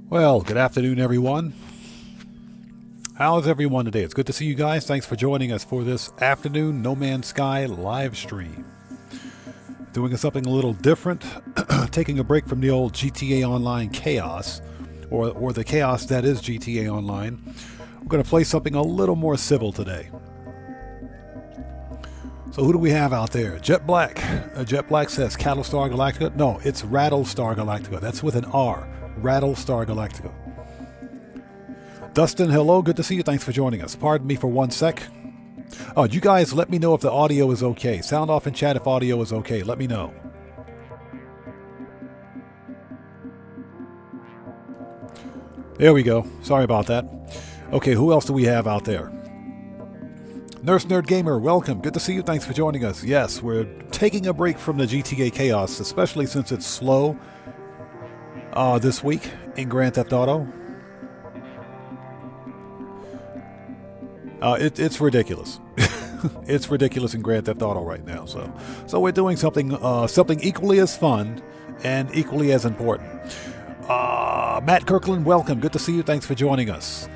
Well, good afternoon, everyone. How's everyone today? It's good to see you guys. Thanks for joining us for this afternoon No Man's Sky live stream. Doing something a little different, taking a break from the old GTA Online chaos, or the chaos that is GTA Online. We're going to play something a little more civil today. So who do we have out there? Jet Black. Jet Black says Cattlestar Galactica. No, it's Rattlestar Galactica. That's with an R. Rattlestar Galactica. Dustin, hello. Good to see you. Thanks for joining us. Pardon me for 1 sec. Oh, you guys let me know if the audio is okay. Sound off in chat if audio is okay. Let me know. There we go. Sorry about that. Okay, who else do we have out there? Nurse Nerd Gamer, welcome. Good to see you. Thanks for joining us. Yes, we're taking a break from the GTA chaos, especially since it's slow this week in Grand Theft Auto. It's ridiculous. It's ridiculous in Grand Theft Auto right now. So we're doing something equally as fun and equally as important. Matt Kirkland, welcome. Good to see you. Thanks for joining us.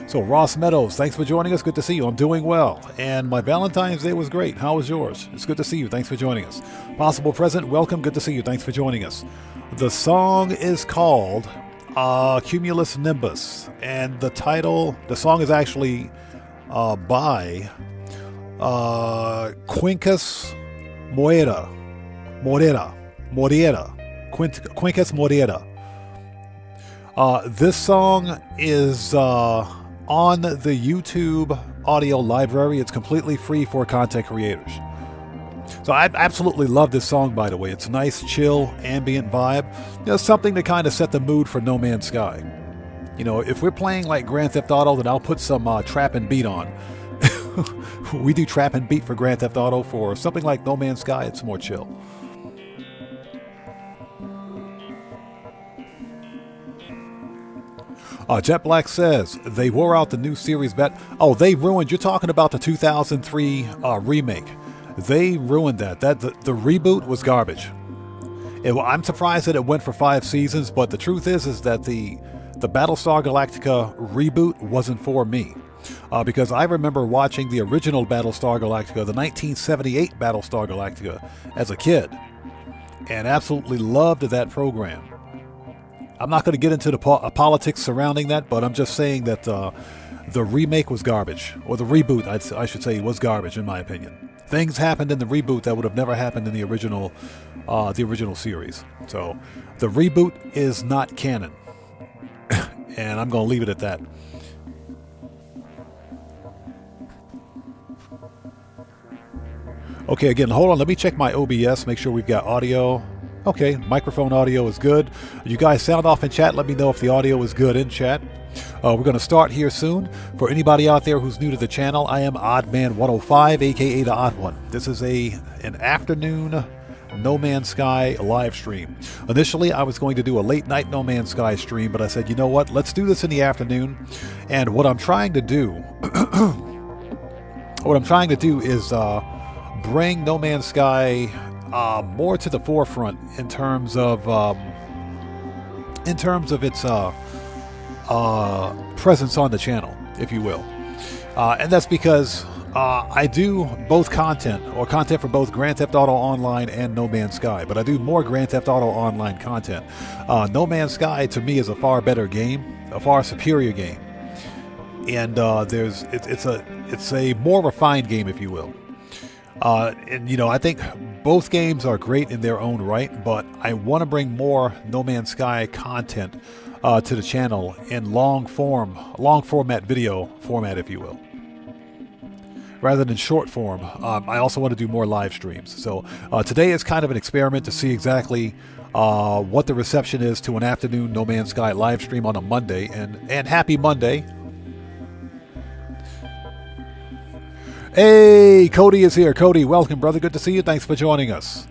So Ross Meadows, thanks for joining us. Good to see you. I'm doing well. And my Valentine's Day was great. How was yours? It's good to see you. Thanks for joining us. Possible Present, welcome. Good to see you. Thanks for joining us. The song is called Cumulus Nimbus. And the song is actually by Quincus Moreira. Quincus Moreira. This song is on the YouTube audio library. It's completely free for content creators. So I absolutely love this song, by the way. It's a nice, chill, ambient vibe. You know, something to kind of set the mood for No Man's Sky. You know, if we're playing like Grand Theft Auto, then I'll put some trap and beat on. We do trap and beat for Grand Theft Auto. For something like No Man's Sky, it's more chill. Jet Black says they wore out the new series bet. Oh, they ruined. You're talking about the 2003 remake. They ruined that. The reboot was garbage. I'm surprised that it went for 5 seasons, but the truth is that the Battlestar Galactica reboot wasn't for me. Because I remember watching the original Battlestar Galactica, the 1978 Battlestar Galactica, as a kid, and absolutely loved that program. I'm not going to get into the politics surrounding that, but I'm just saying that the remake was garbage, or the reboot, I should say, was garbage in my opinion. Things happened in the reboot that would have never happened in the original series. So the reboot is not canon, and I'm going to leave it at that. Okay, again, hold on. Let me check my OBS, make sure we've got audio. Okay, microphone audio is good. You guys sound off in chat. Let me know if the audio is good in chat. We're going to start here soon. For anybody out there who's new to the channel, I am Oddman105, aka the Odd One. This is an afternoon No Man's Sky live stream. Initially, I was going to do a late night No Man's Sky stream, but I said, you know what? Let's do this in the afternoon. And what I'm trying to do, is bring No Man's Sky more to the forefront in terms of its presence on the channel, if you will, and that's because I do both content for both Grand Theft Auto Online and No Man's Sky, but I do more Grand Theft Auto Online content. No Man's Sky to me is a far better game, a far superior game, and it's a more refined game, if you will. And you know, I think both games are great in their own right, but I want to bring more No Man's Sky content to the channel in long format video format, if you will, rather than short form. I also want to do more live streams. So today is kind of an experiment to see exactly what the reception is to an afternoon No Man's Sky live stream on a Monday, and happy Monday. Hey, Cody is here. Cody, welcome, brother. Good to see you. Thanks for joining us.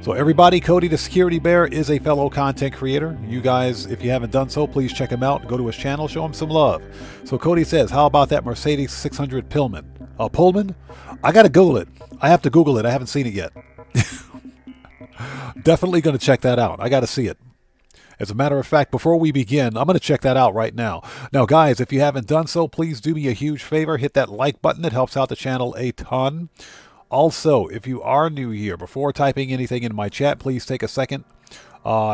So everybody, Cody the Security Bear is a fellow content creator. You guys, if you haven't done so, please check him out. Go to his channel, show him some love. So Cody says, how about that Mercedes 600 Pullman? Pullman? I got to Google it. I have to Google it. I haven't seen it yet. Definitely going to check that out. I got to see it. As a matter of fact, before we begin, I'm going to check that out right now. Now, guys, if you haven't done so, please do me a huge favor. Hit that like button. It helps out the channel a ton. Also, if you are new here, before typing anything in my chat, please take a second.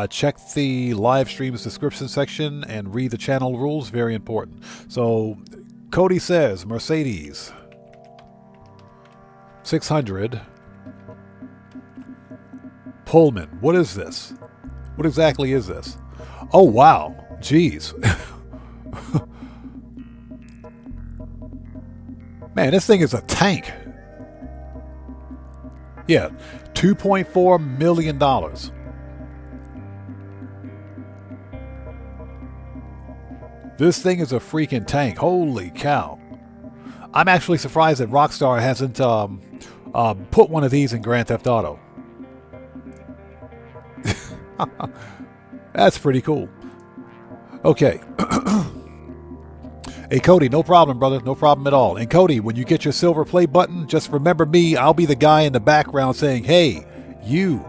Check the live stream's description section and read the channel rules. Very important. So, Cody says, Mercedes 600 Pullman. What is this? What exactly is this? Oh, wow. Jeez. Man, this thing is a tank. Yeah, $2.4 million. This thing is a freaking tank. Holy cow. I'm actually surprised that Rockstar hasn't put one of these in Grand Theft Auto. That's pretty cool. Okay. Hey, Cody, no problem, brother. No problem at all. And Cody, when you get your silver play button, just remember me. I'll be the guy in the background saying, hey, you.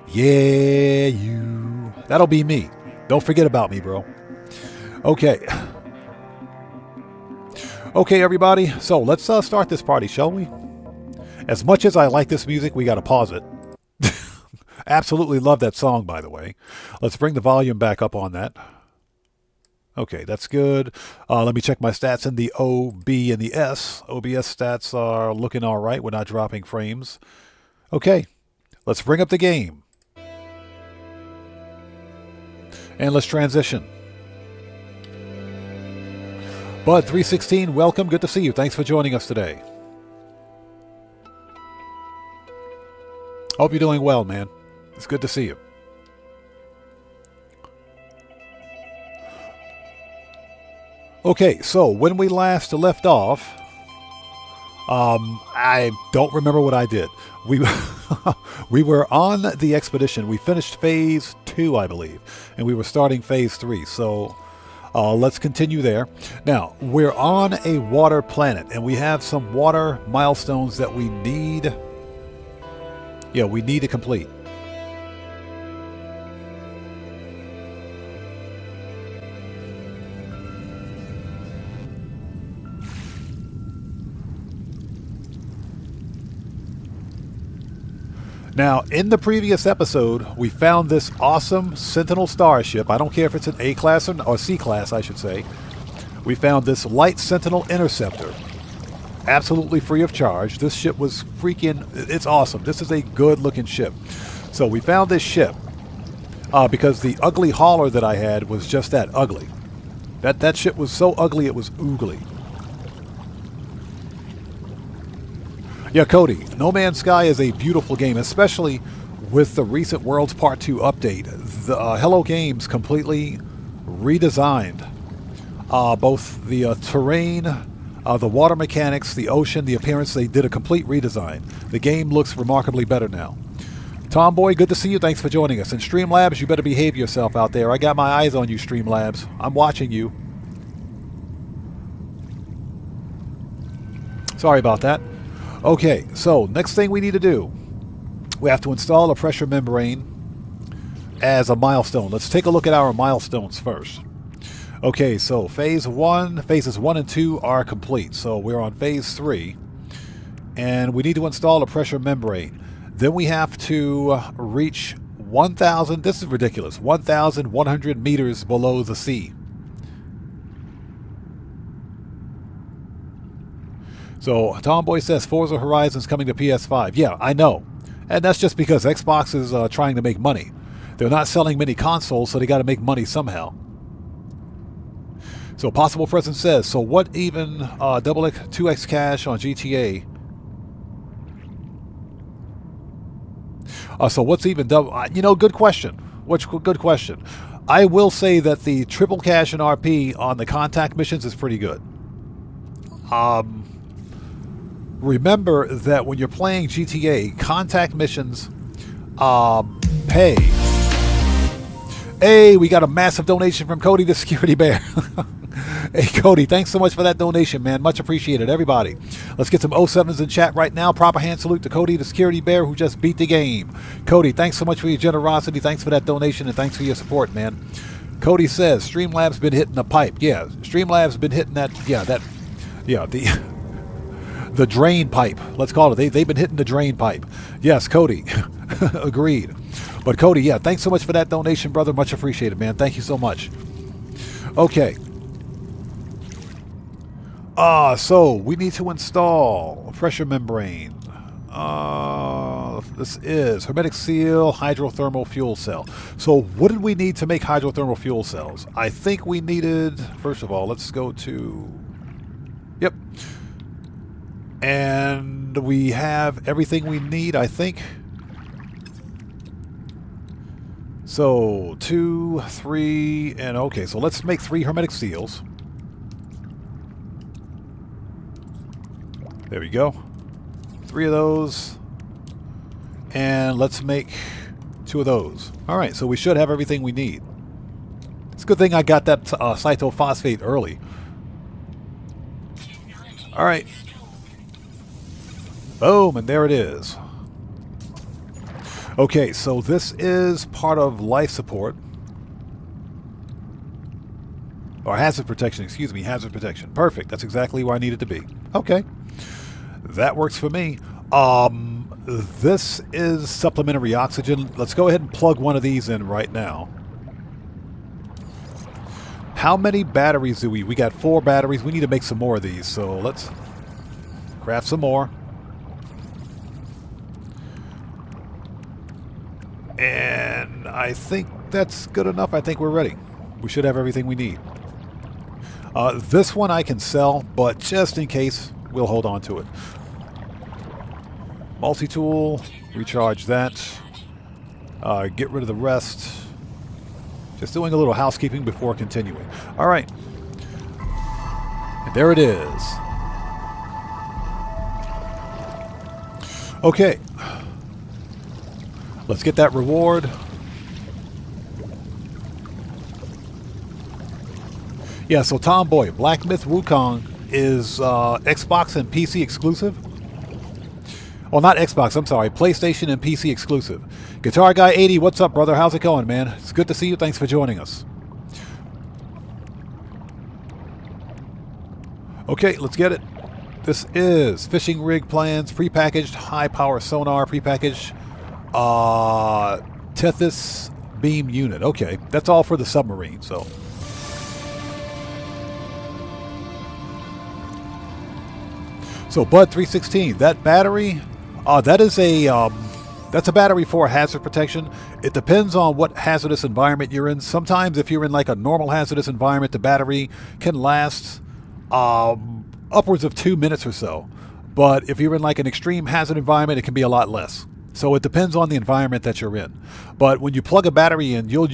Yeah, you. That'll be me. Don't forget about me, bro. Okay. Okay, everybody. So let's start this party, shall we? As much as I like this music, we got to pause it. Absolutely love that song, by the way. Let's bring the volume back up on that. Okay, that's good. Let me check my stats in the OB and the S. OBS stats are looking all right. We're not dropping frames. Okay, let's bring up the game. And let's transition. Bud316, welcome. Good to see you. Thanks for joining us today. Hope you're doing well, man. It's good to see you. Okay, so when we last left off, I don't remember what I did. We were on the expedition. We finished phase 2, I believe, and we were starting phase 3. So let's continue there. Now, we're on a water planet, and we have some water milestones that we need. Yeah, we need to complete. Now, in the previous episode, we found this awesome Sentinel starship. I don't care if it's an A-class or C-class, I should say. We found this light Sentinel interceptor. Absolutely free of charge. This ship was freaking... It's awesome. This is a good-looking ship. So we found this ship because the ugly hauler that I had was just that, ugly. That ship was so ugly it was oogly. Yeah, Cody, No Man's Sky is a beautiful game, especially with the recent Worlds Part 2 update. The Hello Games completely redesigned both the terrain, the water mechanics, the ocean, the appearance. They did a complete redesign. The game looks remarkably better now. Tomboy, good to see you. Thanks for joining us. And Streamlabs, you better behave yourself out there. I got my eyes on you, Streamlabs. I'm watching you. Sorry about that. Okay, so next thing we need to do, we have to install a pressure membrane as a milestone. Let's take a look at our milestones first. Okay, so phases 1 and 2 are complete. So we're on phase 3, and we need to install a pressure membrane. Then we have to reach 1,000, this is ridiculous, 1,100 meters below the sea. So Tomboy says Forza Horizon's coming to PS5. Yeah, I know. And that's just because Xbox is trying to make money. They're not selling many consoles, so they got to make money somehow. So Possible Present says, so what even double X, 2x cash on GTA? So what's even double? You know, good question. Good question. I will say that the triple cash and RP on the contact missions is pretty good. Remember that when you're playing GTA, contact missions pay. Hey, we got a massive donation from Cody the Security Bear. Hey, Cody, thanks so much for that donation, man. Much appreciated, everybody. Let's get some 07s in chat right now. Proper hand salute to Cody, the security bear who just beat the game. Cody, thanks so much for your generosity. Thanks for that donation, and thanks for your support, man. Cody says, Streamlabs been hitting the pipe. Yeah, Streamlabs been hitting that, the drain pipe. Let's call it. They've been hitting the drain pipe. Yes, Cody. Agreed. But Cody, yeah, thanks so much for that donation, brother. Much appreciated, man. Thank you so much. Okay. So we need to install a pressure membrane. This is hermetic seal, hydrothermal fuel cell. So what did we need to make hydrothermal fuel cells? I think we needed, first of all, let's go to, yep. And we have everything we need, I think. So 2, 3, and okay, so let's make 3 hermetic seals. There we go. 3 of those. And let's make 2 of those. Alright, so we should have everything we need. It's a good thing I got that cytophosphate early. Alright. Boom, and there it is. Okay, so this is part of life support. Or hazard protection, excuse me, hazard protection. Perfect, that's exactly where I need it to be. Okay. That works for me. This is supplementary oxygen. Let's go ahead and plug one of these in right now. How many batteries do we? We got 4 batteries. We need to make some more of these. So let's craft some more. And I think that's good enough. I think we're ready. We should have everything we need. This one I can sell, but just in case, we'll hold on to it. Multi-tool, recharge that. Get rid of the rest. Just doing a little housekeeping before continuing. All right. And there it is. Okay. Let's get that reward. Yeah, so Tomboy, Black Myth Wukong is Xbox and PC exclusive. Well, not Xbox, I'm sorry. PlayStation and PC exclusive. Guitar Guy 80, what's up, brother? How's it going, man? It's good to see you. Thanks for joining us. Okay, let's get it. This is fishing rig plans, prepackaged, high-power sonar, prepackaged, Tethys beam unit. Okay, that's all for the submarine, so... So, Bud 316, that battery... that's a battery for hazard protection. It depends on what hazardous environment you're in. Sometimes if you're in like a normal hazardous environment, the battery can last upwards of 2 minutes or so. But if you're in like an extreme hazard environment, it can be a lot less. So it depends on the environment that you're in. But when you plug a battery in, you'll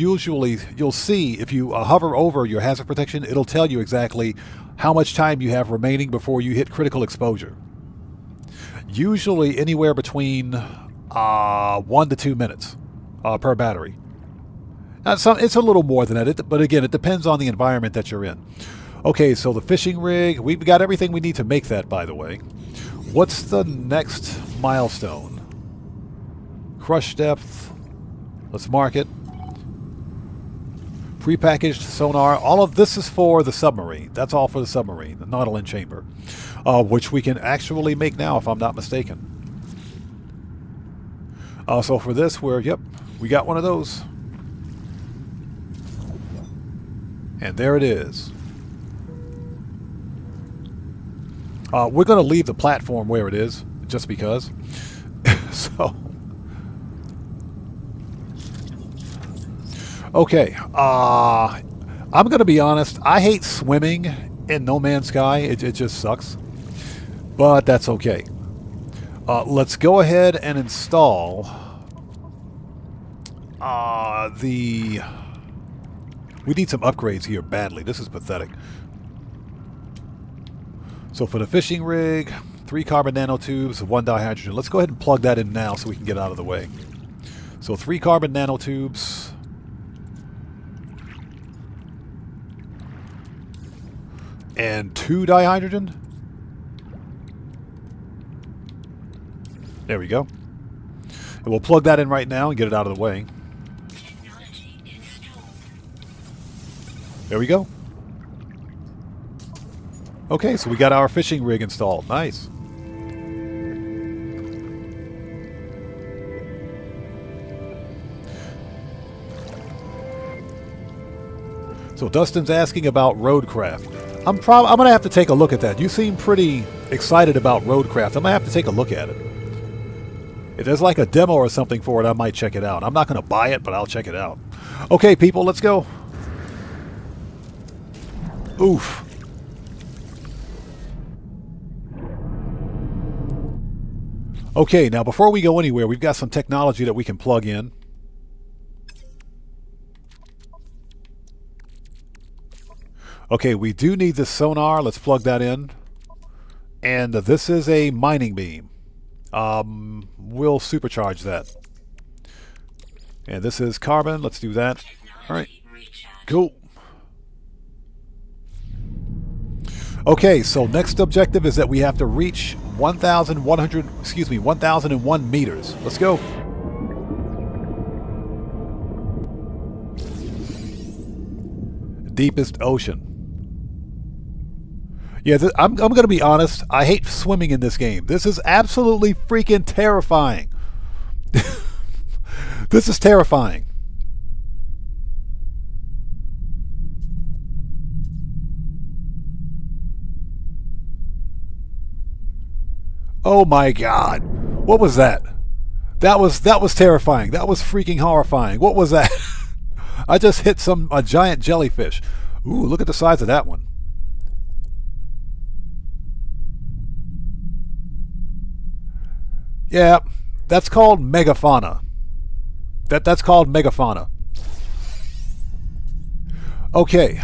see if you hover over your hazard protection, it'll tell you exactly how much time you have remaining before you hit critical exposure. Usually anywhere between 1 to 2 minutes per battery. Now, it's a little more than that, but again, it depends on the environment that you're in. Okay, so the fishing rig, we've got everything we need to make that, by the way. What's the next milestone? Crush depth. Let's mark it. Prepackaged sonar. All of this is for the submarine. That's all for the submarine, the Nautilin chamber, which we can actually make now, if I'm not mistaken. So for this, we got one of those. And there it is. We're going to leave the platform where it is, just because. So... Okay, I'm going to be honest. I hate swimming in No Man's Sky. It just sucks. But that's okay. Let's go ahead and install we need some upgrades here badly. This is pathetic. So for the fishing rig, 3 carbon nanotubes, 1 dihydrogen. Let's go ahead and plug that in now so we can get out of the way. So 3 carbon nanotubes. And 2 dihydrogen. There we go. And we'll plug that in right now and get it out of the way. There we go. Okay, so we got our fishing rig installed. Nice. So Dustin's asking about roadcraft. I'm gonna have to take a look at that. You seem pretty excited about roadcraft. I'm gonna have to take a look at it. If there's like a demo or something for it, I might check it out. I'm not gonna buy it, but I'll check it out. Okay, people, let's go. Oof. Okay, now before we go anywhere, we've got some technology that we can plug in. Okay, we do need this sonar. Let's plug that in. And this is a mining beam. We'll supercharge that. And this is carbon. Let's do that. All right. Cool. Okay, so next objective is that we have to reach 1,001 meters. Let's go. Deepest ocean. Yeah, I'm going to be honest. I hate swimming in this game. This is absolutely freaking terrifying. This is terrifying. Oh my God. What was that? That was terrifying. That was freaking horrifying. What was that? I just hit a giant jellyfish. Ooh, look at the size of that one. Yeah, that's called megafauna. That's called megafauna. Okay.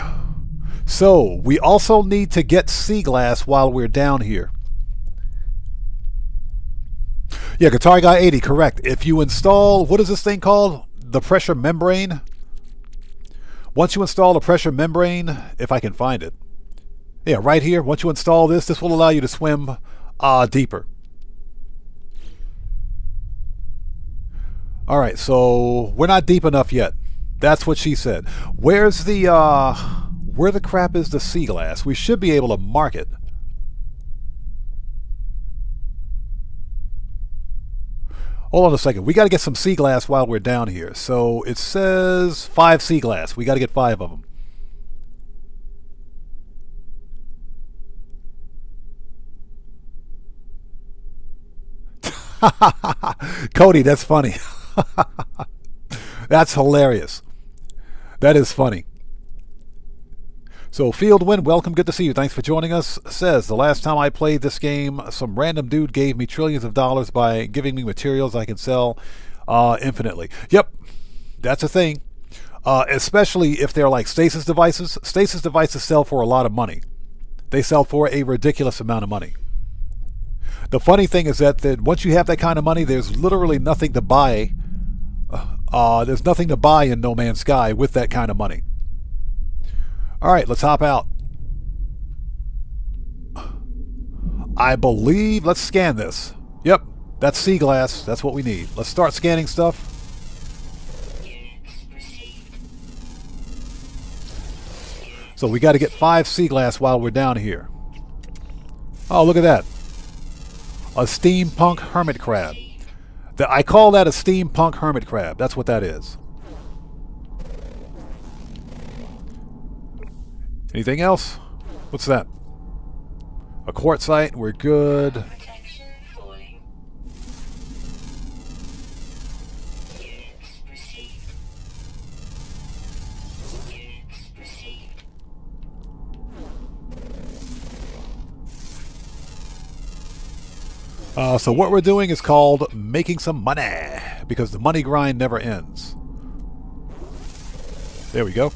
So, we also need to get sea glass while we're down here. Yeah, Guitar Guy 80, correct. If you install, what is this thing called? The pressure membrane? Once you install the pressure membrane, if I can find it. Yeah, right here. Once you install this, this will allow you to swim deeper. All right, so we're not deep enough yet. That's what she said. Where's the, where the crap is the sea glass? We should be able to mark it. Hold on a second. We got to get some sea glass while we're down here. So it says 5 sea glass. We got to get 5 of them. Cody, that's funny. That's hilarious. That is funny. So Fieldwind, welcome, good to see you. Thanks for joining us. Says, the last time I played this game, some random dude gave me trillions of dollars by giving me materials I can sell infinitely. Yep, that's a thing. Especially if they're like stasis devices. Stasis devices sell for a lot of money. They sell for a ridiculous amount of money. The funny thing is that once you have that kind of money, there's literally nothing to buy. There's nothing to buy in No Man's Sky with that kind of money. All right, let's hop out. I believe, let's scan this. Yep, that's sea glass. That's what we need. Let's start scanning stuff. So we got to get 5 sea glass while we're down here. Oh, look at that. A steampunk hermit crab. I call that a steampunk hermit crab. That's what that is. Anything else? What's that? A quartzite. We're good. So what we're doing is called making some money, because the money grind never ends. There we go.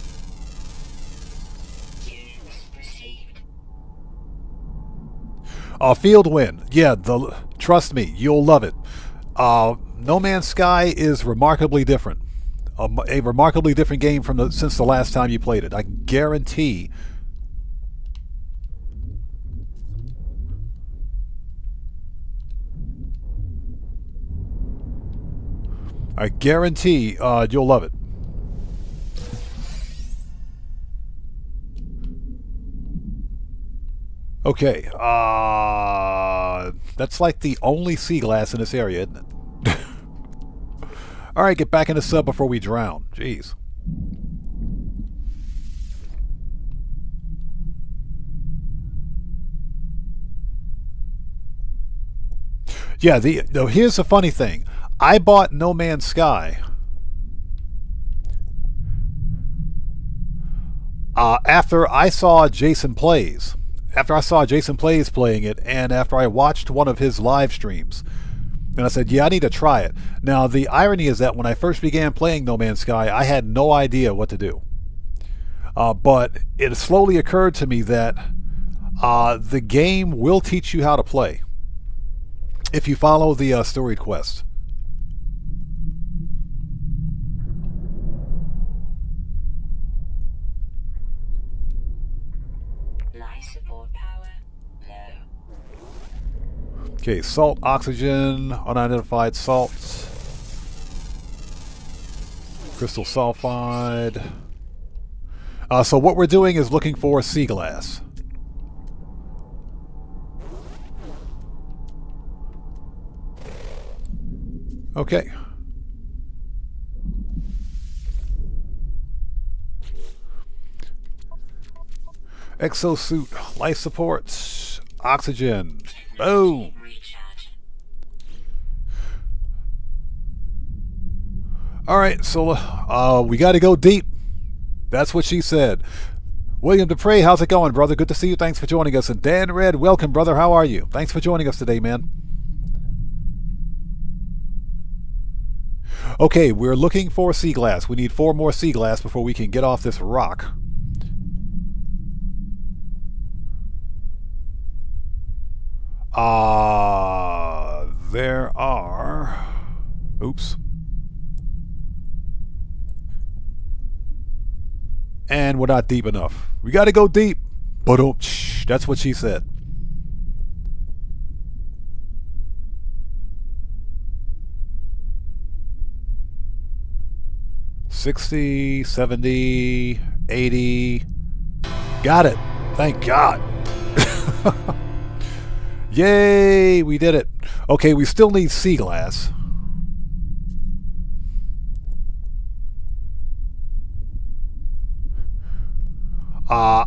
Field win. Yeah, trust me, you'll love it. No Man's Sky is remarkably different. A remarkably different game since the last time you played it. I can guarantee. I guarantee you'll love it. Okay, that's like the only sea glass in this area, isn't it? Alright, get back in the sub before we drown. Jeez. Yeah, here's the funny thing. I bought No Man's Sky after I saw Jason Plays. After I saw Jason Plays playing it, and after I watched one of his live streams. And I said, yeah, I need to try it. Now, the irony is that when I first began playing No Man's Sky, I had no idea what to do. But it slowly occurred to me that the game will teach you how to play if you follow the storied quest. Okay, salt, oxygen, unidentified salts, crystal sulfide. So what we're doing is looking for sea glass. Okay. Exosuit, life supports, oxygen. Boom. Alright, so we got to go deep. That's what she said. William Dupre, how's it going, brother? Good to see you. Thanks for joining us. And Dan Red, welcome, brother. How are you? Thanks for joining us today, man. Okay, we're looking for sea glass. We need 4 more sea glass before we can get off this rock. There are... Oops. And we're not deep enough. We got to go deep. But that's what she said. $60, $70, $80. Got it. Thank God. Yay, we did it. Okay, we still need sea glass.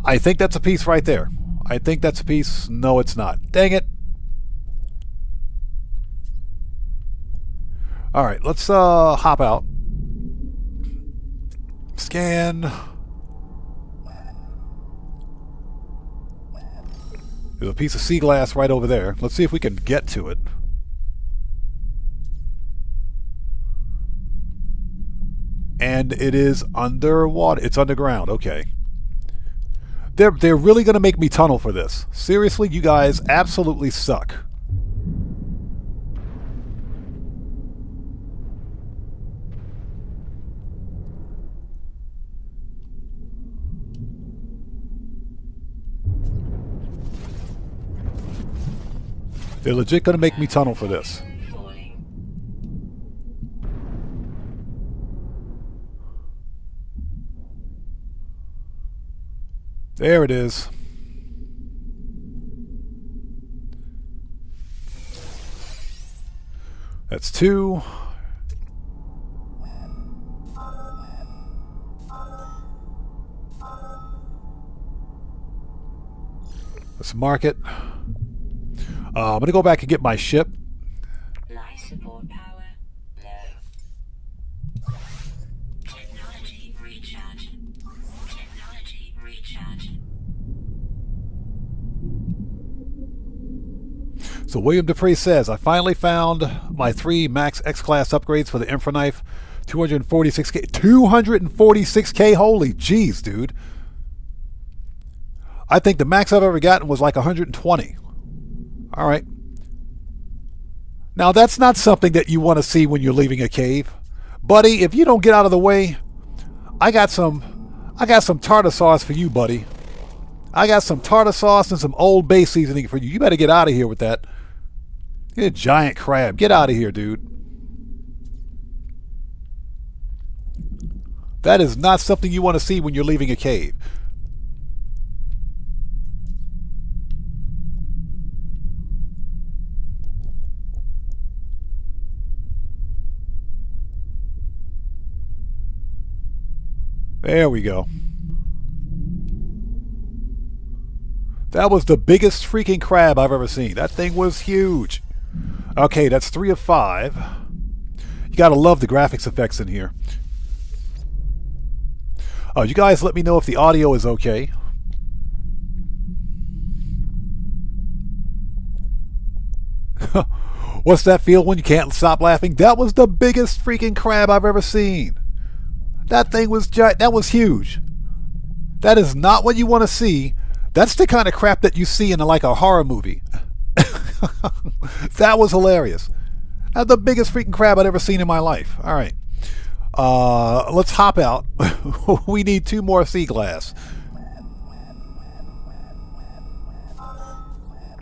I think that's a piece right there. I think that's a piece. No, it's not. Dang it. Alright, let's hop out. Scan. There's a piece of sea glass right over there. Let's see if we can get to it. And it is underwater. It's underground. Okay. They're really going to make me tunnel for this. Seriously, you guys absolutely suck. They're legit going to make me tunnel for this. There it is. That's 2. Let's mark it. I'm going to go back and get my ship. Life support power low. Technology recharge. Technology recharge. So William Dupree says, I finally found my 3 max X-Class upgrades for the Infra Knife. 246k. 246k? Holy jeez, dude. I think the max I've ever gotten was like 120. All right. Now, that's not something that you want to see when you're leaving a cave. Buddy, if you don't get out of the way, I got some tartar sauce for you, buddy. I got some tartar sauce and some Old Bay seasoning for you. You better get out of here with that. You're a giant crab. Get out of here, dude. That is not something you want to see when you're leaving a cave. There we go. That was the biggest freaking crab I've ever seen. That thing was huge. Okay, that's 3 of 5. You gotta love the graphics effects in here. You guys let me know if the audio is okay. What's that feel when you can't stop laughing? That was the biggest freaking crab I've ever seen. That thing was that was huge. That is not what you want to see. That's the kind of crap that you see in like a horror movie. That was hilarious. That's the biggest freaking crab I'd ever seen in my life. All right. Let's hop out. We need 2 more sea glass.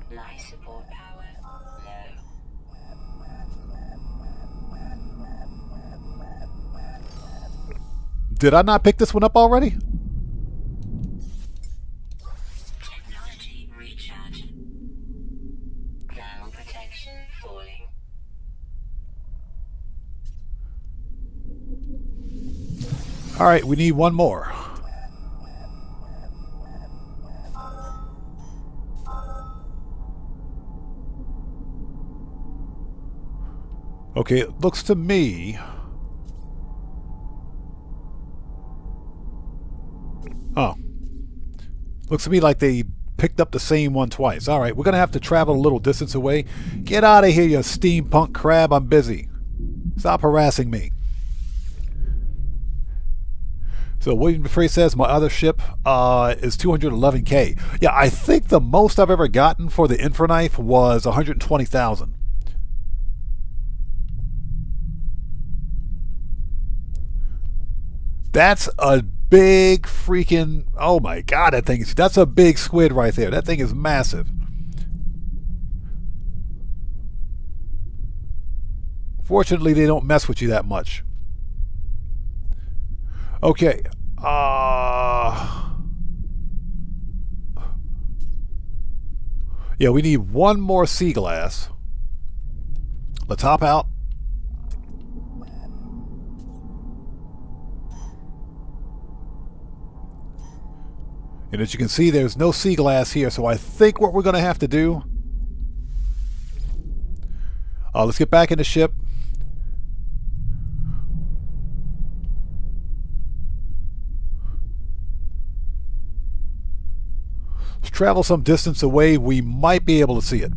Life support power low. Did I not pick this one up already? Technology recharge. Thermal protection falling. All right, we need 1 more. Okay, it looks to me... Oh. Looks to me like they picked up the same one twice. All right, we're going to have to travel a little distance away. Get out of here, you steampunk crab. I'm busy. Stop harassing me. So William Dupree says my other ship is 211K. Yeah, I think the most I've ever gotten for the Infraknife was 120,000. That's a big freaking... Oh my god, that thing is... That's a big squid right there. That thing is massive. Fortunately, they don't mess with you that much. Okay. Yeah, we need 1 more sea glass. Let's hop out. And as you can see, there's no sea glass here, so I think what we're going to have to do... let's get back in the ship. Let's travel some distance away. We might be able to see it.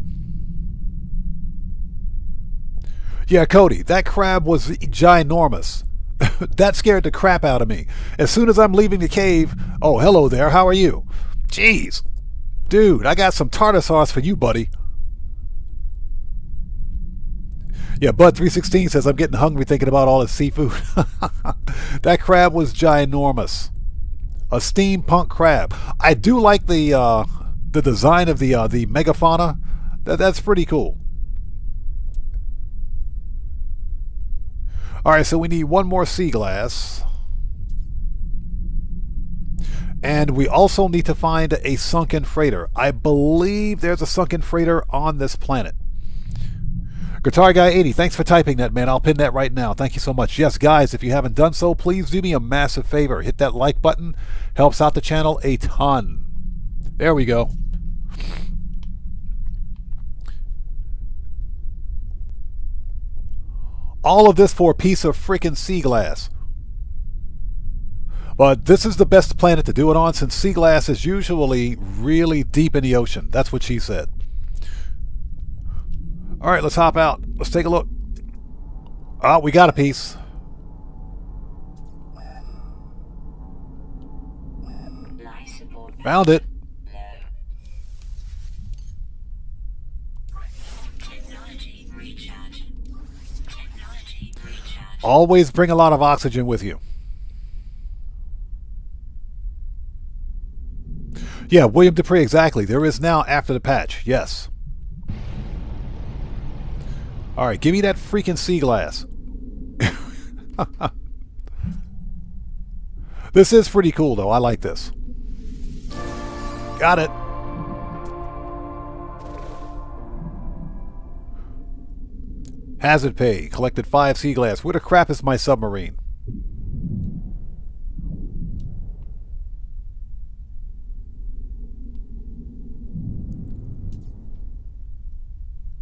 Yeah, Cody, that crab was ginormous. That scared the crap out of me. As soon as I'm leaving the cave, oh, hello there, how are you? Jeez. Dude, I got some tartar sauce for you, buddy. Yeah, Bud316 says, I'm getting hungry thinking about all this seafood. That crab was ginormous. A steampunk crab. I do like the design of the megafauna. That's pretty cool. All right, so we need 1 more sea glass. And we also need to find a sunken freighter. I believe there's a sunken freighter on this planet. Guitar Guy 80, thanks for typing that, man. I'll pin that right now. Thank you so much. Yes, guys, if you haven't done so, please do me a massive favor. Hit that like button. Helps out the channel a ton. There we go. All of this for a piece of freaking sea glass. But this is the best planet to do it on, since sea glass is usually really deep in the ocean. That's what she said. All right, let's hop out. Let's take a look. Oh, we got a piece. Found it. Always bring a lot of oxygen with you. Yeah, William Dupree, exactly. There is now after the patch. Yes. All right, give me that freaking sea glass. This is pretty cool, though. I like this. Got it. Hazard pay. Collected 5 sea glass. Where the crap is my submarine?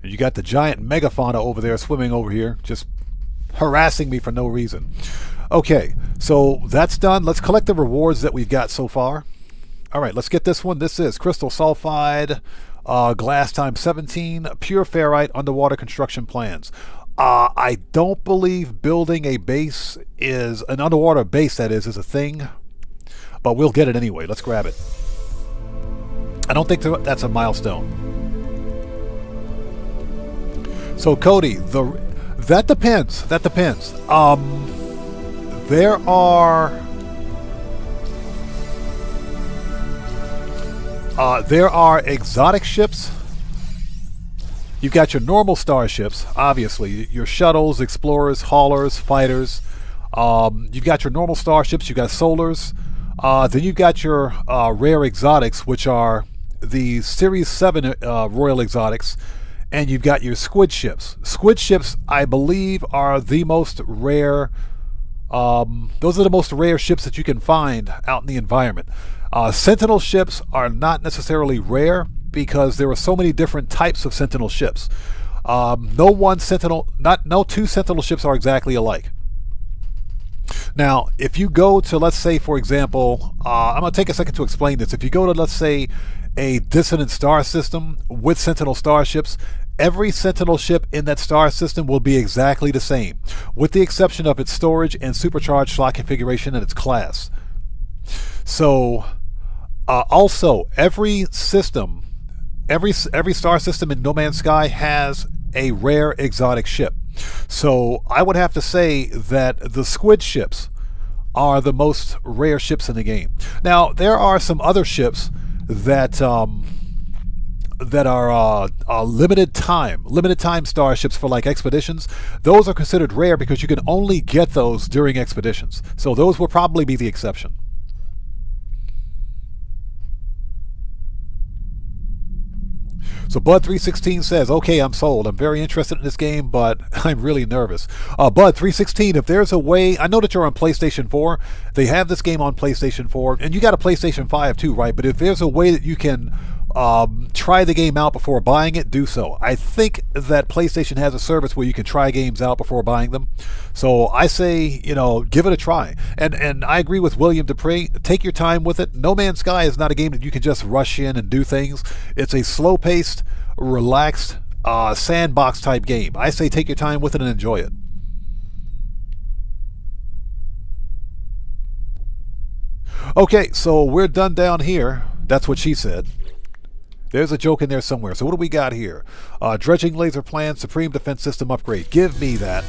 And you got the giant megafauna over there swimming over here, just harassing me for no reason. Okay, so that's done. Let's collect the rewards that we've got so far. All right, let's get this one. This is crystal sulfide, glass times 17, pure ferrite, underwater construction plans. I don't believe building a base is, an underwater base that is a thing, but we'll get it anyway. Let's grab it. I don't think that's a milestone. So Cody, that depends. That depends. There are exotic ships. You've got your normal starships, obviously, your shuttles, explorers, haulers, fighters. You've got your normal starships. You've got solars. Then you've got your rare exotics, which are the Series 7 Royal Exotics. And you've got your squid ships. Squid ships, I believe, are the most rare. Those are the most rare ships that you can find out in the environment. Sentinel ships are not necessarily rare because there are so many different types of Sentinel ships. No two Sentinel ships are exactly alike. Now, if you go to, let's say, for example, I'm going to take a second to explain this. If you go to, let's say, a dissonant star system with Sentinel starships, every Sentinel ship in that star system will be exactly the same, with the exception of its storage and supercharged slot configuration and its class. So, also, every system, every star system in No Man's Sky has a rare exotic ship. So, I would have to say that the squid ships are the most rare ships in the game. Now, there are some other ships that are limited time starships for like expeditions. Those are considered rare because you can only get those during expeditions. So those will probably be the exception. So Bud316 says, okay, I'm sold. I'm very interested in this game, but I'm really nervous. Bud316, if there's a way, I know that you're on PlayStation 4. They have this game on PlayStation 4, and you got a PlayStation 5 too, right? But if there's a way that you can try the game out before buying it, do so. I think that PlayStation has a service where you can try games out before buying them. So I say, give it a try. And I agree with William Dupree. Take your time with it. No Man's Sky is not a game that you can just rush in and do things. It's a slow-paced, relaxed, sandbox type game. I say take your time with it and enjoy it. Okay, so we're done down here. That's what she said. There's a joke in there somewhere. So what do we got here? Dredging laser plan, supreme defense system upgrade. Give me that.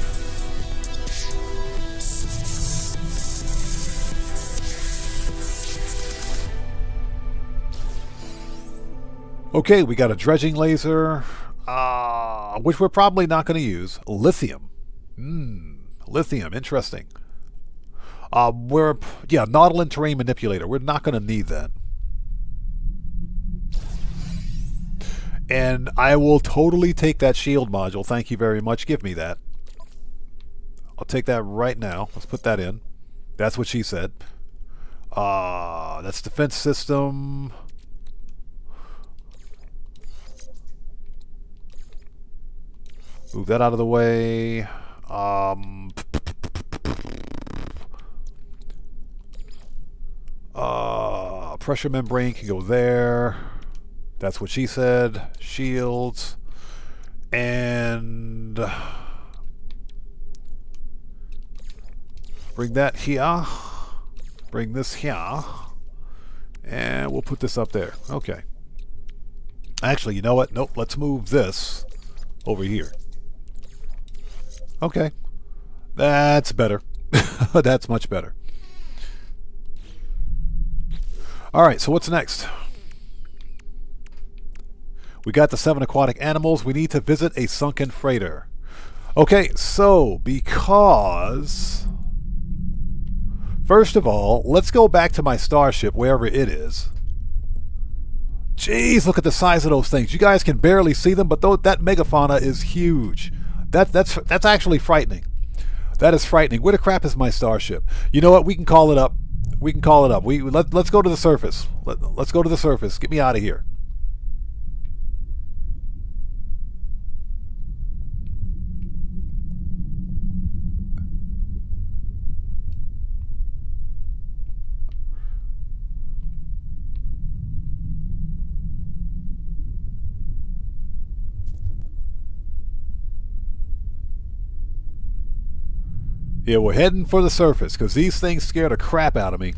Okay, we got a dredging laser, which we're probably not going to use. Lithium. Lithium, interesting. Nautilin terrain manipulator. We're not going to need that. And I will totally take that shield module. Thank you very much. Give me that. I'll take that right now. Let's put that in. That's what she said. That's defense system. Move that out of the way. Pressure membrane can go there. That's what she said. Shields. And bring that here. Bring this here. And we'll put this up there. Okay. Actually, you know what? Nope. Let's move this over here. Okay. That's better. That's much better. Alright, so what's next? We got the 7 aquatic animals. We need to visit a sunken freighter. Okay, so because First of all, let's go back to my starship, wherever it is. Jeez, look at the size of those things. You guys can barely see them, but that megafauna is huge. That's actually frightening. That is frightening. Where the crap is my starship? You know what? We can call it up. We can call it up. Let's go to the surface. Let's go to the surface. Get me out of here. Yeah, we're heading for the surface because these things scare the crap out of me.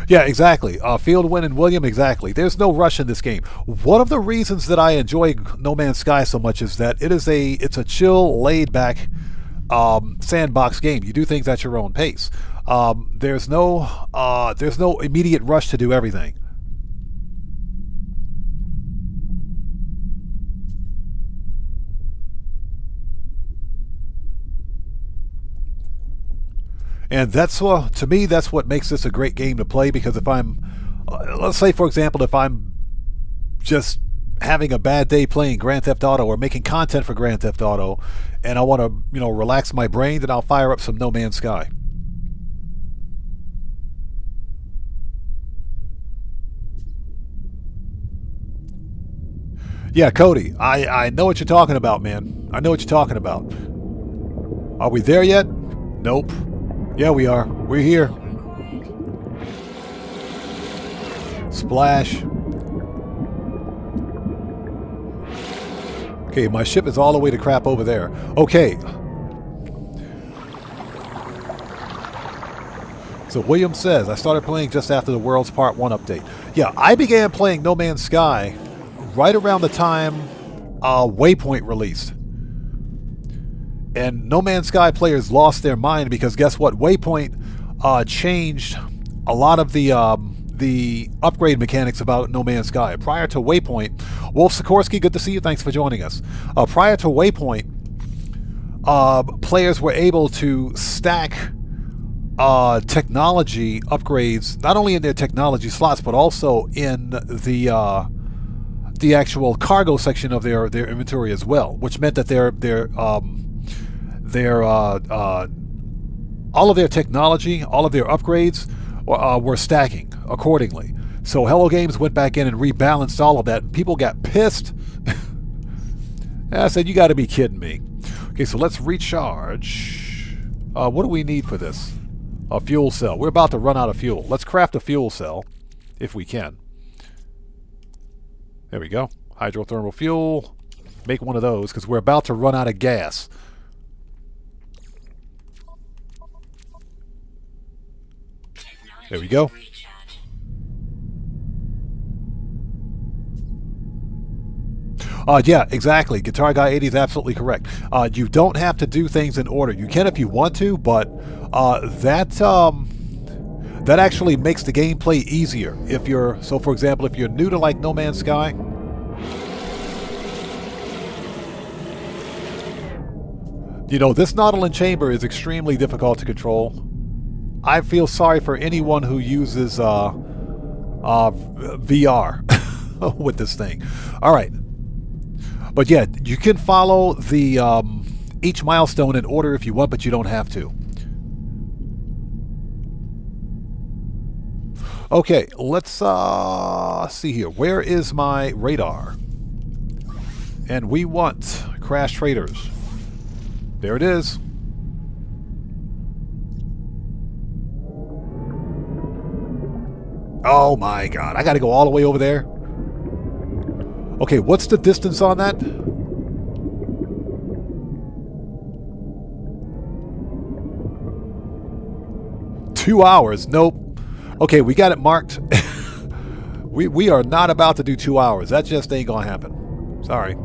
Yeah, exactly. Field Win and William, exactly. There's no rush in this game. One of the reasons that I enjoy No Man's Sky so much is that it's a chill, laid-back sandbox game. You do things at your own pace. There's no immediate rush to do everything. And to me, that's what makes this a great game to play, because if I'm, let's say, for example, if I'm just having a bad day playing Grand Theft Auto or making content for Grand Theft Auto, and I want to, relax my brain, then I'll fire up some No Man's Sky. Yeah, Cody, I know what you're talking about, man. I know what you're talking about. Are we there yet? Nope. Yeah, we are. We're here. Splash. Okay, my ship is all the way to crap over there. Okay. So William says, I started playing just after the World's Part 1 update. Yeah, I began playing No Man's Sky right around the time Waypoint released. And No Man's Sky players lost their mind because guess what? Waypoint changed a lot of the upgrade mechanics about No Man's Sky. Prior to Waypoint, Wolf Sikorsky, good to see you. Thanks for joining us. Prior to Waypoint, players were able to stack technology upgrades not only in their technology slots but also in the actual cargo section of their inventory as well, which meant that all of their technology, all of their upgrades were stacking accordingly. So Hello Games went back in and rebalanced all of that, and people got pissed. I said, you got to be kidding me. Okay, so let's recharge. What do we need for this? A fuel cell. We're about to run out of fuel. Let's craft a fuel cell if we can. There we go. Hydrothermal fuel. Make one of those because we're about to run out of gas. There we go. Yeah, exactly. Guitar Guy 80 is absolutely correct. You don't have to do things in order. You can if you want to, but that actually makes the gameplay easier. So for example, if you're new to like No Man's Sky, this Nautilus chamber is extremely difficult to control. I feel sorry for anyone who uses VR with this thing. All right. But yeah, you can follow the each milestone in order if you want, but you don't have to. Okay, let's see here. Where is my radar? And we want crash traders. There it is. Oh my god, I gotta go all the way over there. Okay, what's the distance on that? Two hours. Nope. Okay, we got it marked. we are not about to do 2 hours. That just ain't gonna happen. Sorry.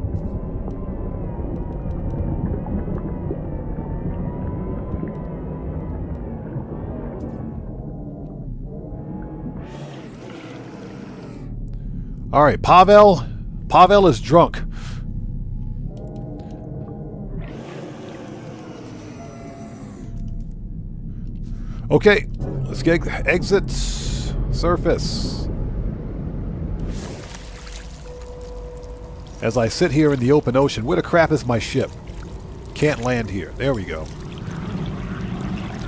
All right, Pavel, Pavel is drunk. Okay, let's get exit surface. As I sit here in the open ocean, where the crap is my ship? Can't land here. There we go.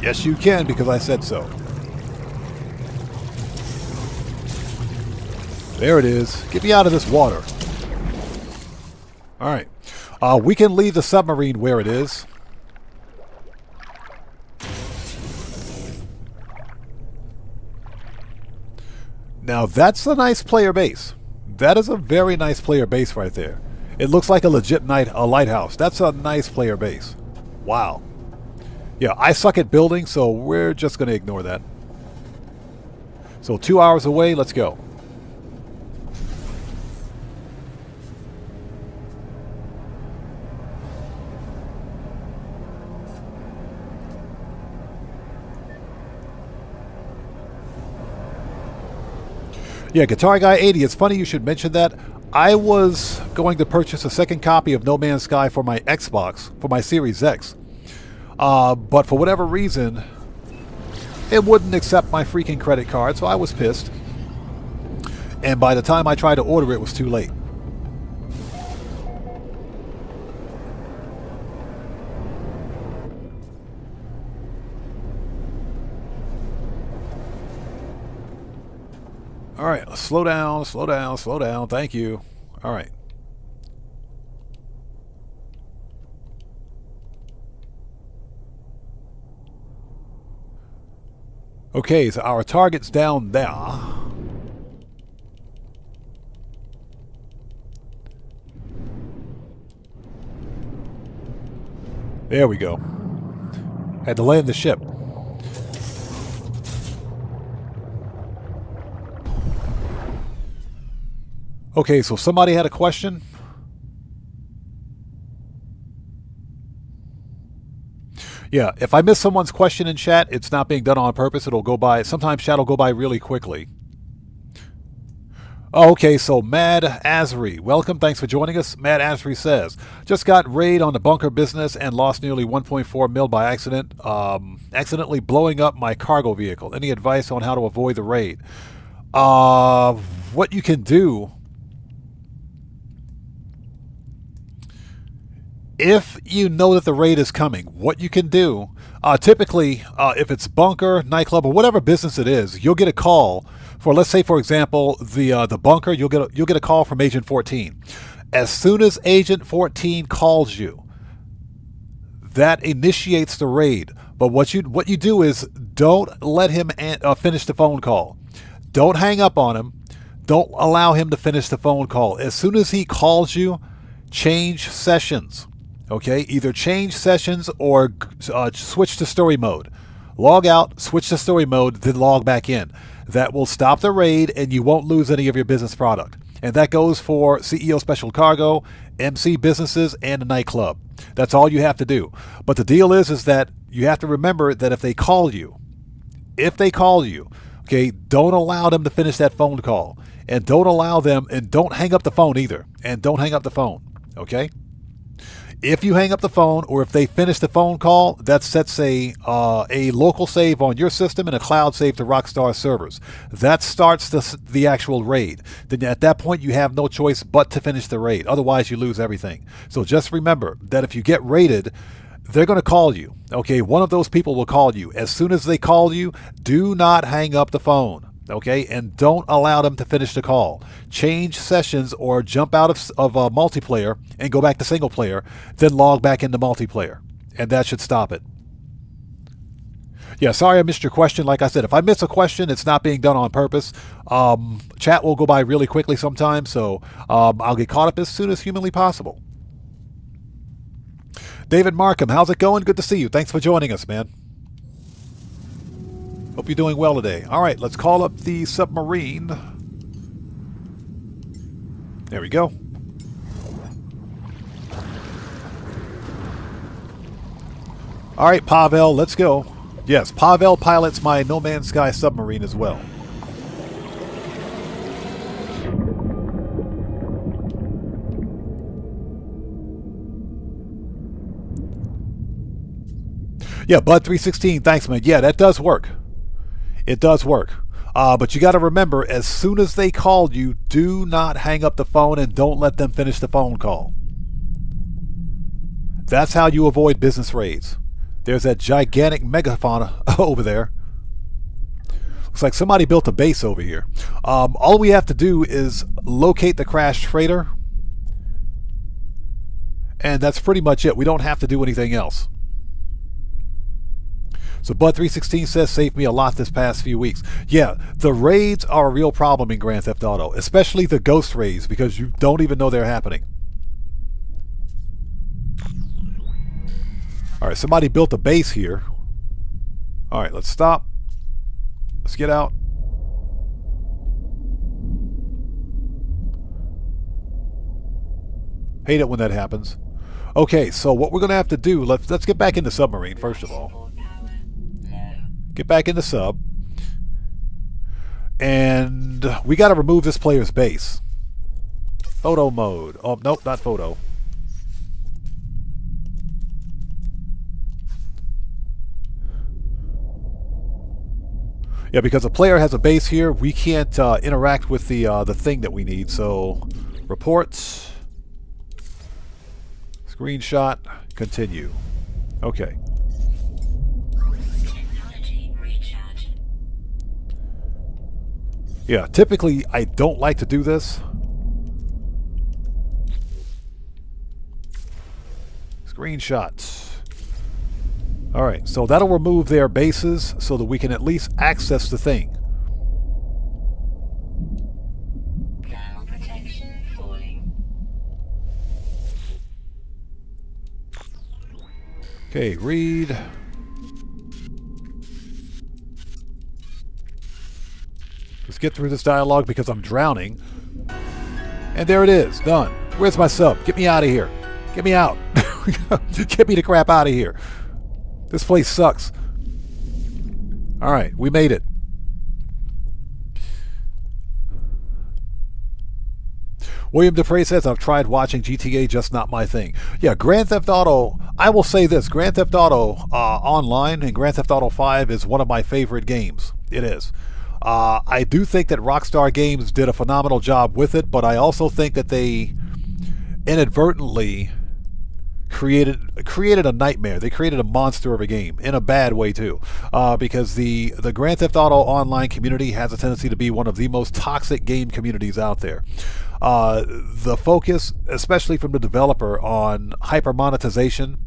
Yes, you can, because I said so. There it is. Get me out of this water. Alright. We can leave the submarine where it is. Now, that's a nice player base. That is a very nice player base right there. It looks like a legit lighthouse. That's a nice player base. Wow. Yeah, I suck at building, so we're just going to ignore that. So 2 hours away, let's go. Yeah, Guitar Guy 80, it's funny you should mention that. I was going to purchase a second copy of No Man's Sky for my Xbox, for my Series X. But for whatever reason, it wouldn't accept my freaking credit card, so I was pissed. And by the time I tried to order it, it was too late. All right, slow down, slow down, slow down. Thank you. All right. Okay, so our target's down there. There we go. Had to land the ship. Okay, so somebody had a question? Yeah, if I miss someone's question in chat, it's not being done on purpose. It'll go by. Sometimes chat will go by really quickly. Oh, okay, so Mad Asri, welcome. Thanks for joining us. Mad Asri says, just got raid on the bunker business and lost nearly 1.4 mil by accident, accidentally blowing up my cargo vehicle. Any advice on how to avoid the raid? What you can do, if you know that the raid is coming, what you can do, typically, if it's bunker, nightclub, or whatever business it is, you'll get a call for, let's say, for example, the bunker. You'll get a call from Agent 14. As soon as Agent 14 calls you, that initiates the raid. But what you do is don't let him finish the phone call. Don't hang up on him. Don't allow him to finish the phone call. As soon as he calls you, change sessions. Okay, either change sessions or switch to story mode. Log out, switch to story mode, then log back in. That will stop the raid and you won't lose any of your business product. And that goes for CEO Special Cargo, MC businesses, and a nightclub. That's all you have to do. But the deal is that you have to remember that if they call you, okay, don't allow them to finish that phone call. And don't allow them, and don't hang up the phone either. And don't hang up the phone, okay? If you hang up the phone, or if they finish the phone call, that sets a local save on your system and a cloud save to Rockstar servers. That starts the actual raid. Then at that point, you have no choice but to finish the raid. Otherwise, you lose everything. So just remember that if you get raided, they're going to call you. Okay, one of those people will call you. As soon as they call you, do not hang up the phone. Okay, and don't allow them to finish the call. Change sessions or jump out of multiplayer and go back to single player, then log back into multiplayer, and that should stop it. Yeah, sorry I missed your question. Like I said, if I miss a question, it's not being done on purpose. Chat will go by really quickly sometimes, so I'll get caught up as soon as humanly possible. David Markham, how's it going? Good to see you. Thanks for joining us, man. Hope you're doing well today. All right, let's call up the submarine. There we go. All right, Pavel, let's go. Yes, Pavel pilots my No Man's Sky submarine as well. Yeah, Bud316, thanks, man. Yeah, that does work. It does work. But you got to remember, as soon as they call you, do not hang up the phone and don't let them finish the phone call. That's how you avoid business raids. There's that gigantic megafauna over there. Looks like somebody built a base over here. All we have to do is locate the crashed freighter. And that's pretty much it. We don't have to do anything else. So Bud316 says, saved me a lot this past few weeks. Yeah, the raids are a real problem in Grand Theft Auto, especially the ghost raids, because you don't even know they're happening. All right, somebody built a base here. All right, let's stop. Let's get out. Hate it when that happens. Okay, so what we're going to have to do, let's get back into submarine, first of all. Get back into sub. And we got to remove this player's base. Photo mode. Oh, nope, not photo. Yeah, because a player has a base here, we can't interact with the thing that we need. So, reports, screenshot, continue. Okay. Yeah, typically I don't like to do this. Screenshots. Alright, so that'll remove their bases so that we can at least access the thing. Thermal protection falling. Okay, read. Let's get through this dialogue because I'm drowning. And there it is, done. Where's my sub? Get me out of here. Get me out. Get me the crap out of here. This place sucks. Alright, we made it. William Dupre says, I've tried watching GTA, just not my thing. Yeah, Grand Theft Auto, I will say this, Grand Theft Auto Online and Grand Theft Auto 5 is one of my favorite games. It is. I do think that Rockstar Games did a phenomenal job with it, but I also think that they inadvertently created a nightmare. They created a monster of a game in a bad way too, because the Grand Theft Auto Online community has a tendency to be one of the most toxic game communities out there. The focus, especially from the developer, on hyper monetization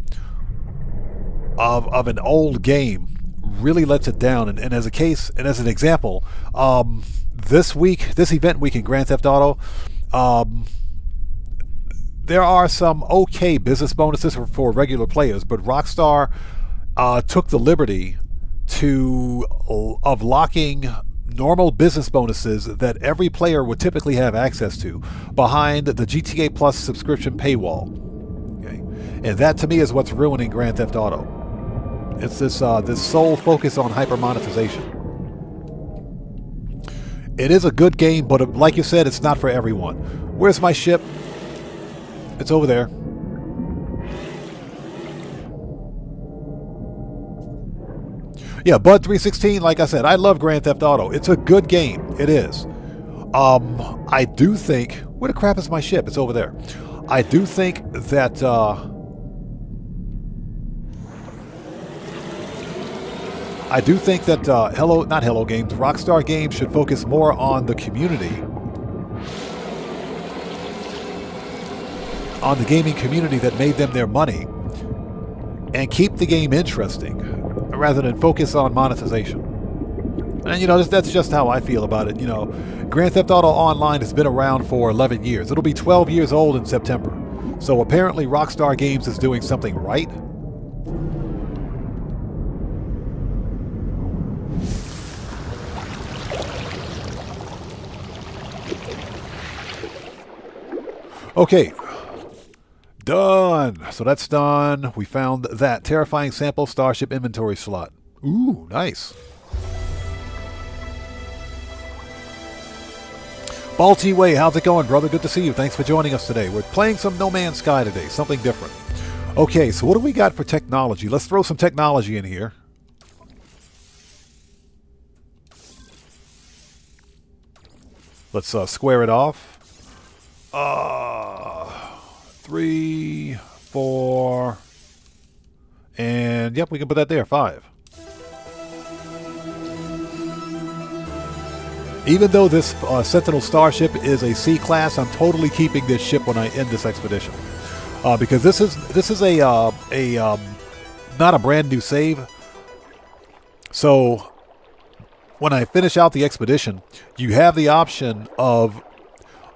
of an old game really lets it down. And as an example, this event week in Grand Theft Auto, there are some okay business bonuses for regular players, but Rockstar took the liberty of locking normal business bonuses that every player would typically have access to behind the GTA Plus subscription paywall. Okay? And that to me is what's ruining Grand Theft Auto. It's this sole focus on hyper monetization. It is a good game, but like you said, it's not for everyone. Where's my ship? It's over there. Yeah, Bud316, like I said, I love Grand Theft Auto. It's a good game. It is. I do think... Where the crap is my ship? It's over there. I do think that... not Hello Games, Rockstar Games should focus more on the community. On the gaming community that made them their money. And keep the game interesting, rather than focus on monetization. And you know, that's just how I feel about it. You know, Grand Theft Auto Online has been around for 11 years. It'll be 12 years old in September. So apparently Rockstar Games is doing something right. Okay. Done. So that's done. We found that terrifying sample Starship inventory slot. Ooh, nice. Balti Way, how's it going, brother? Good to see you. Thanks for joining us today. We're playing some No Man's Sky today, something different. Okay, so what do we got for technology? Let's throw some technology in here. Let's square it off. 3, 4, and yep, we can put that there. 5. Even though this Sentinel starship is a C class, I'm totally keeping this ship when I end this expedition, because this is a not a brand new save. So when I finish out the expedition, you have the option of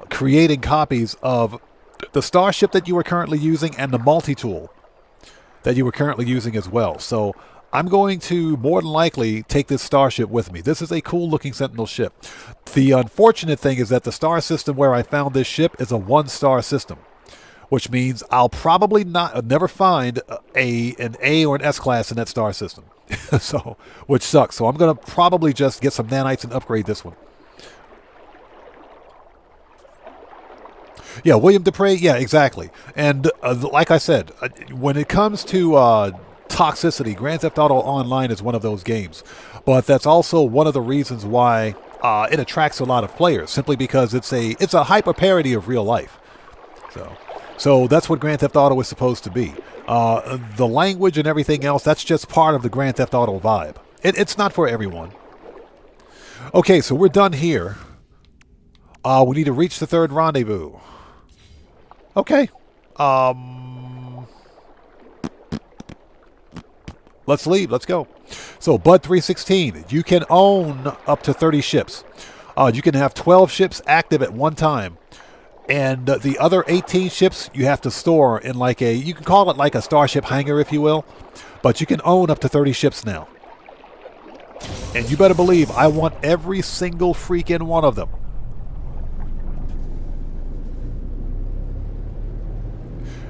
creating copies of the starship that you are currently using and the multi-tool that you were currently using as well. So I'm going to more than likely take this starship with me. This is a cool looking Sentinel ship. The unfortunate thing is that the star system where I found this ship is a 1-star system, which means I'll probably never find an A or an S class in that star system. So, which sucks. So I'm going to probably just get some nanites and upgrade this one. Yeah, William Dupre, yeah, exactly. And like I said, when it comes to toxicity, Grand Theft Auto Online is one of those games. But that's also one of the reasons why it attracts a lot of players, simply because it's a hyper parody of real life. So that's what Grand Theft Auto is supposed to be. The language and everything else, that's just part of the Grand Theft Auto vibe. It's not for everyone. Okay, so we're done here. We need to reach the 3rd rendezvous. Okay. Let's leave. Let's go. So, Bud 316, you can own up to 30 ships. You can have 12 ships active at one time. And the other 18 ships you have to store in you can call it like a starship hangar, if you will. But you can own up to 30 ships now. And you better believe I want every single freaking one of them.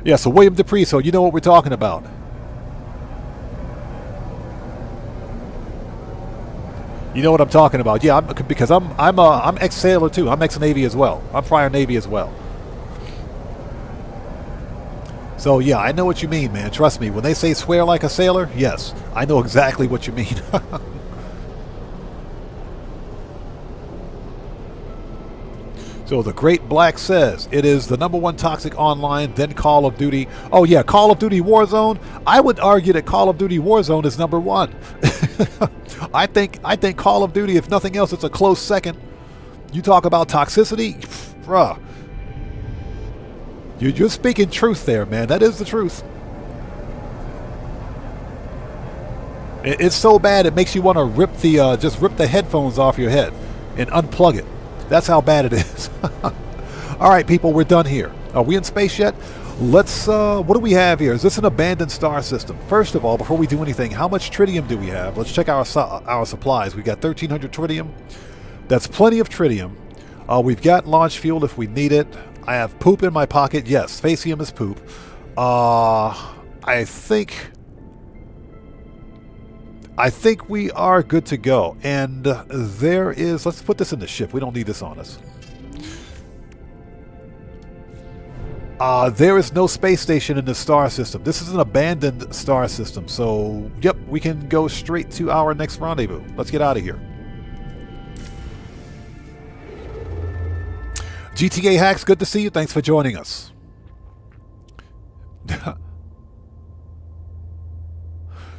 Yeah, so William Dupree, so you know what we're talking about. You know what I'm talking about. Yeah, because I'm ex-sailor too. I'm ex-Navy as well. I'm prior Navy as well. So yeah, I know what you mean, man. Trust me. When they say swear like a sailor, yes, I know exactly what you mean. So the Great Black says, it is the #1 toxic online, then Call of Duty. Oh yeah, Call of Duty Warzone. I would argue that Call of Duty Warzone is #1. I think Call of Duty, if nothing else, it's a close second. You talk about toxicity, bruh. You're speaking truth there, man. That is the truth. It's so bad it makes you want to just rip the headphones off your head and unplug it. That's how bad it is. All right, people, we're done here. Are we in space yet? Let's, what do we have here? Is this an abandoned star system? First of all, before we do anything, how much tritium do we have? Let's check our supplies. We got 1,300 tritium. That's plenty of tritium. We've got launch fuel if we need it. I have poop in my pocket. Yes, Facium is poop. I think we are good to go. And there is, let's put this in the ship. We don't need this on us. There is no space station in the star system. This is an abandoned star system. So, yep, we can go straight to our next rendezvous. Let's get out of here. GTA Hacks, good to see you. Thanks for joining us.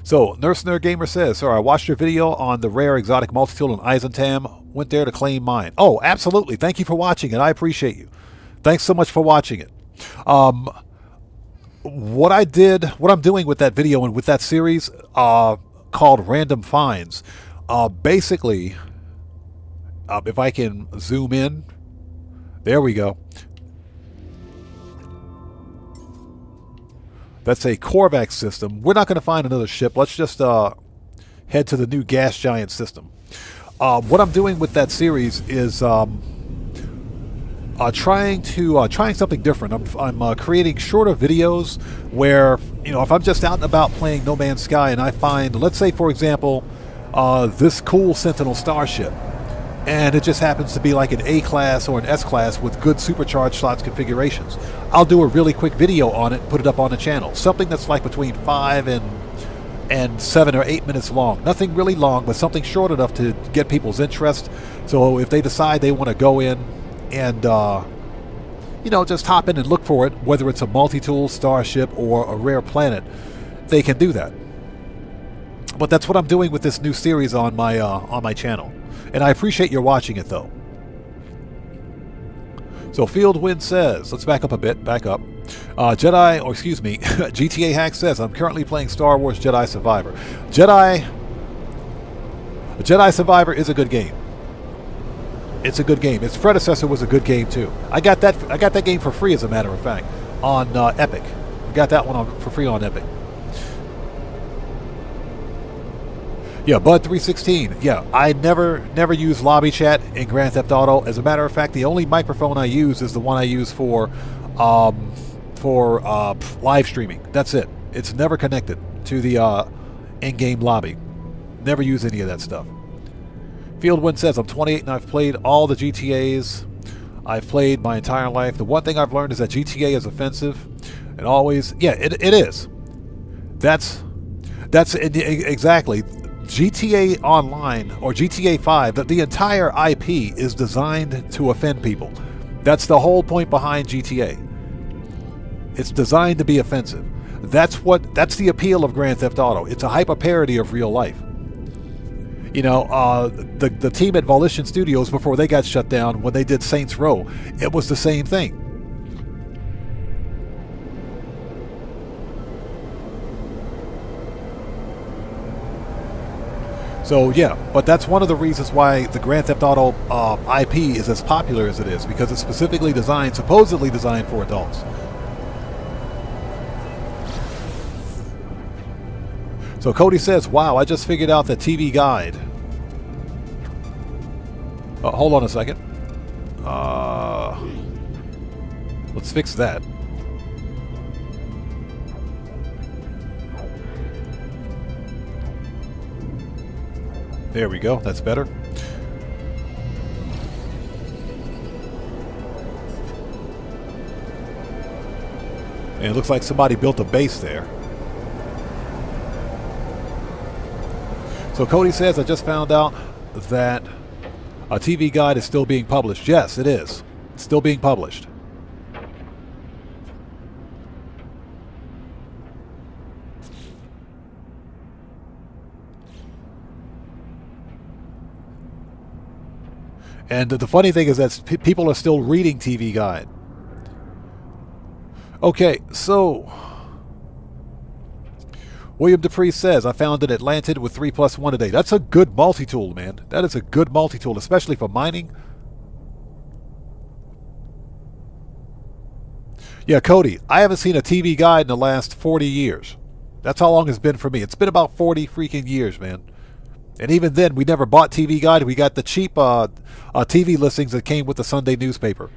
So, Nurse Nerd Gamer says, sir, I watched your video on the rare exotic multitool in Eisentam. Went there to claim mine. Oh, absolutely. Thank you for watching it. I appreciate you. Thanks so much for watching it. What I'm doing with that video and with that series called Random Finds, basically, if I can zoom in, there we go. That's a Korvax system. We're not going to find another ship. Let's just head to the new gas giant system. What I'm doing with that series is trying something different. I'm creating shorter videos where, you know, if I'm just out and about playing No Man's Sky and I find, let's say for example, this cool Sentinel starship, and it just happens to be like an A class or an S class with good supercharged slots configurations. I'll do a really quick video on it, put it up on the channel. Something that's like between 5 and 7 or 8 minutes long. Nothing really long, but something short enough to get people's interest. So if they decide they want to go in and just hop in and look for it, whether it's a multi-tool, starship, or a rare planet, they can do that. But that's what I'm doing with this new series on my channel. And I appreciate your watching it, though. So Fieldwind says, let's back up a bit, GTA Hack says, I'm currently playing Star Wars Jedi Survivor. Jedi Survivor is a good game. It's a good game. Its predecessor was a good game too. I got that game for free, as a matter of fact, on Epic. I got that one for free on Epic. Yeah, Bud316. Yeah, I never use lobby chat in Grand Theft Auto. As a matter of fact, the only microphone I use is the one I use for live streaming. That's it. It's never connected to the in-game lobby. Never use any of that stuff. Fieldwind says, I'm 28 and I've played all the GTAs I've played my entire life. The one thing I've learned is that GTA is offensive. And always, yeah, it is. That's exactly. GTA Online, or GTA 5, the entire IP is designed to offend people. That's the whole point behind GTA. It's designed to be offensive. That's the appeal of Grand Theft Auto. It's a hyper parody of real life. The team at Volition Studios, before they got shut down, when they did Saints Row, it was the same thing. So yeah, but that's one of the reasons why the Grand Theft Auto IP is as popular as it is, because it's specifically supposedly designed for adults. So Cody says, wow, I just figured out the TV guide. Hold on a second. Let's fix that. There we go. That's better. And it looks like somebody built a base there. So Cody says, I just found out that a TV guide is still being published. Yes, it is. It's still being published. And the funny thing is that people are still reading TV Guide. Okay, so William Dupree says, I found an Atlantid with 3+1 today. That's a good multi-tool, man. That is a good multi-tool, especially for mining. Yeah, Cody, I haven't seen a TV Guide in the last 40 years. That's how long it's been for me. It's been about 40 freaking years, man. And even then, we never bought TV Guide. We got the cheap TV listings that came with the Sunday newspaper.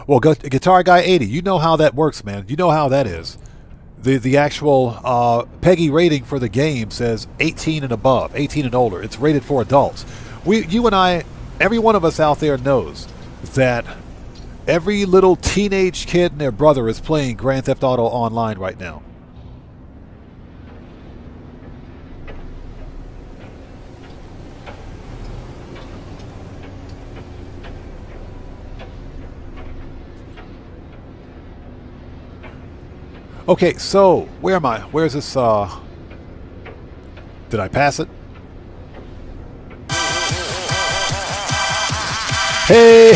Well, Guitar Guy 80, you know how that works, man. You know how that is. The actual PEGI rating for the game says 18 and above, 18 and older. It's rated for adults. You and I, every one of us out there knows that every little teenage kid and their brother is playing Grand Theft Auto Online right now. Okay, so where am I? Where's this? Did I pass it? Hey,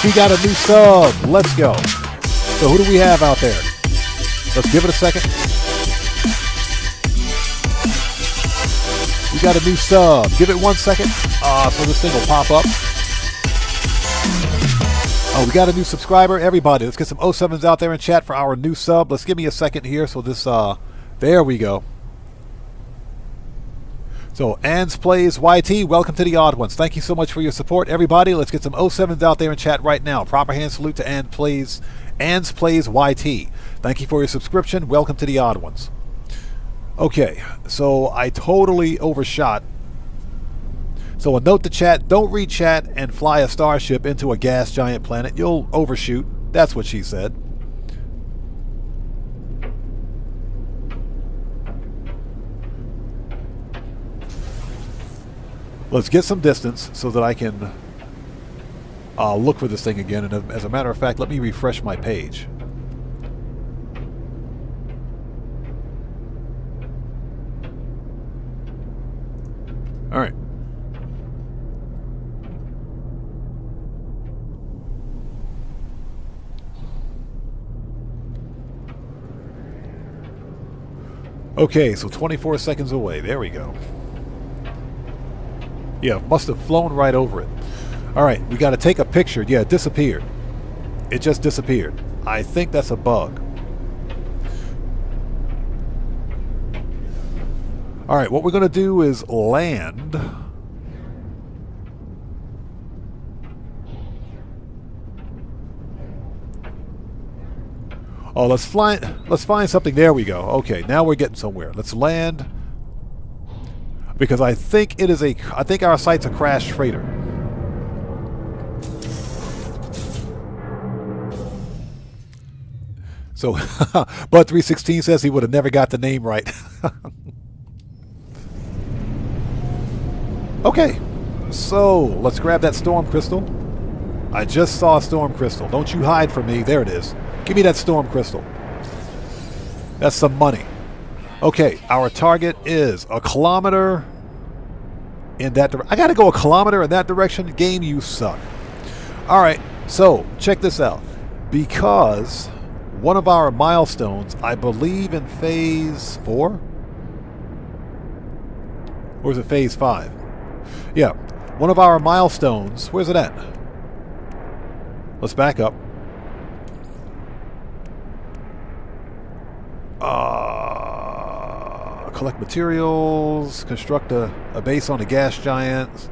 we got a new sub. Let's go. So who do we have out there? Let's give it a second. We got a new sub. Give it 1 second. So this thing will pop up. Oh, we got a new subscriber. Everybody, let's get some 07s out there in chat for our new sub. Let's give me a second here. So this, there we go. So, Ans Plays YT, welcome to the Odd Ones. Thank you so much for your support, everybody. Let's get some 07s out there in chat right now. Proper hand salute to Ans Plays YT. Thank you for your subscription. Welcome to the Odd Ones. Okay, so I totally overshot. So a note to chat, don't read chat and fly a starship into a gas giant planet. You'll overshoot. That's what she said. Let's get some distance so that I can look for this thing again. And as a matter of fact, let me refresh my page. All right. Okay, so 24 seconds away. There we go. Yeah, must have flown right over it. All right, we got to take a picture. Yeah, it disappeared. It just disappeared. I think that's a bug. All right, what we're going to do is land. Oh, let's find something. There we go. Okay, now we're getting somewhere. Let's land. Because I think our site's a crashed freighter. So, Bud 316 says he would have never got the name right. Okay, so let's grab that storm crystal. I just saw a storm crystal. Don't you hide from me. There it is. Give me that storm crystal. That's some money. Okay, our target is a kilometer in that direction. I gotta go a kilometer in that direction? Game, you suck. Alright, so check this out. Because one of our milestones, I believe in phase 4? Or is it phase 5? Yeah, one of our milestones. Where's it at? Let's back up. Collect materials, construct a base on a gas giant.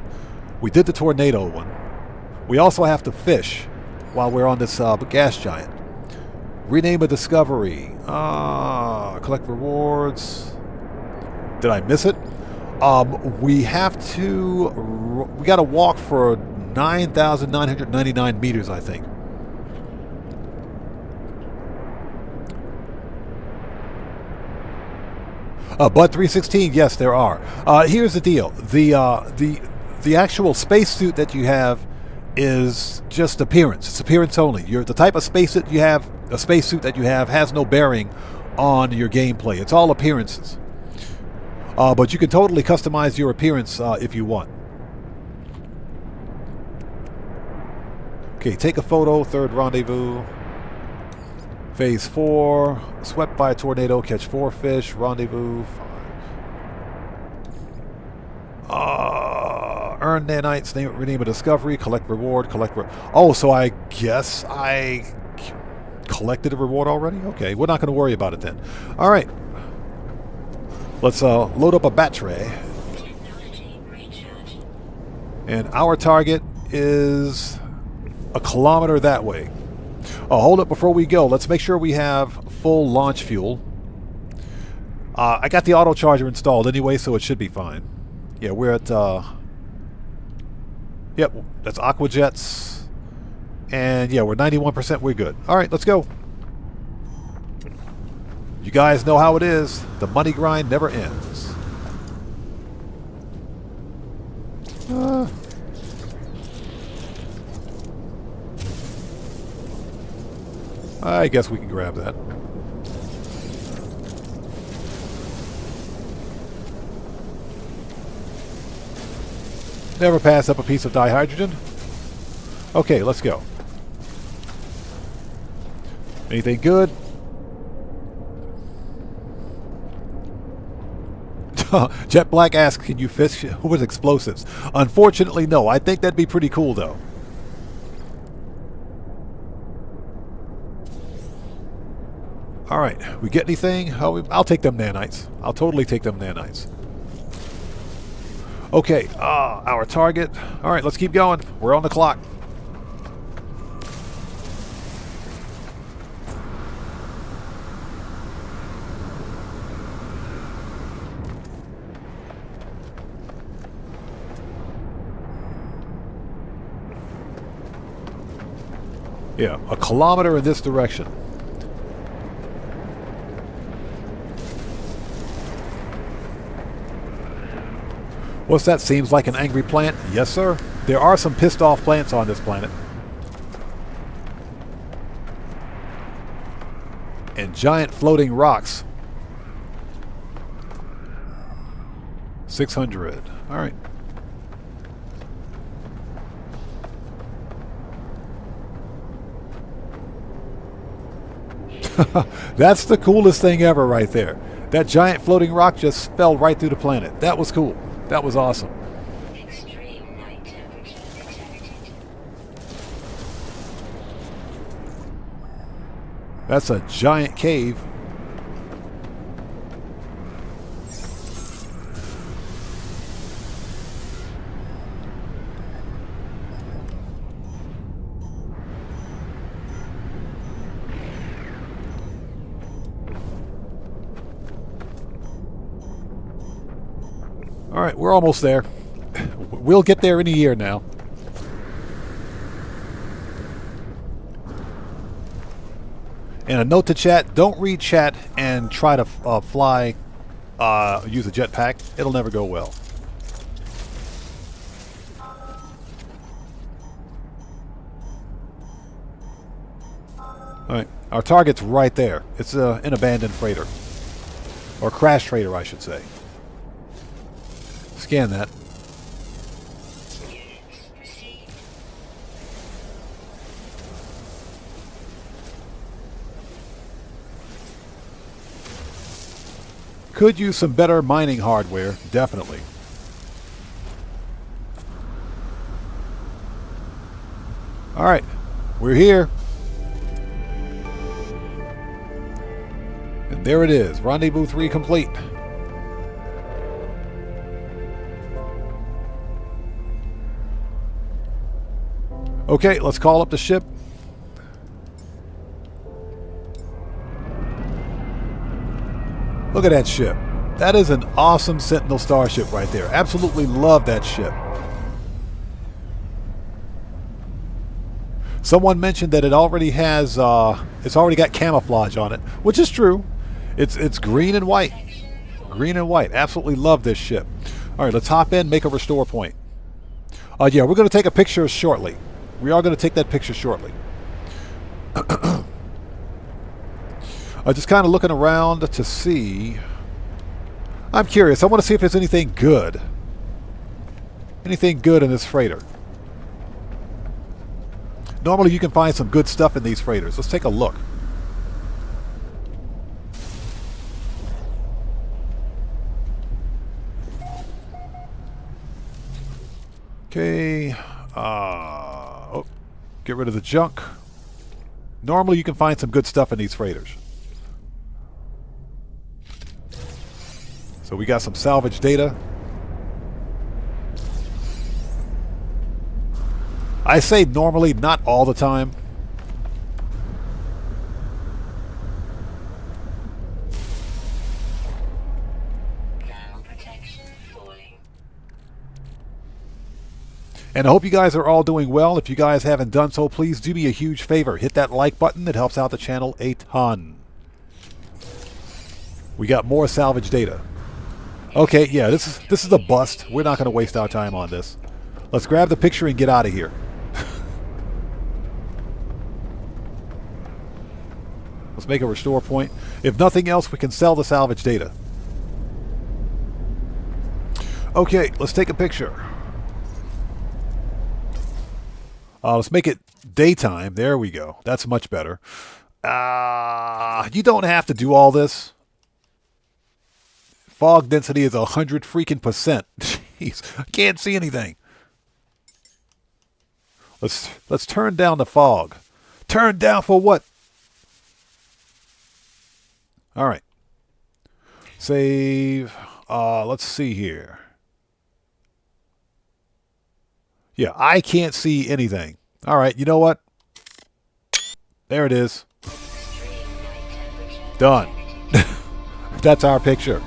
We did the tornado one. We also have to fish while we're on this gas giant. Rename a discovery. Collect rewards. Did I miss it? We got to walk for 9,999 meters, I think. Bud 316, yes, there are. Here's the deal: the actual spacesuit that you have is just appearance. It's appearance only. The type of spacesuit that you have, a spacesuit that you have, has no bearing on your gameplay. It's all appearances. But you can totally customize your appearance if you want. Okay, take a photo. Third rendezvous. Phase 4, swept by a tornado, catch 4 fish, rendezvous, 5. Earn nanites, rename a discovery, collect reward, oh, so I guess I collected a reward already? Okay, we're not going to worry about it then. All right. Let's load up a battery. And our target is a kilometer that way. Oh, hold up before we go. Let's make sure we have full launch fuel. I got the auto charger installed anyway, so it should be fine. Yeah, we're at... Yep, that's Aquajets. And yeah, we're 91%. We're good. All right, let's go. You guys know how it is. The money grind never ends. I guess we can grab that. Never pass up a piece of dihydrogen. Okay, let's go. Anything good? Jet Black asks, can you fish with explosives? Unfortunately, no. I think that'd be pretty cool, though. All right, we get anything? Oh, I'll take them nanites. I'll totally take them nanites. Okay, our target. All right, let's keep going. We're on the clock. Yeah, a kilometer in this direction. What's that? Seems like an angry plant? Yes, sir. There are some pissed off plants on this planet. And giant floating rocks. 600. All right. That's the coolest thing ever right there. That giant floating rock just fell right through the planet. That was cool. That was awesome. Extreme night temperature detected. That's a giant cave. All right, we're almost there. We'll get there in a year now. And a note to chat, don't read chat and try to fly, use a jetpack. It'll never go well. Alright, our target's right there. It's an abandoned freighter. Or crash freighter, I should say. Scan that. Units received. Could use some better mining hardware, definitely. Alright, we're here. And there it is, Rendezvous 3 complete. Okay, let's call up the ship. Look at that ship. That is an awesome Sentinel starship right there. Absolutely love that ship. Someone mentioned that it already has, it's already got camouflage on it, which is true. It's green and white. Green and white. Absolutely love this ship. All right, let's hop in, make a restore point. Yeah, we're going to take a picture shortly. We are going to take that picture shortly. Just kind of looking around to see. I'm curious. I want to see if there's anything good. Anything good in this freighter. Normally you can find some good stuff in these freighters. Let's take a look. Okay. Oh, get rid of the junk. Normally you can find some good stuff in these freighters. So we got some salvage data. I say normally, not all the time. Thermal protection falling. And I hope you guys are all doing well. If you guys haven't done so, please do me a huge favor. Hit that like button. It helps out the channel a ton. We got more salvage data. Okay, yeah, this is a bust. We're not going to waste our time on this. Let's grab the picture and get out of here. Let's make a restore point. If nothing else, we can sell the salvage data. Okay, let's take a picture. Let's make it daytime. There we go. That's much better. You don't have to do all this. Fog density is 100 freaking %. Jeez, I can't see anything. Let's turn down the fog. Turn down for what? All right. Save. Let's see here. Yeah, I can't see anything. All right, you know what? There it is. Extreme night temperature Done. detected. That's our picture.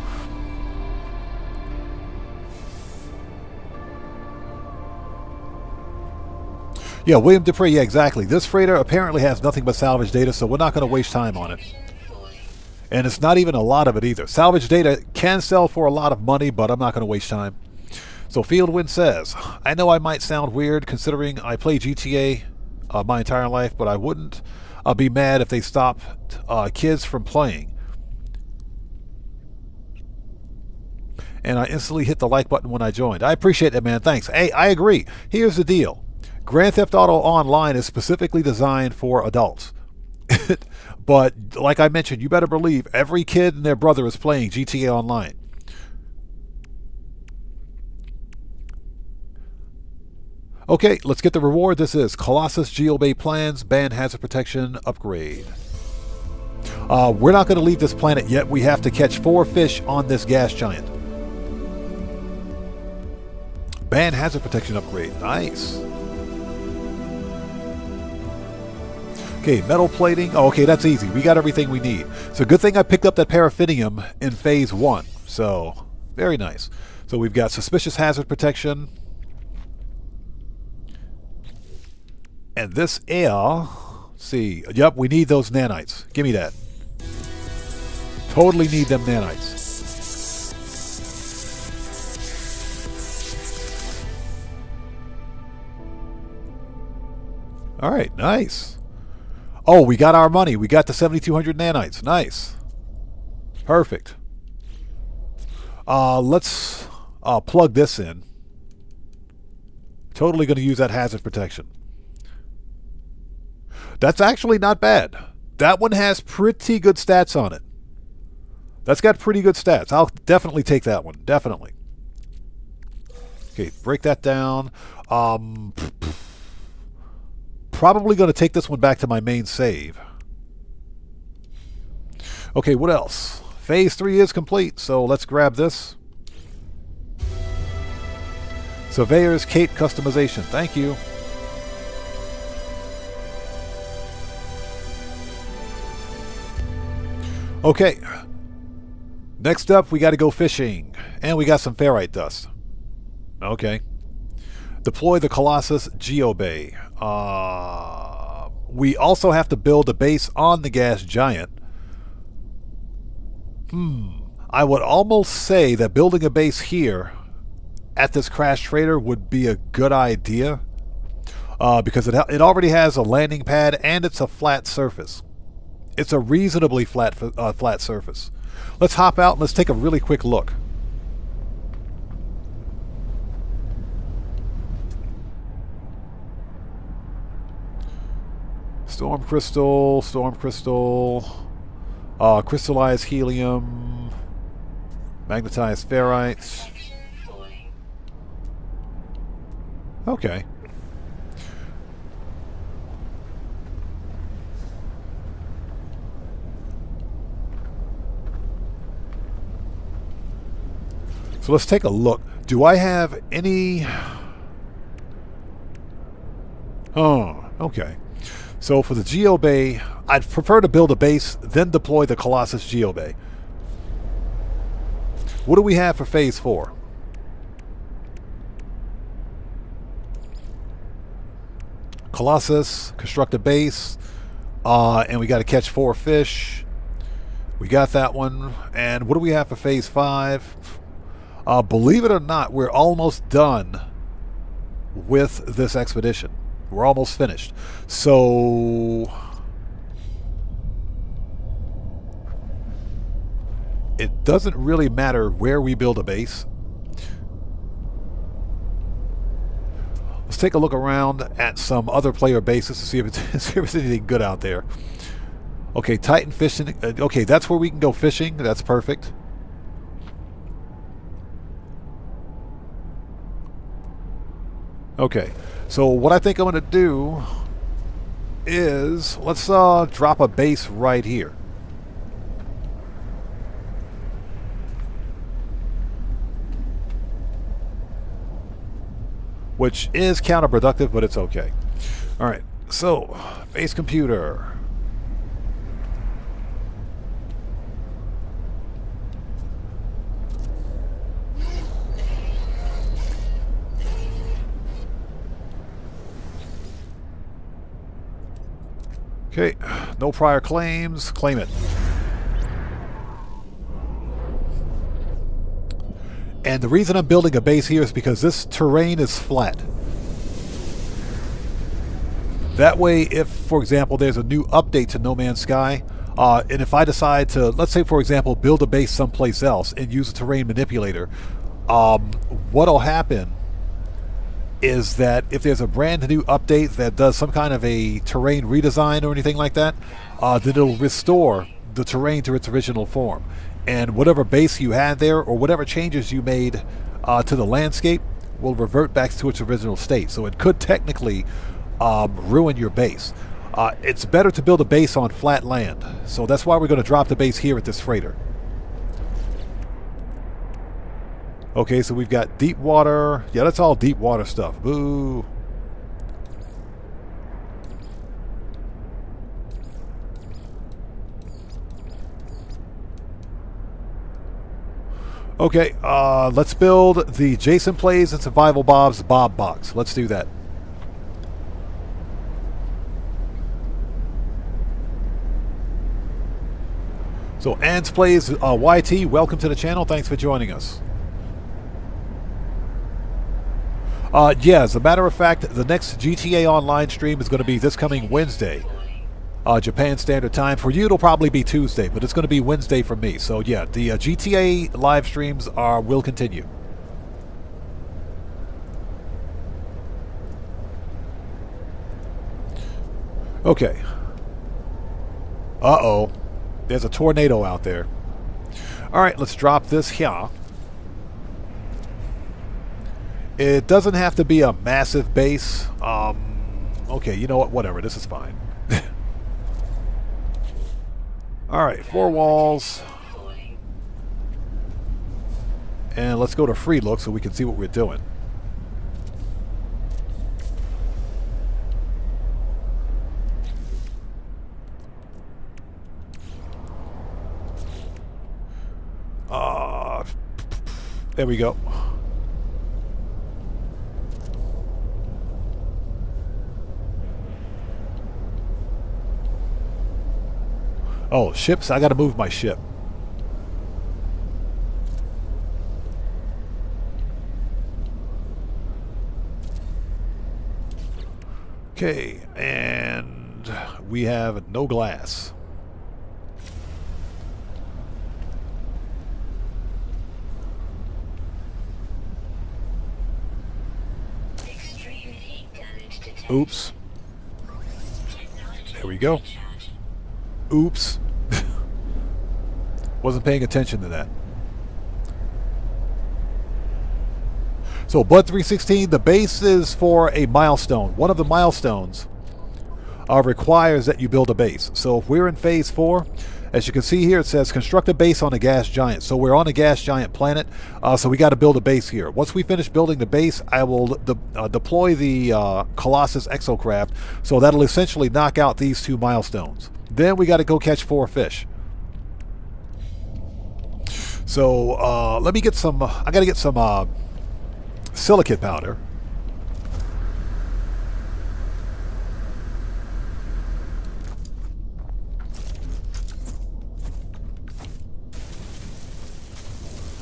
Yeah, William Dupree, yeah, exactly. This freighter apparently has nothing but salvage data, so we're not going to waste time on it. Falling. And it's not even a lot of it either. Salvage data can sell for a lot of money, but I'm not going to waste time. So Fieldwind says, I know I might sound weird considering I play GTA my entire life, but I wouldn't be mad if they stopped kids from playing. And I instantly hit the like button when I joined. I appreciate that, man. Thanks. Hey, I agree. Here's the deal. Grand Theft Auto Online is specifically designed for adults. But like I mentioned, you better believe every kid and their brother is playing GTA Online. Okay, let's get the reward. This is Colossus Geobay Plans, Ban Hazard Protection Upgrade. We're not going to leave this planet yet. We have to catch 4 fish on this gas giant. Ban Hazard Protection Upgrade. Nice. Okay, metal plating. Oh, okay, that's easy. We got everything we need. So good thing I picked up that paraffinium in Phase 1. So, very nice. So we've got Suspicious Hazard Protection. And this air, let's see, yep, we need those nanites. Give me that. Totally need them nanites. All right, nice. Oh, we got our money. We got the 7,200 nanites. Nice. Perfect. Let's plug this in. Totally going to use that hazard protection. That's actually not bad. That one has pretty good stats on it. That's got pretty good stats. I'll definitely take that one. Definitely. Okay, break that down. Probably going to take this one back to my main save. Okay, what else? Phase 3 is complete, so let's grab this. Surveyor's Cape customization. Thank you. Okay. Next up, we got to go fishing. And we got some ferrite dust. Okay. Deploy the Colossus Geobay. We also have to build a base on the gas giant. I would almost say that building a base here at this crash trader would be a good idea. Because it already has a landing pad and it's a flat surface. It's a reasonably flat surface. Let's hop out and let's take a really quick look. Storm crystal, crystallized helium, magnetized ferrites. Okay. So let's take a look. Do I have any... Oh, okay. So for the Geobay, I'd prefer to build a base, then deploy the Colossus Geobay. What do we have for Phase 4? Colossus, construct a base, and we got to catch 4 fish. We got that one. And what do we have for Phase 5? Believe it or not, we're almost done with this expedition. We're almost finished. So it doesn't really matter where we build a base. Let's take a look around at some other player bases to see if there's anything good out there. Okay, Titan fishing. Okay, that's where we can go fishing. That's perfect. Okay, so what I think I'm going to do is let's drop a base right here. Which is counterproductive, but it's okay. All right, so base computer. Okay, no prior claims. Claim it. And the reason I'm building a base here is because this terrain is flat. That way, if, for example, there's a new update to No Man's Sky, and if I decide to, let's say, for example, build a base someplace else and use a terrain manipulator, what'll happen is that if there's a brand new update that does some kind of a terrain redesign or anything like that, then it'll restore the terrain to its original form. And whatever base you had there or whatever changes you made to the landscape will revert back to its original state. So it could technically ruin your base. It's better to build a base on flat land. So that's why we're going to drop the base here at this freighter. Okay, so we've got deep water. Yeah, that's all deep water stuff. Boo. Okay, let's build the Jason Plays and Survival Bob's Bob Box. Let's do that. So, Ans Plays YT, welcome to the channel. Thanks for joining us. Yeah, as a matter of fact, the next GTA Online stream is going to be this coming Wednesday, Japan Standard Time. For you, it'll probably be Tuesday, but it's going to be Wednesday for me. So yeah, the GTA live streams will continue. Okay. Uh-oh. There's a tornado out there. All right, let's drop this here. It doesn't have to be a massive base. Okay, you know what? Whatever. This is fine. All right, 4 walls. And let's go to free look so we can see what we're doing. There we go. Oh, ships. I got to move my ship. Okay, and we have no glass. Oops. There we go. Oops. Wasn't paying attention to that. So, Bud 316, the base is for a milestone. One of the milestones requires that you build a base. So, if we're in phase 4, as you can see here, it says construct a base on a gas giant. So, we're on a gas giant planet. So, we got to build a base here. Once we finish building the base, I will deploy the Colossus Exocraft. So, that'll essentially knock out these 2 milestones. Then we got to go catch 4 fish. So let me get some. I got to get some silicate powder.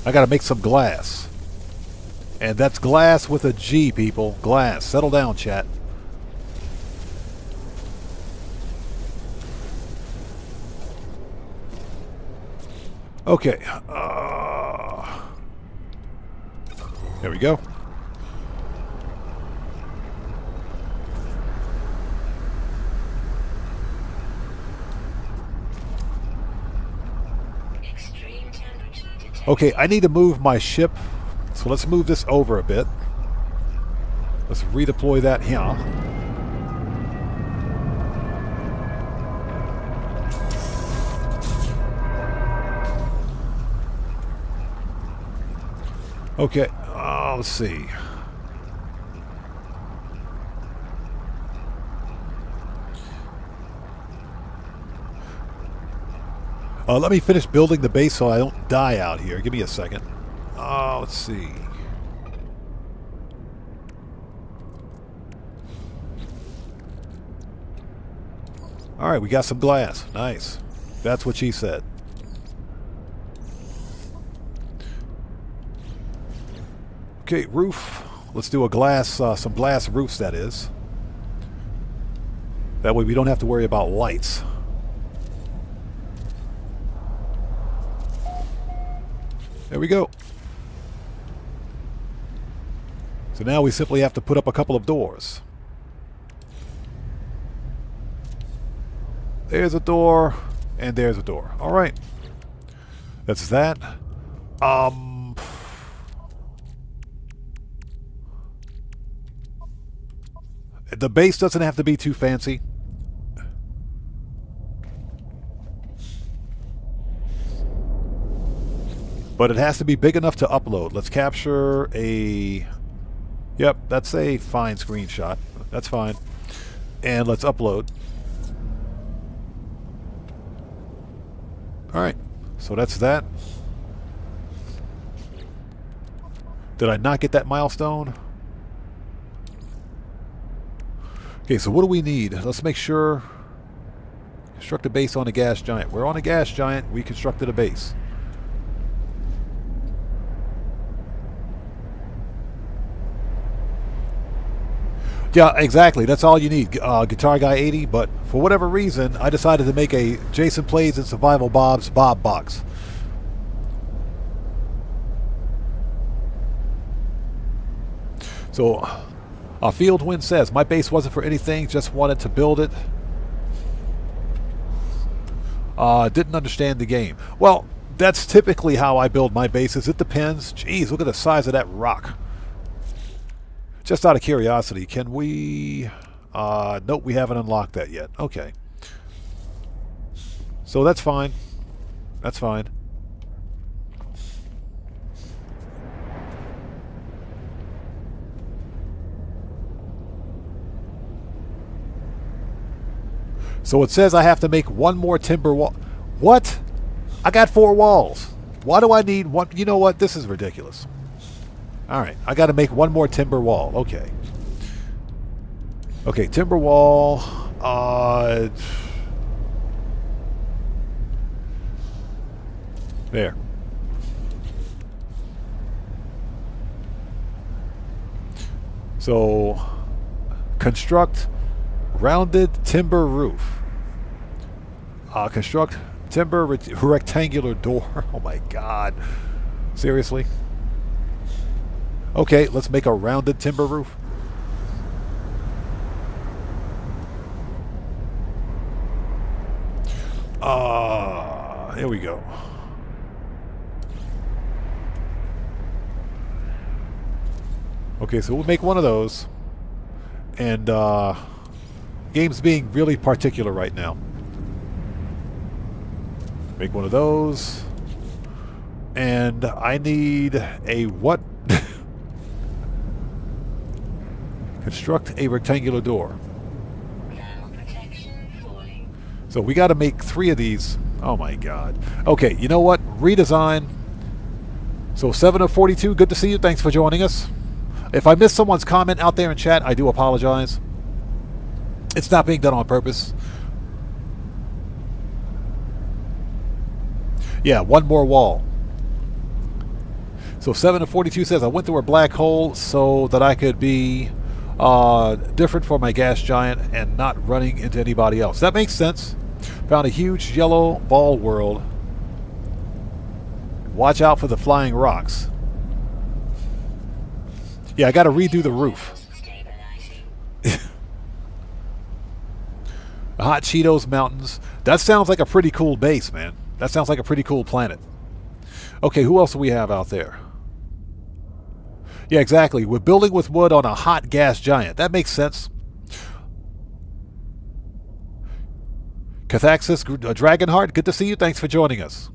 I got to make some glass, and that's glass with a G, people. Glass. Settle down, chat. Okay, there we go. Okay, I need to move my ship, so let's move this over a bit. Let's redeploy that here. Okay, let's see. Let me finish building the base so I don't die out here. Give me a second. Let's see. All right, we got some glass. Nice. That's what she said. Okay, roof. Let's do a glass, some glass roofs, that is. That way we don't have to worry about lights. There we go. So now we simply have to put up a couple of doors. There's a door, and there's a door. All right. That's that. The base doesn't have to be too fancy. But it has to be big enough to upload. Let's capture a... Yep, that's a fine screenshot. That's fine. And let's upload. Alright, so that's that. Did I not get that milestone? Okay, so what do we need? Let's make sure... Construct a base on a gas giant. We're on a gas giant. We constructed a base. Yeah, exactly. That's all you need. Guitar Guy 80, but for whatever reason, I decided to make a Jason Plays in Survival Bob's Bob box. So, Field Wind says, my base wasn't for anything, just wanted to build it. Didn't understand the game. Well, that's typically how I build my bases. It depends. Jeez, look at the size of that rock. Just out of curiosity, can we... nope, we haven't unlocked that yet. Okay. So that's fine. That's fine. So it says I have to make one more timber wall. What? I got 4 walls. Why do I need one? You know what? This is ridiculous. All right, I got to make one more timber wall. Okay. Okay, timber wall. There. So, construct rounded timber roof. Construct timber rectangular door. Oh my God. Seriously? Okay, let's make a rounded timber roof. Here we go. Okay, so we'll make one of those. And game's being really particular right now. Make one of those. And I need a what? Construct a rectangular door. So we got to make 3 of these. Oh my God. Okay, you know what? Redesign. So 7 of 42, good to see you. Thanks for joining us. If I missed someone's comment out there in chat, I do apologize. It's not being done on purpose. Yeah, one more wall. So 7 of 42 says I went through a black hole so that I could be different for my gas giant and not running into anybody else. That makes sense. Found a huge yellow ball world. Watch out for the flying rocks. Yeah, I got to redo the roof. The Hot Cheetos Mountains. That sounds like a pretty cool base, man. That sounds like a pretty cool planet. Okay, who else do we have out there? Yeah, exactly. We're building with wood on a hot gas giant. That makes sense. Cathaxis Dragonheart, good to see you. Thanks for joining us.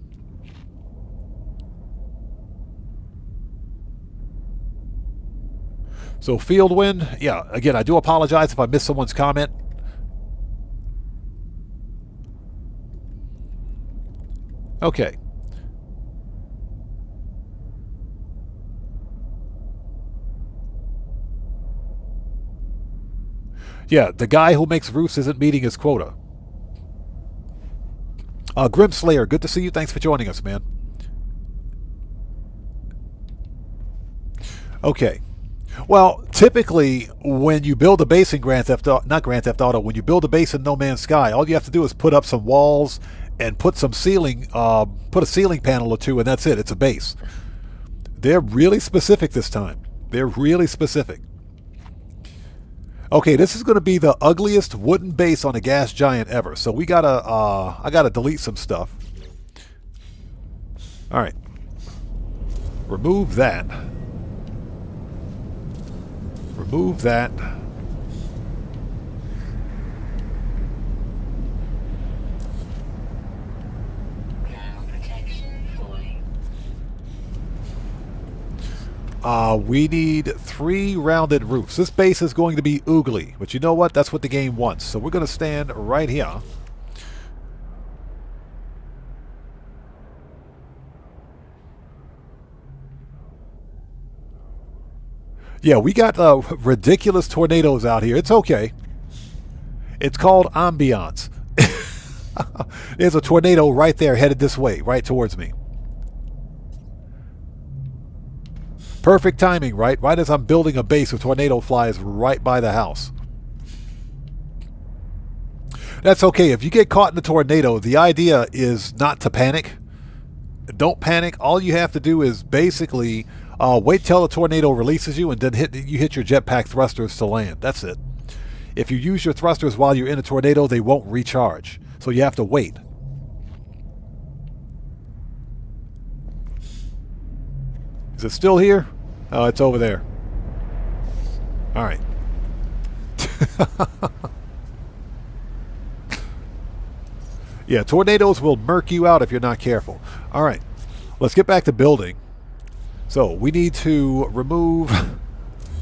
So Fieldwind, yeah, again, I do apologize if I missed someone's comment. Okay. Yeah, the guy who makes roofs isn't meeting his quota. Grim Slayer, good to see you. Thanks for joining us, man. Okay. Well, typically, when you build a base in Grand Theft Auto, not Grand Theft Auto, when you build a base in No Man's Sky, all you have to do is put up some walls and put some ceiling, put a ceiling panel or two, and that's it. It's a base. They're really specific this time. They're really specific. Okay, this is going to be the ugliest wooden base on a gas giant ever. So we gotta, I gotta delete some stuff. All right. Remove that. Remove that. Ground protection falling. We need 3 rounded roofs. This base is going to be oogly, but you know what? That's what the game wants. So we're going to stand right here. Yeah, we got ridiculous tornadoes out here. It's okay. It's called ambiance. There's a tornado right there headed this way, right towards me. Perfect timing, right? Right as I'm building a base, a tornado flies right by the house. That's okay. If you get caught in a tornado, the idea is not to panic. Don't panic. All you have to do is basically wait till the tornado releases you and then you hit your jetpack thrusters to land. That's it. If you use your thrusters while you're in a tornado, they won't recharge. So you have to wait. Is it still here? Oh, it's over there. All right. Yeah, tornadoes will murk you out if you're not careful. All right. Let's get back to building. So we need to remove,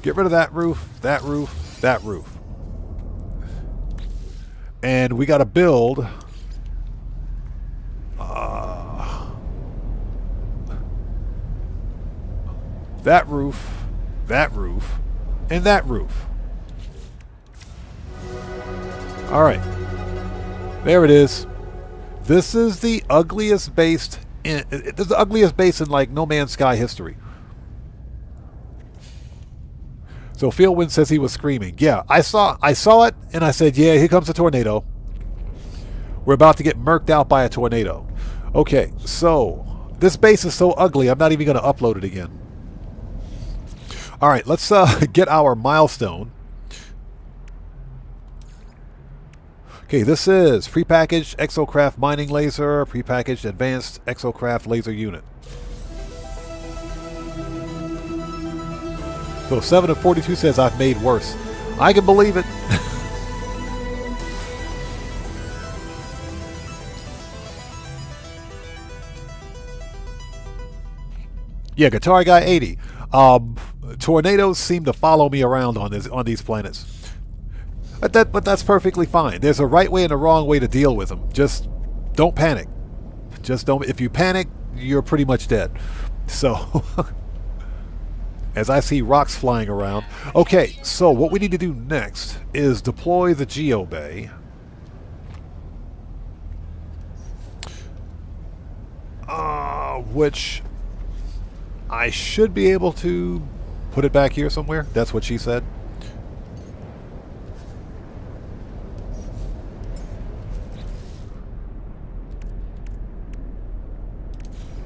get rid of that roof, that roof, that roof. And we got to build that roof, and that roof. All right. There it is. This is the ugliest base in, this is the ugliest base in like No Man's Sky history. So Fieldwind says he was screaming. Yeah, I saw it and I said, yeah, here comes a tornado. We're about to get murked out by a tornado. Okay, so this base is so ugly, I'm not even going to upload it again. All right, let's get our milestone. Okay, this is prepackaged Exocraft mining laser, prepackaged advanced Exocraft laser unit. So 7 of 42 says I've made worse. I can believe it. Yeah, Guitar Guy 80. Tornadoes seem to follow me around on these planets. But that's perfectly fine. There's a right way and a wrong way to deal with them. Just don't panic. Just don't. If you panic, you're pretty much dead. So, as I see rocks flying around. Okay, so what we need to do next is deploy the GeoBay. Which I should be able to put it back here somewhere. That's what she said.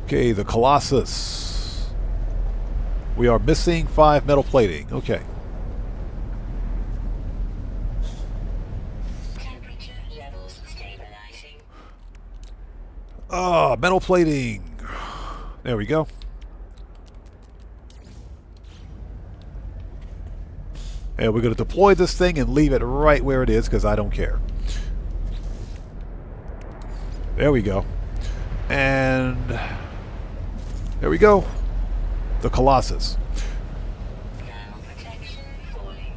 Okay, the Colossus. We are missing 5 metal plating. Okay. Temperature levels stabilizing. Metal plating. There we go. And we're going to deploy this thing and leave it right where it is because I don't care. There we go. And there we go. The Colossus. Ground protection falling.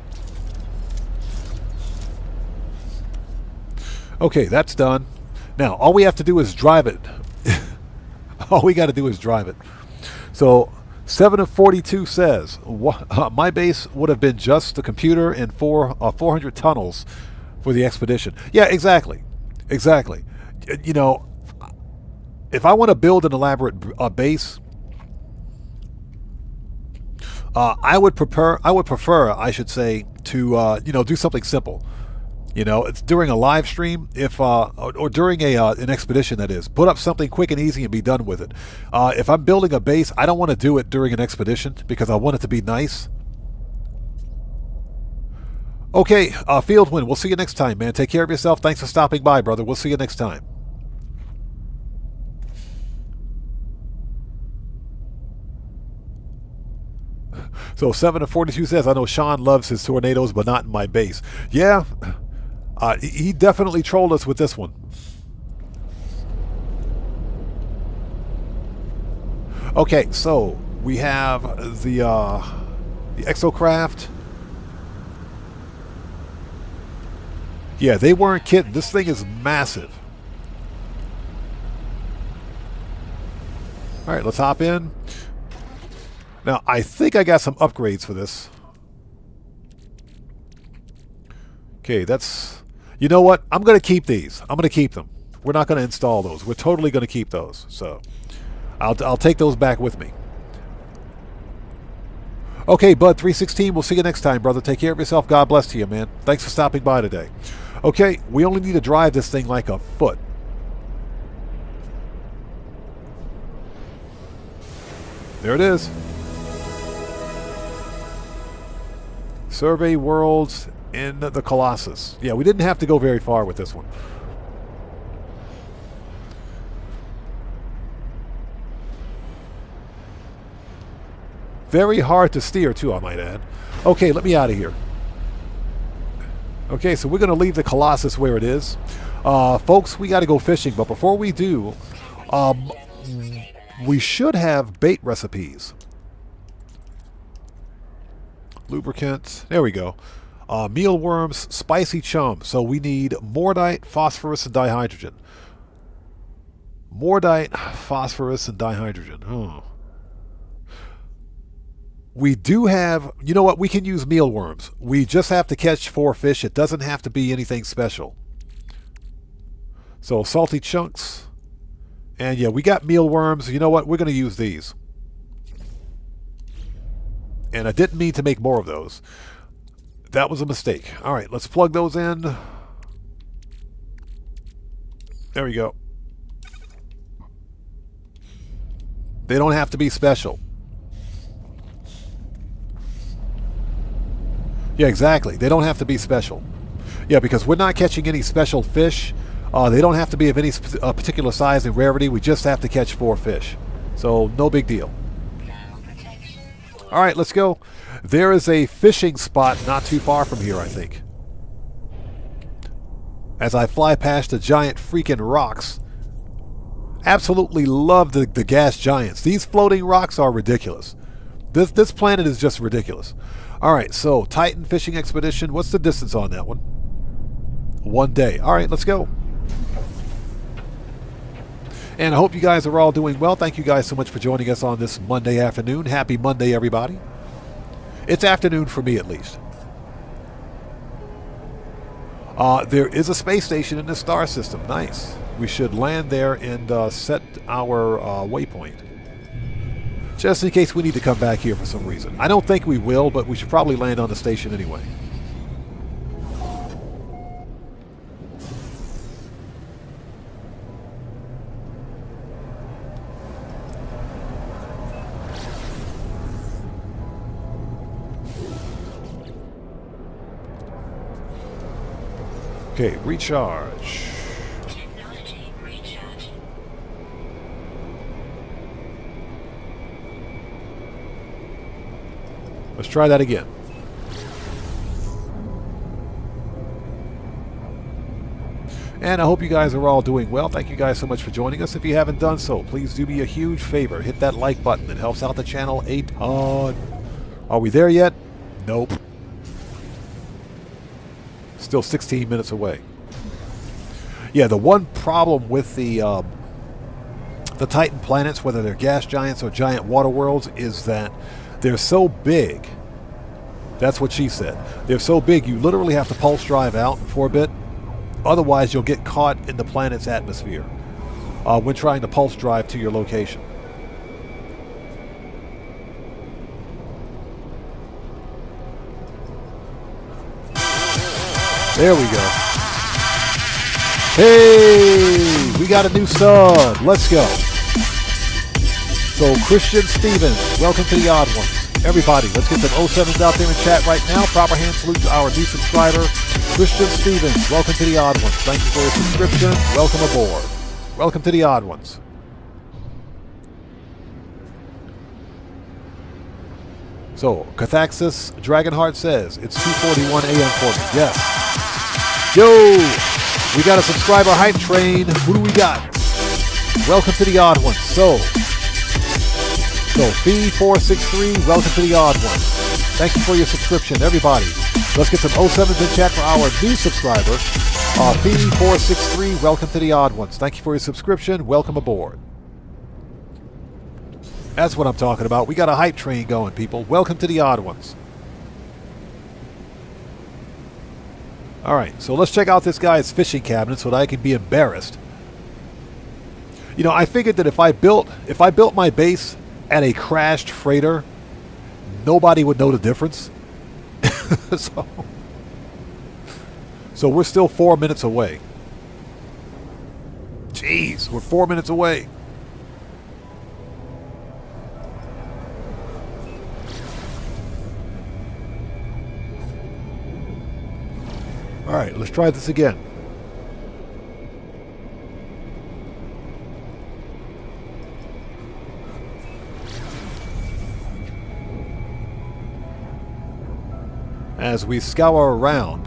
Okay, that's done. Now, all we have to do is drive it. All we got to do is drive it. So, 7 of 42 says, my base would have been just the computer and 400 tunnels for the expedition. Yeah, exactly. Exactly. You know, if I want to build an elaborate base, I would prefer, I should say, to do something simple. It's during a live stream, if or during an expedition, that is. Put up something quick and easy and be done with it. If I'm building a base, I don't want to do it during an expedition because I want it to be nice. Okay, Fieldwind, we'll see you next time, man. Take care of yourself. Thanks for stopping by, brother. We'll see you next time. So 7 of 42 says, I know Sean loves his tornadoes, but not in my base. Yeah, he definitely trolled us with this one. Okay, so we have the Exocraft. Yeah, they weren't kidding. This thing is massive. All right, let's hop in. Now, I think I got some upgrades for this. Okay, that's... You know what? I'm going to keep these. I'm going to keep them. We're not going to install those. We're totally going to keep those. So, I'll take those back with me. Okay, Bud316, we'll see you next time, brother. Take care of yourself. God bless to you, man. Thanks for stopping by today. Okay, we only need to drive this thing like a foot. There it is. Survey worlds in the Colossus. Yeah, we didn't have to go very far with this one. Very hard to steer, too, I might add. Okay, let me out of here. Okay, so we're going to leave the Colossus where it is. Folks, we got to go fishing, but before we do, we should have bait recipes. Lubricant. There we go. Mealworms, spicy chum. So we need mordite, phosphorus, and dihydrogen. Mordite, phosphorus, and dihydrogen. Oh. We do have... You know what? We can use mealworms. We just have to catch 4 fish. It doesn't have to be anything special. So salty chunks. And yeah, we got mealworms. You know what? We're going to use these. And I didn't mean to make more of those. That was a mistake. All right, let's plug those in. There we go. They don't have to be special. Yeah, exactly. They don't have to be special. Yeah, because we're not catching any special fish. They don't have to be of any particular size and rarity. We just have to catch 4 fish. So, no big deal. All right, let's go. There is a fishing spot not too far from here, I think. As I fly past the giant freaking rocks. Absolutely love the gas giants. These floating rocks are ridiculous. This planet is just ridiculous. All right, so Titan Fishing Expedition. What's the distance on that one? 1 day. All right, let's go. And I hope you guys are all doing well. Thank you guys so much for joining us on this Monday afternoon. Happy Monday, everybody. It's afternoon for me, at least. There is a space station in the star system. Nice. We should land there and set our waypoint. Just in case we need to come back here for some reason. I don't think we will, but we should probably land on the station anyway. Okay, recharge. Technology recharge. Let's try that again. And I hope you guys are all doing well. Thank you guys so much for joining us. If you haven't done so, please do me a huge favor. Hit that like button. It helps out the channel a ton. Are we there yet? Nope. Still 16 minutes away. Yeah, the one problem with the Titan planets, whether they're gas giants or giant water worlds, is that they're so big. That's what she said. They're so big, you literally have to pulse drive out for a bit. Otherwise, you'll get caught in the planet's atmosphere. when trying to pulse drive to your location. There we go. Hey, we got a new sub. Let's go. So Christian Stevens, welcome to the Odd Ones. Everybody, let's get some 07s out there in chat right now. Proper hand salute to our new subscriber, Christian Stevens. Welcome to the Odd Ones. Thank you for your subscription. Welcome aboard. Welcome to the Odd Ones. So, Cathaxis Dragonheart says, it's 2:41 a.m. for me. Yes. Yo! We got a subscriber hype train. Who do we got? Welcome to the Odd Ones. So Fee463, welcome to the Odd Ones. Thank you for your subscription, everybody. Let's get some 07s in chat for our new subscriber. Fee463, welcome to the Odd Ones. Thank you for your subscription. Welcome aboard. That's what I'm talking about. We got a hype train going, people. Welcome to the Odd Ones. All right, so let's check out this guy's fishing cabinet so that I can be embarrassed. You know, I figured that if I built my base at a crashed freighter, nobody would know the difference. So we're still 4 minutes away. Jeez, we're 4 minutes away. All right, let's try this again. As we scour around,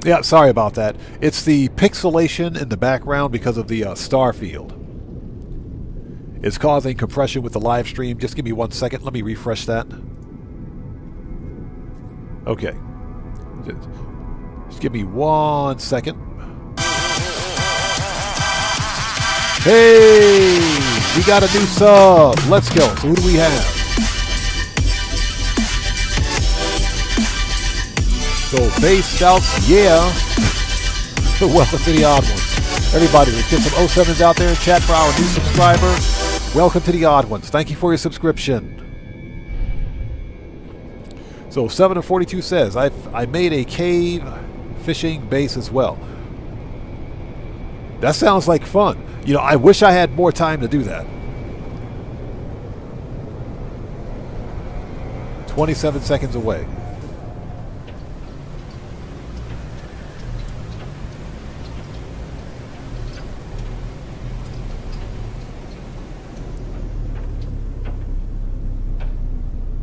yeah, sorry about that. It's the pixelation in the background because of the star field. It's causing compression with the live stream. Just give me 1 second. Let me refresh that. Okay. Just give me 1 second. Hey! We got a new sub. Let's go. So who do we have? So base scouts, yeah. Welcome to the Odd Ones. Everybody, let's get some 07s out there in chat for our new subscriber. Welcome to the Odd Ones. Thank you for your subscription. So 742 says, I made a cave fishing base as well. That sounds like fun. You know, I wish I had more time to do that. 27 seconds away.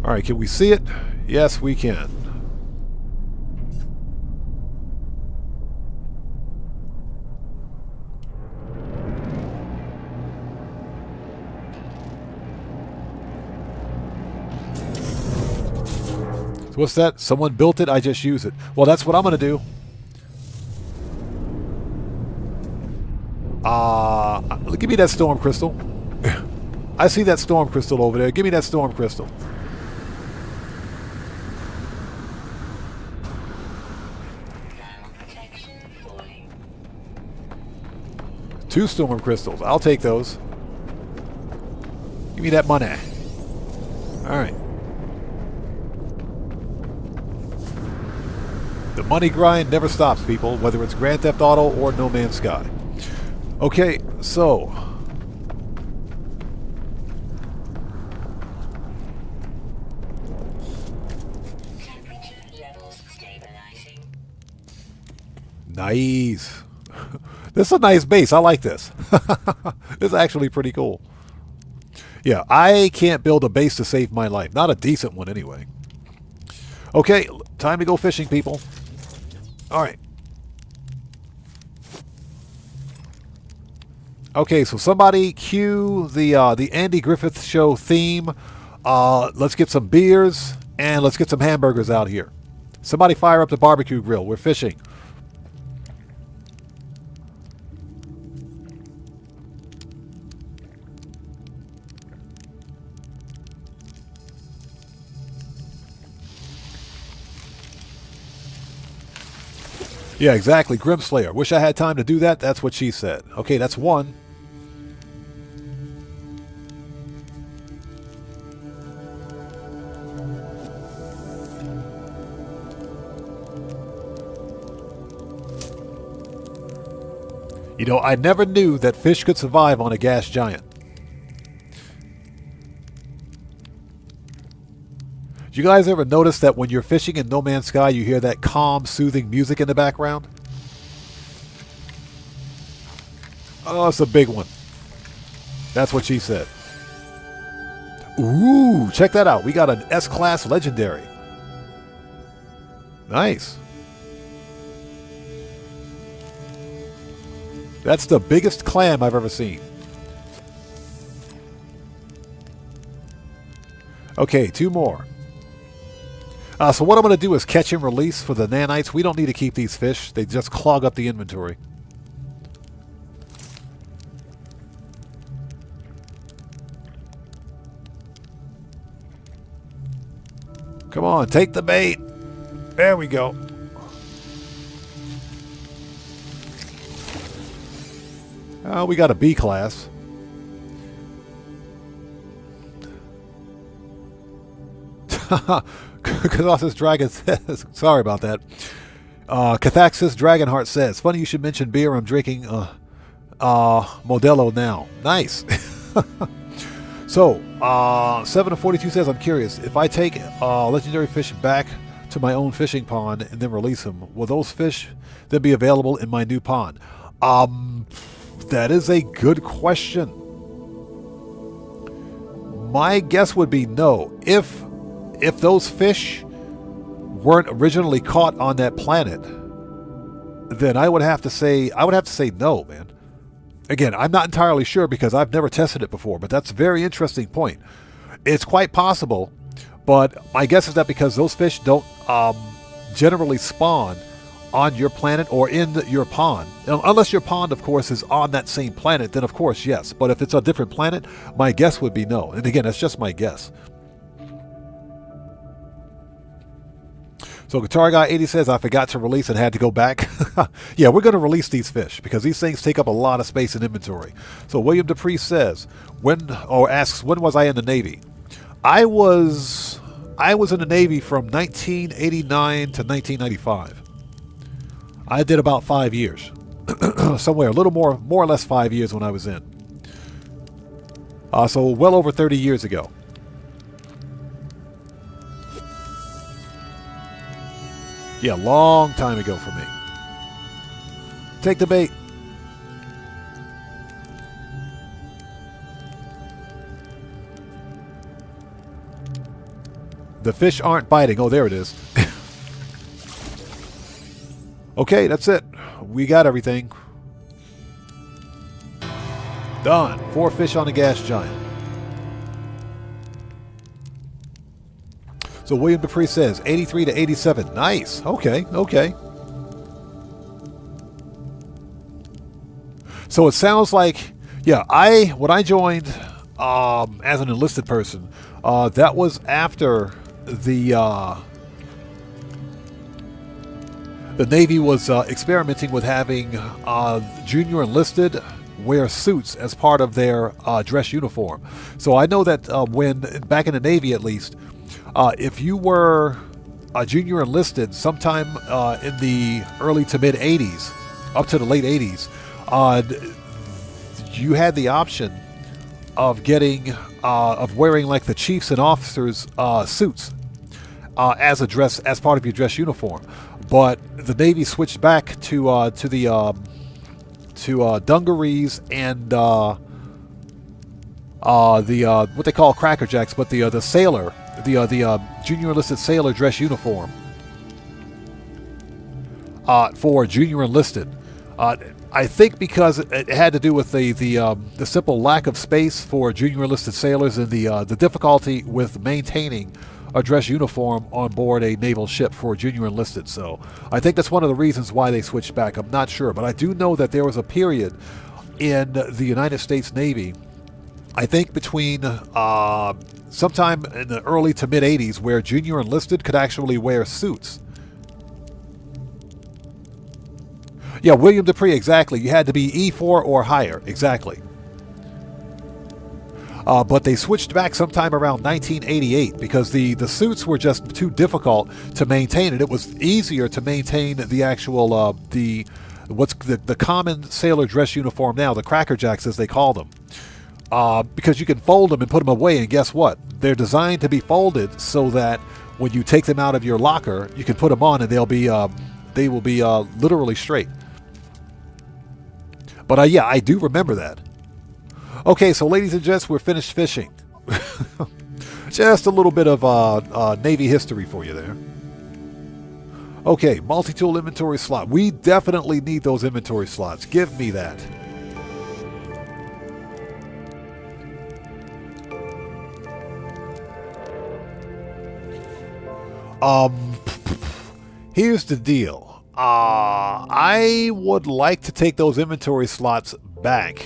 All right, can we see it? Yes, we can. So what's that? Someone built it, I just use it. Well, that's what I'm going to do. Give me that storm crystal. I see that storm crystal over there. Give me that storm crystal. Two storm crystals. I'll take those. Give me that money. All right. The money grind never stops, people, whether it's Grand Theft Auto or No Man's Sky. Okay, so Temperature levels stabilizing. nice. This is a nice base. I like this. This is actually pretty cool. Yeah, I can't build a base to save my life. Not a decent one, anyway. Okay, time to go fishing, people. All right. Okay, so somebody cue the Andy Griffith Show theme. Let's get some beers and let's get some hamburgers out here. Somebody fire up the barbecue grill. We're fishing. Yeah, exactly. Grimslayer. Wish I had time to do that. That's what she said. Okay, that's one. You know, I never knew that fish could survive on a gas giant. Do you guys ever notice that when you're fishing in No Man's Sky, you hear that calm, soothing music in the background? Oh, it's a big one. That's what she said. Ooh, check that out. We got an S-Class Legendary. Nice. That's the biggest clam I've ever seen. Okay, two more. So what I'm going to do is catch and release for the nanites. We don't need to keep these fish. They just clog up the inventory. Come on, take the bait. There we go. We got a B class. Colossus Dragon says, sorry about that. Cathaxis Dragonheart says, funny you should mention beer. I'm drinking Modelo now. Nice. So, 7 of 42 says, I'm curious. If I take legendary fish back to my own fishing pond and then release them, will those fish then be available in my new pond? That is a good question. My guess would be no. If those fish weren't originally caught on that planet, then I would have to say no, man. Again, I'm not entirely sure because I've never tested it before, but that's a very interesting point. It's quite possible, but my guess is that because those fish don't generally spawn on your planet or in your pond, unless your pond, of course, is on that same planet, then of course, yes. But if it's a different planet, my guess would be no. And again, that's just my guess. So Guitar Guy 80 says, I forgot to release and had to go back. Yeah, we're going to release these fish because these things take up a lot of space in inventory. So William Dupree says, asks, when was I in the Navy? I was in the Navy from 1989 to 1995. I did about 5 years. Somewhere, a little more or less 5 years when I was in. So well over 30 years ago. Yeah, long time ago for me. Take the bait. The fish aren't biting. Oh, there it is. Okay, that's it. We got everything. Done. 4 fish on a gas giant. So William Dupree says 83 to 87. Nice. Okay. So it sounds like, yeah, when I joined as an enlisted person, that was after the Navy was experimenting with having junior enlisted wear suits as part of their dress uniform. So I know that when back in the Navy, at least, if you were a junior enlisted sometime in the early to mid 80s, up to the late 80s, you had the option of wearing like the chiefs and officers suits as part of your dress uniform. But the Navy switched back to dungarees and what they call Cracker Jacks, but the sailor. The junior enlisted sailor dress uniform for junior enlisted. I think because it had to do with the simple lack of space for junior enlisted sailors and the difficulty with maintaining a dress uniform on board a naval ship for junior enlisted. So I think that's one of the reasons why they switched back. I'm not sure, but I do know that there was a period in the United States Navy, I think between sometime in the early to mid 80s, where junior enlisted could actually wear suits. Yeah, William Dupree, exactly. You had to be E4 or higher, exactly. But they switched back sometime around 1988 because the suits were just too difficult to maintain, and it was easier to maintain the actual the common sailor dress uniform now, the Cracker Jacks as they call them, because you can fold them and put them away, and guess what? They're designed to be folded so that when you take them out of your locker, you can put them on and they will be literally straight. But yeah, I do remember that. Okay, so ladies and gents, we're finished fishing. Just a little bit of Navy history for you there. Okay, multi-tool inventory slot. We definitely need those inventory slots. Give me that. Here's the deal. I would like to take those inventory slots back.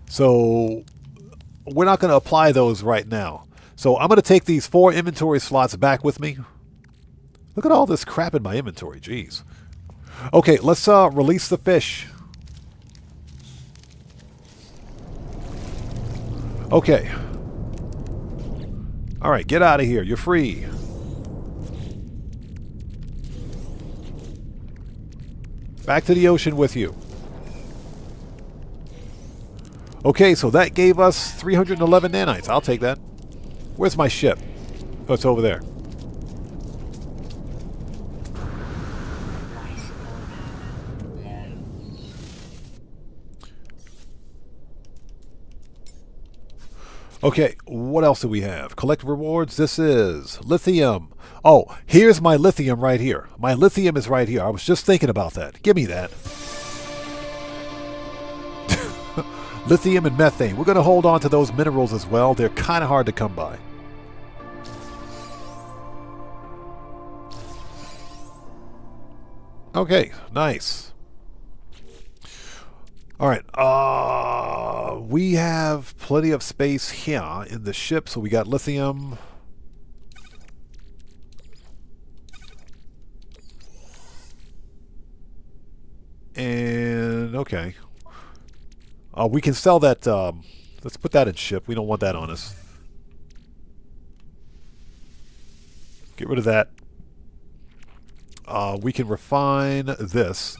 So we're not going to apply those right now. So I'm going to take these 4 inventory slots back with me. Look at all this crap in my inventory. Jeez. Okay, let's release the fish. Okay. All right, get out of here. You're free. Back to the ocean with you. Okay, so that gave us 311 nanites. I'll take that. Where's my ship? Oh, it's over there. Okay, what else do we have? Collect rewards. This is lithium. Oh, here's my lithium right here. My lithium is right here. I was just thinking about that. Give me that. Lithium and methane. We're going to hold on to those minerals as well. They're kind of hard to come by. Okay, nice. All right. We have plenty of space here in the ship, so we got lithium. And okay. We can sell that. Let's put that in ship. We don't want that on us. Get rid of that. We can refine this.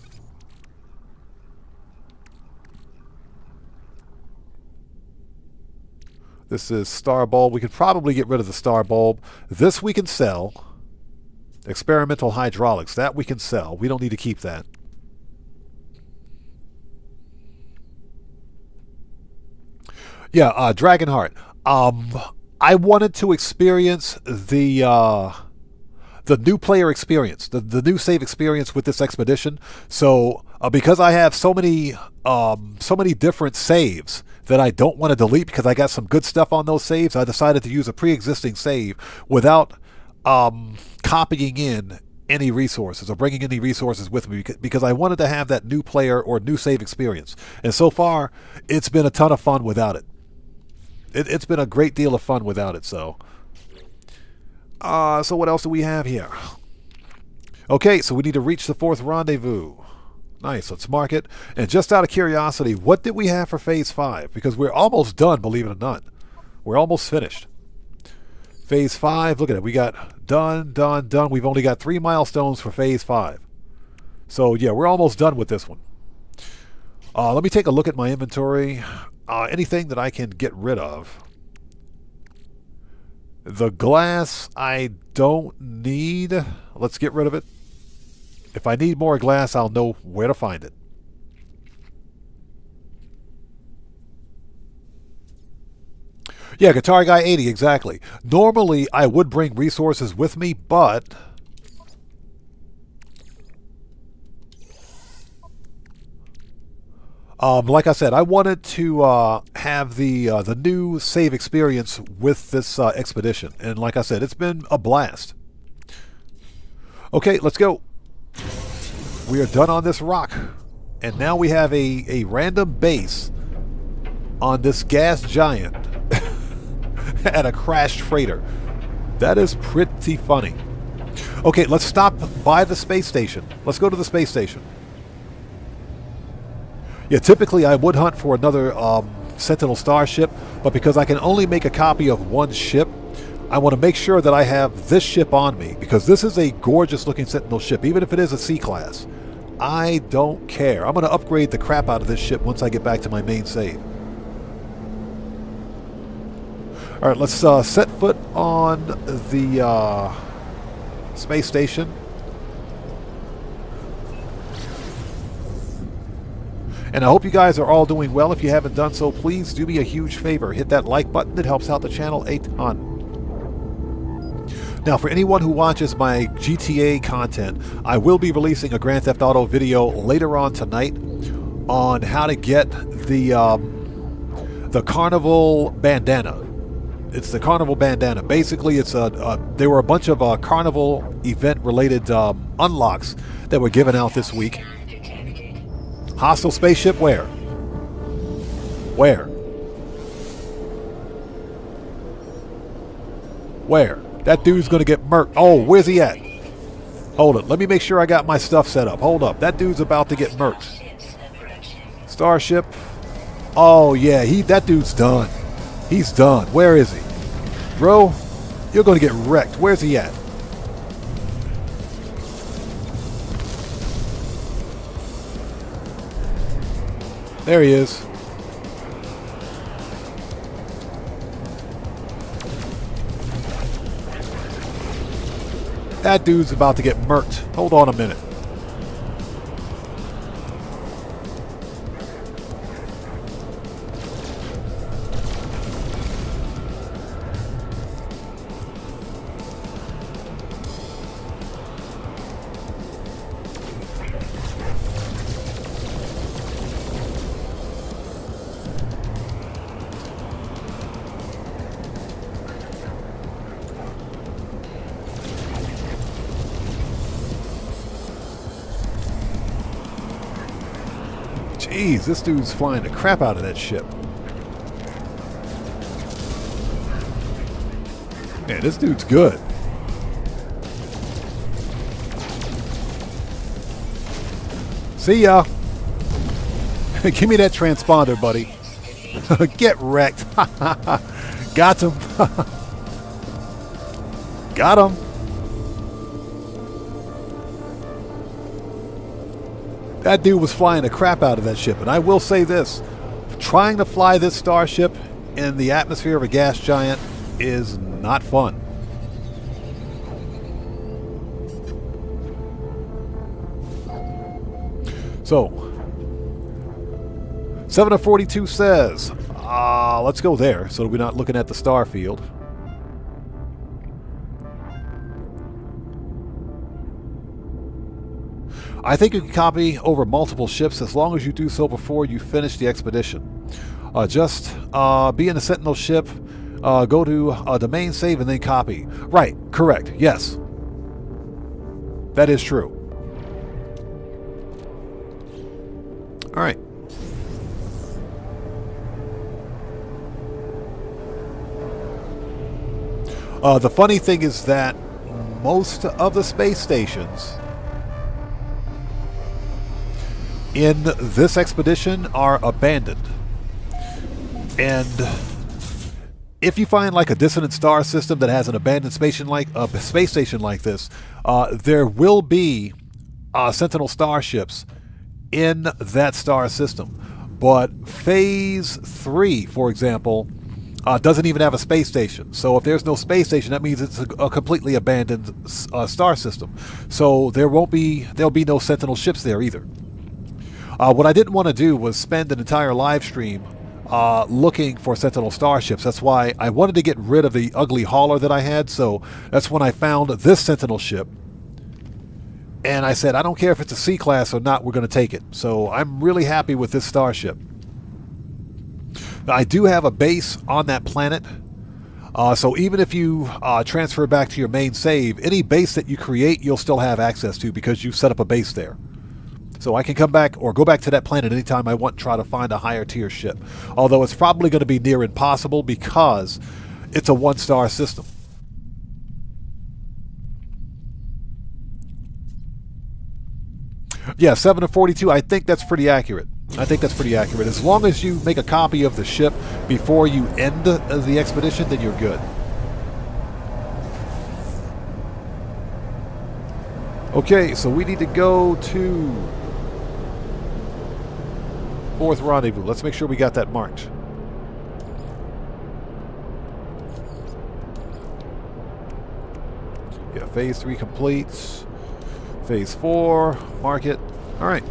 This is star bulb. We could probably get rid of the star bulb. This we can sell. Experimental hydraulics. That we can sell. We don't need to keep that. Yeah, Dragonheart. I wanted to experience the new player experience, the new save experience with this expedition. So because I have so many different saves that I don't want to delete because I got some good stuff on those saves, I decided to use a pre-existing save without copying in any resources or bringing any resources with me because I wanted to have that new player or new save experience. And so far, it's been a ton of fun without it. It's been a great deal of fun without it. So what else do we have here? Okay, so we need to reach the 4th rendezvous. Nice, let's mark it. And just out of curiosity, what did we have for Phase 5? Because we're almost done, believe it or not. We're almost finished. Phase 5, look at it. We got done, done, done. We've only got 3 milestones for Phase 5. So, yeah, we're almost done with this one. Let me take a look at my inventory. Anything that I can get rid of. The glass I don't need. Let's get rid of it. If I need more glass, I'll know where to find it. Yeah, Guitar Guy 80, exactly. Normally, I would bring resources with me, but like I said, I wanted to have the new save experience with this expedition. And like I said, it's been a blast. Okay, let's go. We are done on this rock. And now we have a random base on this gas giant at a crashed freighter. That is pretty funny. Okay, let's stop by the space station. Let's go to the space station. Yeah, typically I would hunt for another Sentinel starship, but because I can only make a copy of one ship, I want to make sure that I have this ship on me, because this is a gorgeous looking Sentinel ship, even if it is a C-class. I don't care. I'm going to upgrade the crap out of this ship once I get back to my main save. Alright, let's set foot on the space station. And I hope you guys are all doing well. If you haven't done so, please do me a huge favor. Hit that like button. It helps out the channel a ton. Now, for anyone who watches my GTA content, I will be releasing a Grand Theft Auto video later on tonight on how to get the Carnival bandana. It's the Carnival bandana. Basically, it's there were a bunch of Carnival event-related unlocks that were given out this week. Hostile spaceship where? Where? Where? That dude's gonna get murked. Oh, where's he at? Hold it. Let me make sure I got my stuff set up. Hold up. That dude's about to get murked. Starship. Oh, yeah. That dude's done. He's done. Where is he? Bro, you're gonna get wrecked. Where's he at? There he is. That dude's about to get murked. Hold on a minute. Jeez, this dude's flying the crap out of that ship. Man, this dude's good. See ya. Give me that transponder, buddy. Get wrecked. Got him. Got him. That dude was flying the crap out of that ship. And I will say this. Trying to fly this starship in the atmosphere of a gas giant is not fun. So, 7 of 42 says, let's go there so that we're not looking at the star field. I think you can copy over multiple ships as long as you do so before you finish the expedition. Just be in a Sentinel ship, go to the main save and then copy. Right, correct, yes. That is true. Alright. The funny thing is that most of the space stations in this expedition are abandoned. And if you find like a dissonant star system that has an abandoned space station like this, there will be Sentinel starships in that star system. But Phase 3, for example, doesn't even have a space station. So if there's no space station, that means it's a completely abandoned star system. So there'll be no Sentinel ships there either. What I didn't want to do was spend an entire live stream looking for Sentinel starships. That's why I wanted to get rid of the ugly hauler that I had. So that's when I found this Sentinel ship. And I said, I don't care if it's a C-class or not, we're going to take it. So I'm really happy with this starship. I do have a base on that planet. So even if you transfer back to your main save, any base that you create, you'll still have access to because you've set up a base there. So I can come back or go back to that planet anytime I want and try to find a higher tier ship. Although it's probably going to be near impossible because it's a one-star system. Yeah, 7 to 42. I think that's pretty accurate. I think that's pretty accurate. As long as you make a copy of the ship before you end the expedition, then you're good. Okay, so we need to go to 4th rendezvous. Let's make sure we got that marked. Yeah, phase 3 completes. Phase 4, mark it. All right.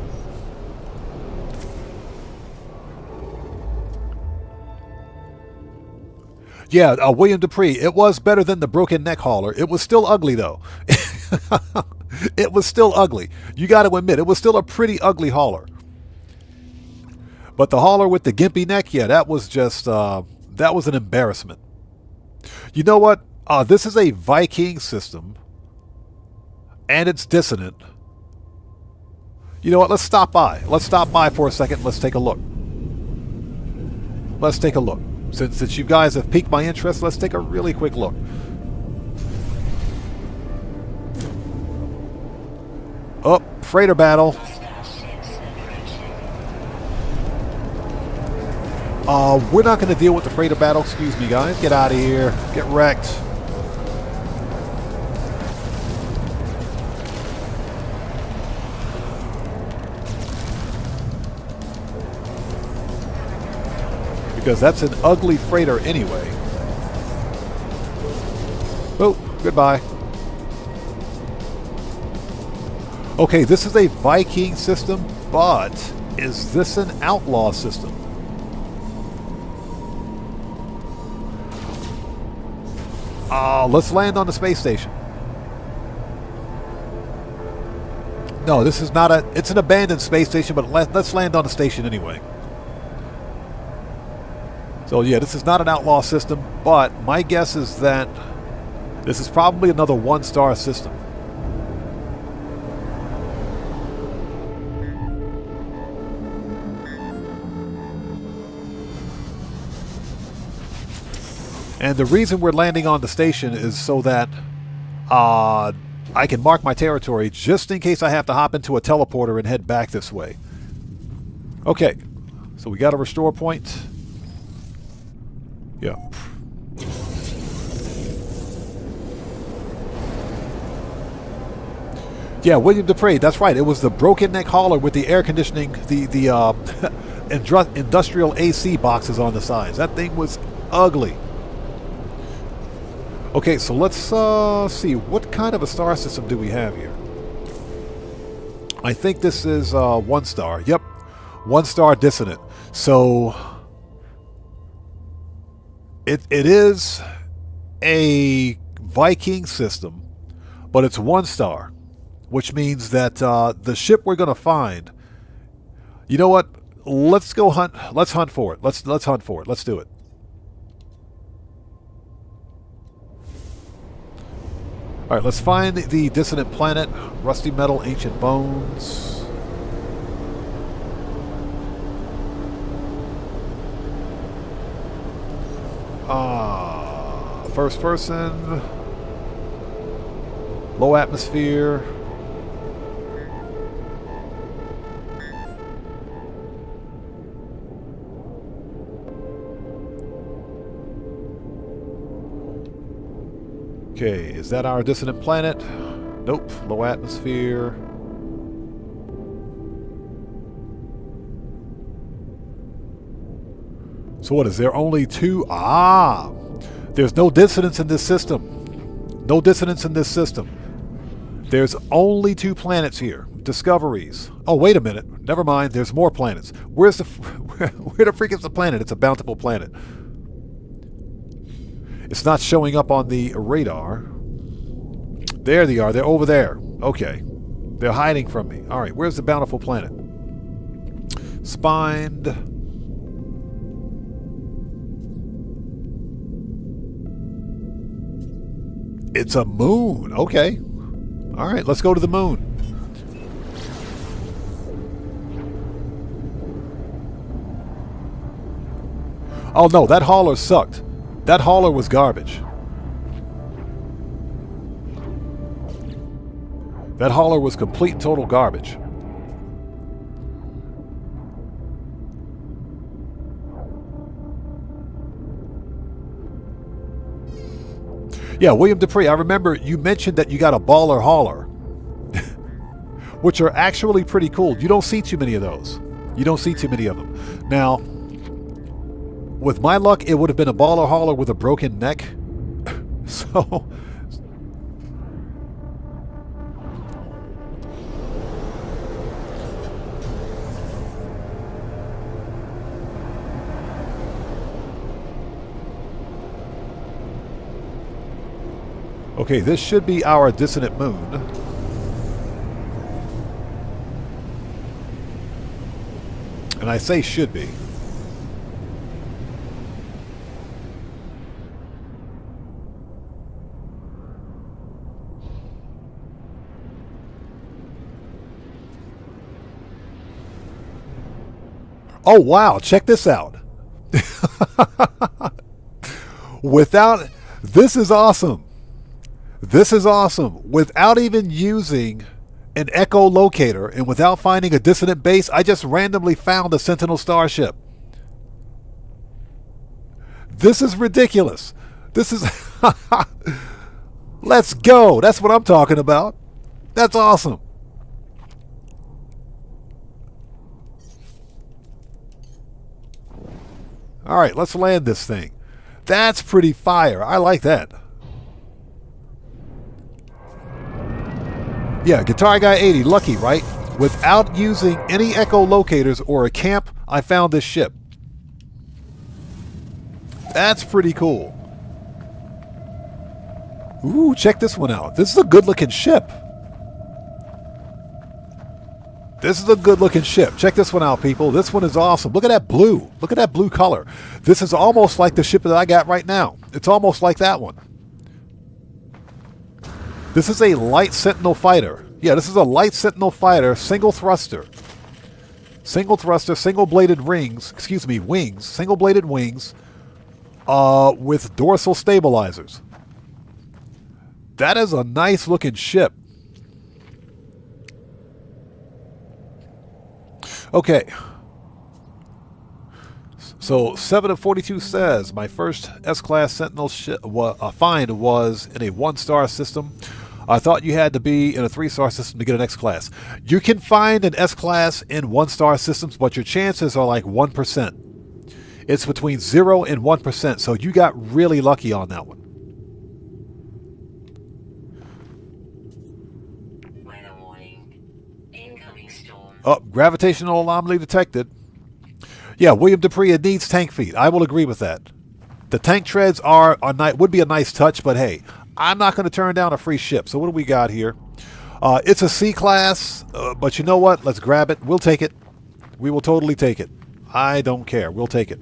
Yeah, William Dupree. It was better than the broken neck hauler. It was still ugly, though. It was still ugly. You got to admit, it was still a pretty ugly hauler. But the hauler with the gimpy neck, yeah, that was just, that was an embarrassment. You know what? This is a Viking system. And it's dissonant. You know what? Let's stop by. Let's stop by for a second. Let's take a look. Let's take a look. Since you guys have piqued my interest, let's take a really quick look. Oh, freighter battle. We're not going to deal with the freighter battle. Excuse me, guys. Get out of here. Get wrecked. Because that's an ugly freighter anyway. Oh, goodbye. Okay, this is a Viking system, but is this an outlaw system? Let's land on the space station. No, this is not a... It's an abandoned space station, but let's land on the station anyway. So yeah, this is not an outlaw system, but my guess is that this is probably another 1-star system. And the reason we're landing on the station is so that I can mark my territory just in case I have to hop into a teleporter and head back this way. Okay, so we got a restore point. Yeah. Yeah, William Dupree, that's right. It was the broken neck hauler with the air conditioning, the industrial AC boxes on the sides. That thing was ugly. Okay, so let's see. What kind of a star system do we have here? I think this is 1-star. Yep, 1-star dissonant. So it is a Viking system, but it's 1-star, which means that the ship we're going to find, you know what? Let's go hunt. Let's hunt for it. Let's hunt for it. Let's do it. All right, let's find the dissonant planet. Rusty metal, ancient bones. First person. Low atmosphere. Okay, is that our dissonant planet? Nope, low atmosphere. So what, is there only 2? There's no dissonance in this system. No dissonance in this system. There's only 2 planets here. Discoveries. Oh, wait a minute. Never mind, there's more planets. Where the freak is the planet? It's a bountiful planet. It's not showing up on the radar. There they are. They're over there. Okay. They're hiding from me. All right. Where's the bountiful planet? Spined. It's a moon. Okay. All right. Let's go to the moon. Oh, no. That hauler sucked. That hauler was garbage. That hauler was complete and total garbage. Yeah, William Dupree, I remember you mentioned that you got a baller hauler, which are actually pretty cool. You don't see too many of those. You don't see too many of them. Now, with my luck, it would have been a baller hauler with a broken neck. So... Okay, this should be our dissonant moon. And I say should be. Oh, wow, check this out. Without... This is awesome. This is awesome. Without even using an echolocator and without finding a dissonant base, I just randomly found a Sentinel starship. This is ridiculous. This is... Let's go. That's what I'm talking about. That's awesome. All right, let's land this thing. That's pretty fire. I like that. Yeah, Guitar Guy 80, lucky, right? Without using any echolocators or a camp, I found this ship. That's pretty cool. Ooh, check this one out. This is a good-looking ship. This is a good-looking ship. Check this one out, people. This one is awesome. Look at that blue. Look at that blue color. This is almost like the ship that I got right now. It's almost like that one. This is a light Sentinel fighter. Yeah, this is a light Sentinel fighter, single thruster. Single thruster, single-bladed rings, excuse me, wings, single-bladed wings with dorsal stabilizers. That is a nice-looking ship. Okay. So 7 of 42 says, my first S-Class Sentinel find was in a 1-star system. I thought you had to be in a 3-star system to get an X-Class. You can find an S-Class in 1-star systems, but your chances are like 1%. It's between 0 and 1%, so you got really lucky on that one. Weather warning. Incoming storm. Oh, gravitational anomaly detected. Yeah, William Dupree, it needs tank feet. I will agree with that. The tank treads would be a nice touch, but hey, I'm not going to turn down a free ship. So what do we got here? It's a C-class, but you know what? Let's grab it. We'll take it. We will totally take it. I don't care. We'll take it.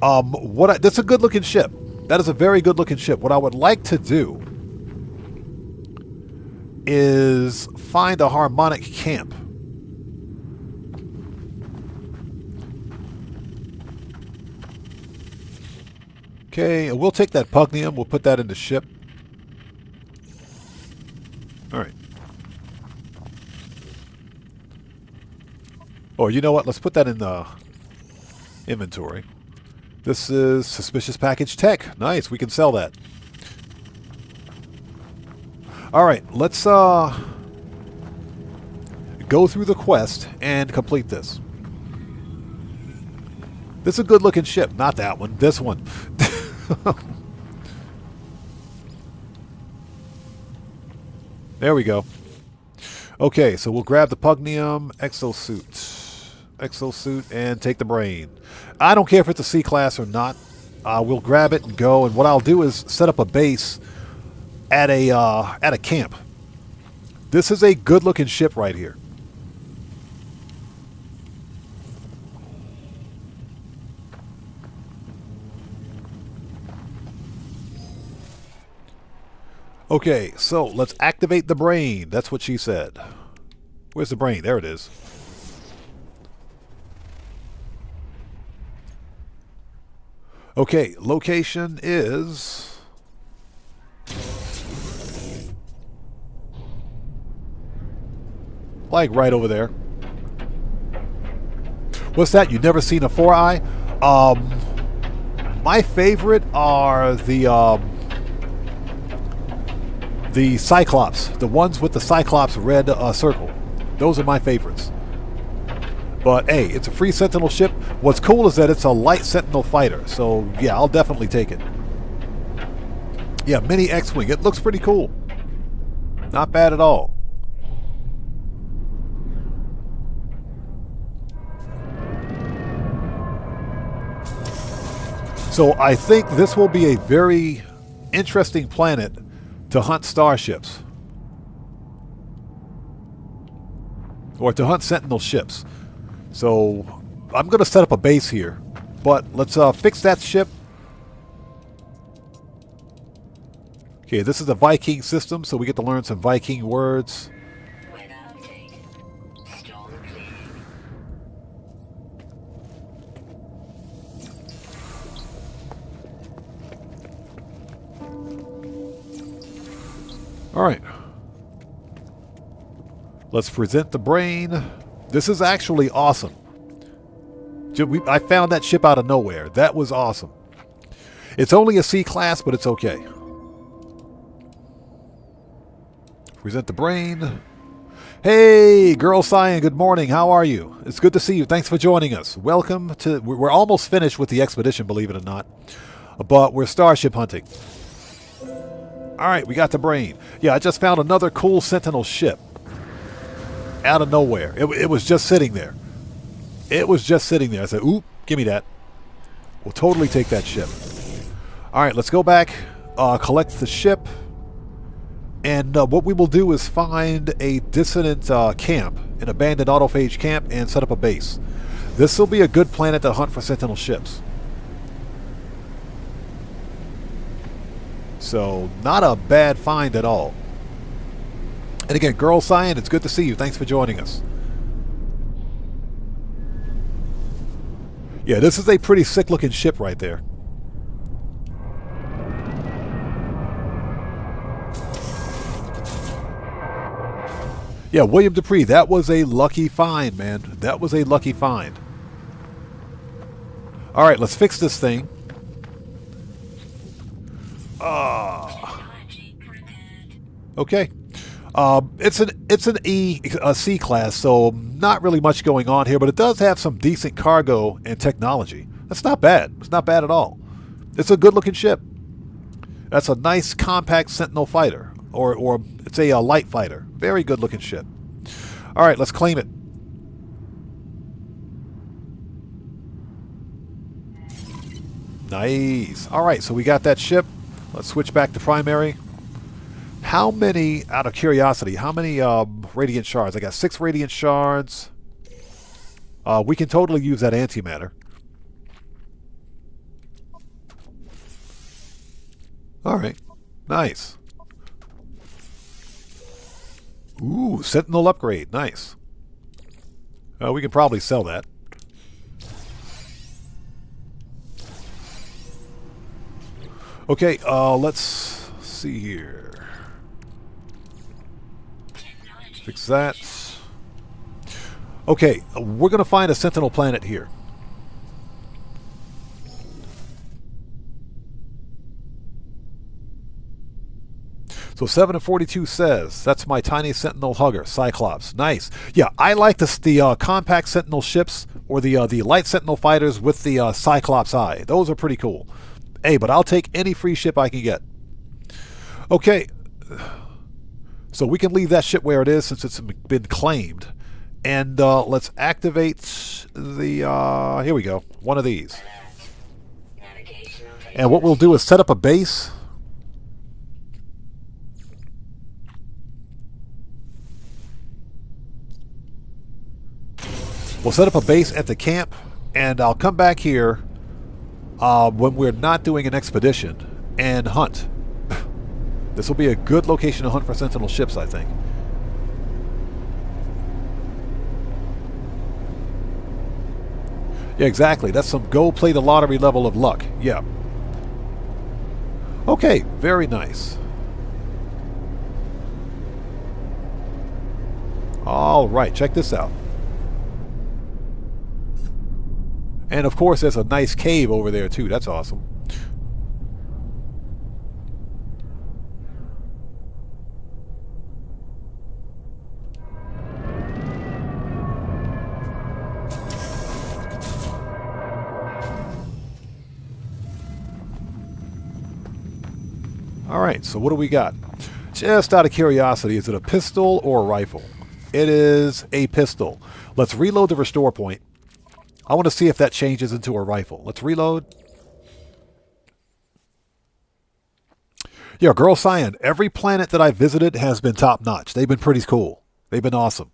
That's a good-looking ship. That is a very good-looking ship. What I would like to do is find a harmonic camp. Okay, we'll take that pugnium. We'll put that in the ship. All right. Or you know what? Let's put that in the inventory. This is suspicious package tech. Nice. We can sell that. All right. Let's go through the quest and complete this. This is a good-looking ship. Not that one. This one. There we go. Okay, so we'll grab the pugnium, exosuit, and take the brain. I don't care if it's a C-class or not. We'll grab it and go, and what I'll do is set up a base at a camp. This is a good-looking ship right here. Okay, so let's activate the brain. That's what she said. Where's the brain? There it is. Okay, location is... like right over there. What's that? You've never seen a 4-eye? My favorite are the... The Cyclops, the ones with the Cyclops red circle. Those are my favorites. But hey, it's a free Sentinel ship. What's cool is that it's a light Sentinel fighter. So yeah, I'll definitely take it. Yeah, mini X-Wing. It looks pretty cool. Not bad at all. So I think this will be a very interesting planet to hunt starships. Or to hunt Sentinel ships. So I'm going to set up a base here. But let's fix that ship. Okay, this is a Viking system, so we get to learn some Viking words. Weather update. Storm clearing. Alright. Let's present the brain. This is actually awesome. I found that ship out of nowhere. That was awesome. It's only a C class, but it's okay. Present the brain. Hey, Girl Cyan, good morning. How are you? It's good to see you. Thanks for joining us. Welcome to... We're almost finished with the expedition, believe it or not. But we're starship hunting. Alright, we got the brain. Yeah, I just found another cool Sentinel ship. Out of nowhere. It was just sitting there. It was just sitting there. I said, oop, give me that. We'll totally take that ship. Alright, let's go back. Collect the ship. And what we will do is find a dissonant camp, an abandoned autophage camp, and set up a base. This will be a good planet to hunt for Sentinel ships. So, not a bad find at all. And again, Girl Cyan, it's good to see you. Thanks for joining us. Yeah, this is a pretty sick-looking ship right there. Yeah, William Dupree, that was a lucky find, man. That was a lucky find. Alright, let's fix this thing. Okay. It's an C class, so not really much going on here, but it does have some decent cargo and technology. That's not bad. It's not bad at all. It's a good-looking ship. That's a nice, compact Sentinel fighter, or it's a light fighter. Very good-looking ship. All right, let's claim it. Nice. All right, so we got that ship. Let's switch back to primary. How many, out of curiosity, how many radiant shards? I got 6 radiant shards. We can totally use that antimatter. Alright. Nice. Ooh, Sentinel upgrade. Nice. We can probably sell that. Okay, let's see here. Fix that. Okay, we're going to find a Sentinel planet here. So 7 of 42 says, that's my tiny Sentinel hugger, Cyclops. Nice. Yeah, I like the compact Sentinel ships, or the light Sentinel fighters with the Cyclops eye. Those are pretty cool. Hey, but I'll take any free ship I can get. Okay. So we can leave that ship where it is since it's been claimed. And let's activate the... here we go. One of these. And what we'll do is set up a base. We'll set up a base at the camp. And I'll come back here when we're not doing an expedition and hunt. This will be a good location to hunt for Sentinel ships, I think. Yeah, exactly. That's some go play the lottery level of luck. Yeah. Okay, very nice. All right, check this out. And of course, there's a nice cave over there too. That's awesome. Alright, so what do we got? Just out of curiosity, is it a pistol or a rifle? It is a pistol. Let's reload the restore point. I want to see if that changes into a rifle. Let's reload. Yeah, Girl Cyan, every planet that I visited has been top-notch. They've been pretty cool. They've been awesome.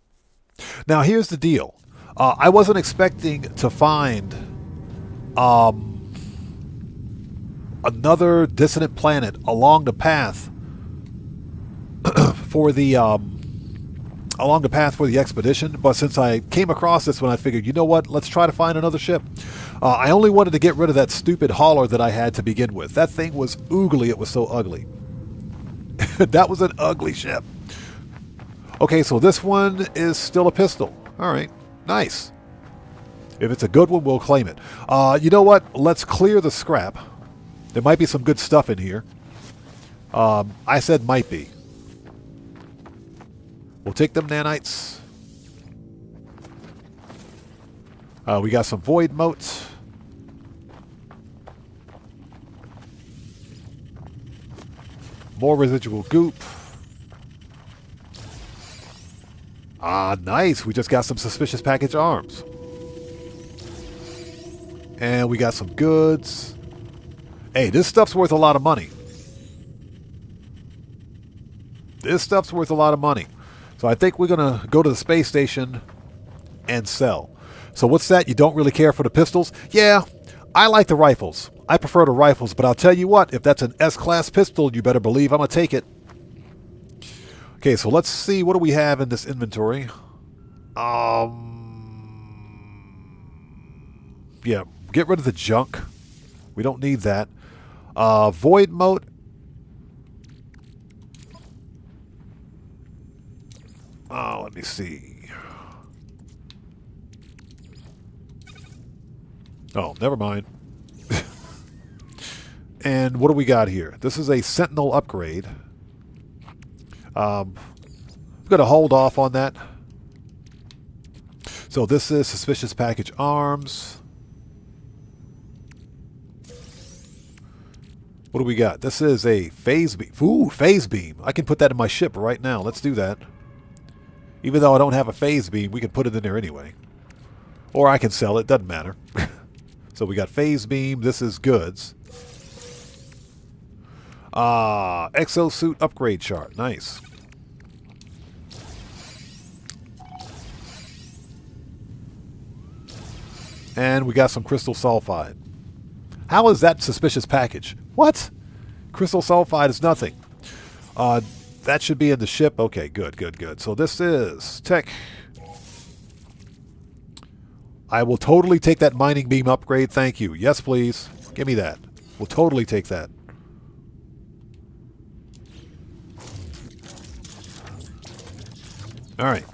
Now, here's the deal. I wasn't expecting to find another dissonant planet along the path for the expedition, but since I came across this one, I figured, you know what, let's try to find another ship. I only wanted to get rid of that stupid hauler that I had to begin with. That thing was oogly. It was so ugly. That was an ugly ship. Okay, so this one is still a pistol. All right, nice. If it's a good one, we'll claim it. You know what? Let's clear the scrap. There might be some good stuff in here. I said might be. We'll take them nanites. We got some void motes. More residual goop. Ah, nice. We just got some suspicious package arms. And we got some goods. Hey, this stuff's worth a lot of money. This stuff's worth a lot of money. So I think we're going to go to the space station and sell. So what's that? You don't really care for the pistols? Yeah, I like the rifles. I prefer the rifles, but I'll tell you what, if that's an S-class pistol, you better believe I'm going to take it. Okay, so let's see, what do we have in this inventory? Yeah, get rid of the junk. We don't need that. Void mote. Oh, let me see. Oh, never mind. And what do we got here? This is a Sentinel upgrade. I'm going to hold off on that. So this is suspicious package arms. What do we got? This is a phase beam. Ooh, phase beam. I can put that in my ship right now. Let's do that. Even though I don't have a phase beam, we can put it in there anyway. Or I can sell it. Doesn't matter. So we got phase beam. This is goods. Exosuit upgrade chart. Nice. And we got some crystal sulfide. How is that suspicious package? What? Crystal sulfide is nothing. That should be in the ship. Okay, good, good, good. So this is tech. I will totally take that mining beam upgrade. Thank you. Yes, please. Give me that. We'll totally take that. All right.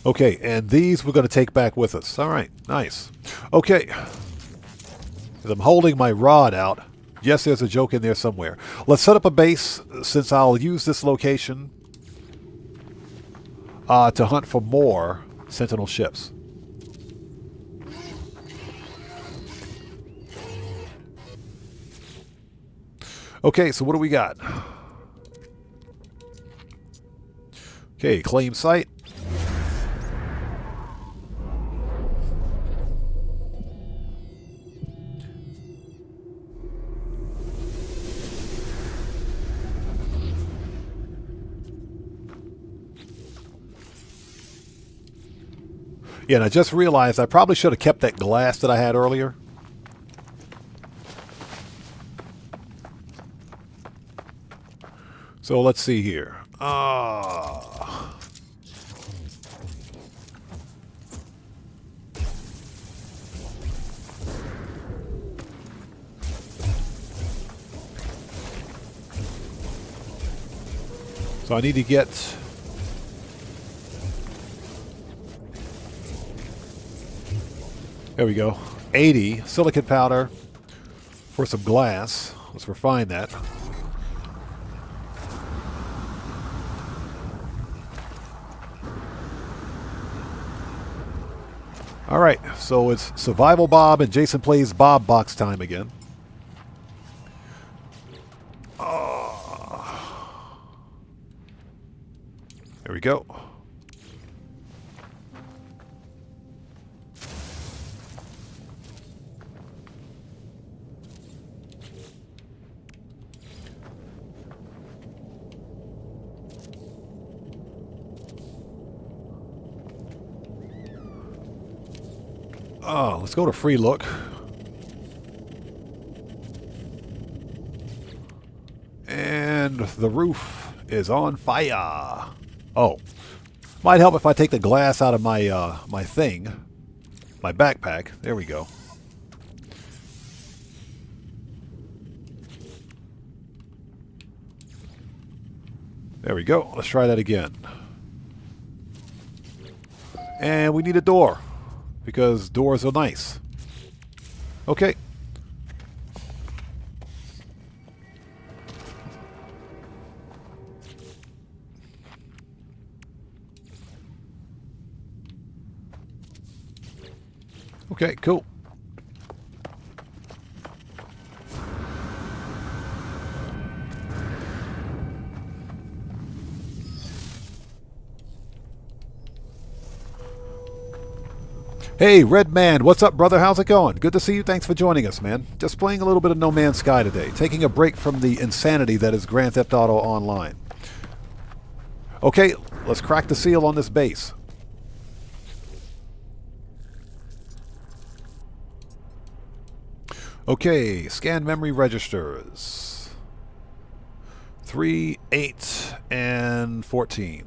Okay, and these we're going to take back with us. All right, nice. Okay. As I'm holding my rod out. Yes, there's a joke in there somewhere. Let's set up a base, since I'll use this location to hunt for more Sentinel ships. Okay, so what do we got? Okay, claim site. Yeah, and I just realized I probably should have kept that glass that I had earlier. So let's see here. So I need to get... There we go. 80 silicate powder for some glass. Let's refine that. Alright, so it's Survival Bob and Jason Plays Bob box time again. There we go. Oh, let's go to free look. And the roof is on fire. Oh, might help if I take the glass out of my my thing, my backpack. There we go. There we go. Let's try that again. And we need a door, because doors are nice. Okay. Okay, cool. Hey, Red Man, what's up, brother? How's it going? Good to see you. Thanks for joining us, man. Just playing a little bit of No Man's Sky today. Taking a break from the insanity that is Grand Theft Auto Online. Okay, let's crack the seal on this base. Okay, scan memory registers. 3, 8, and 14.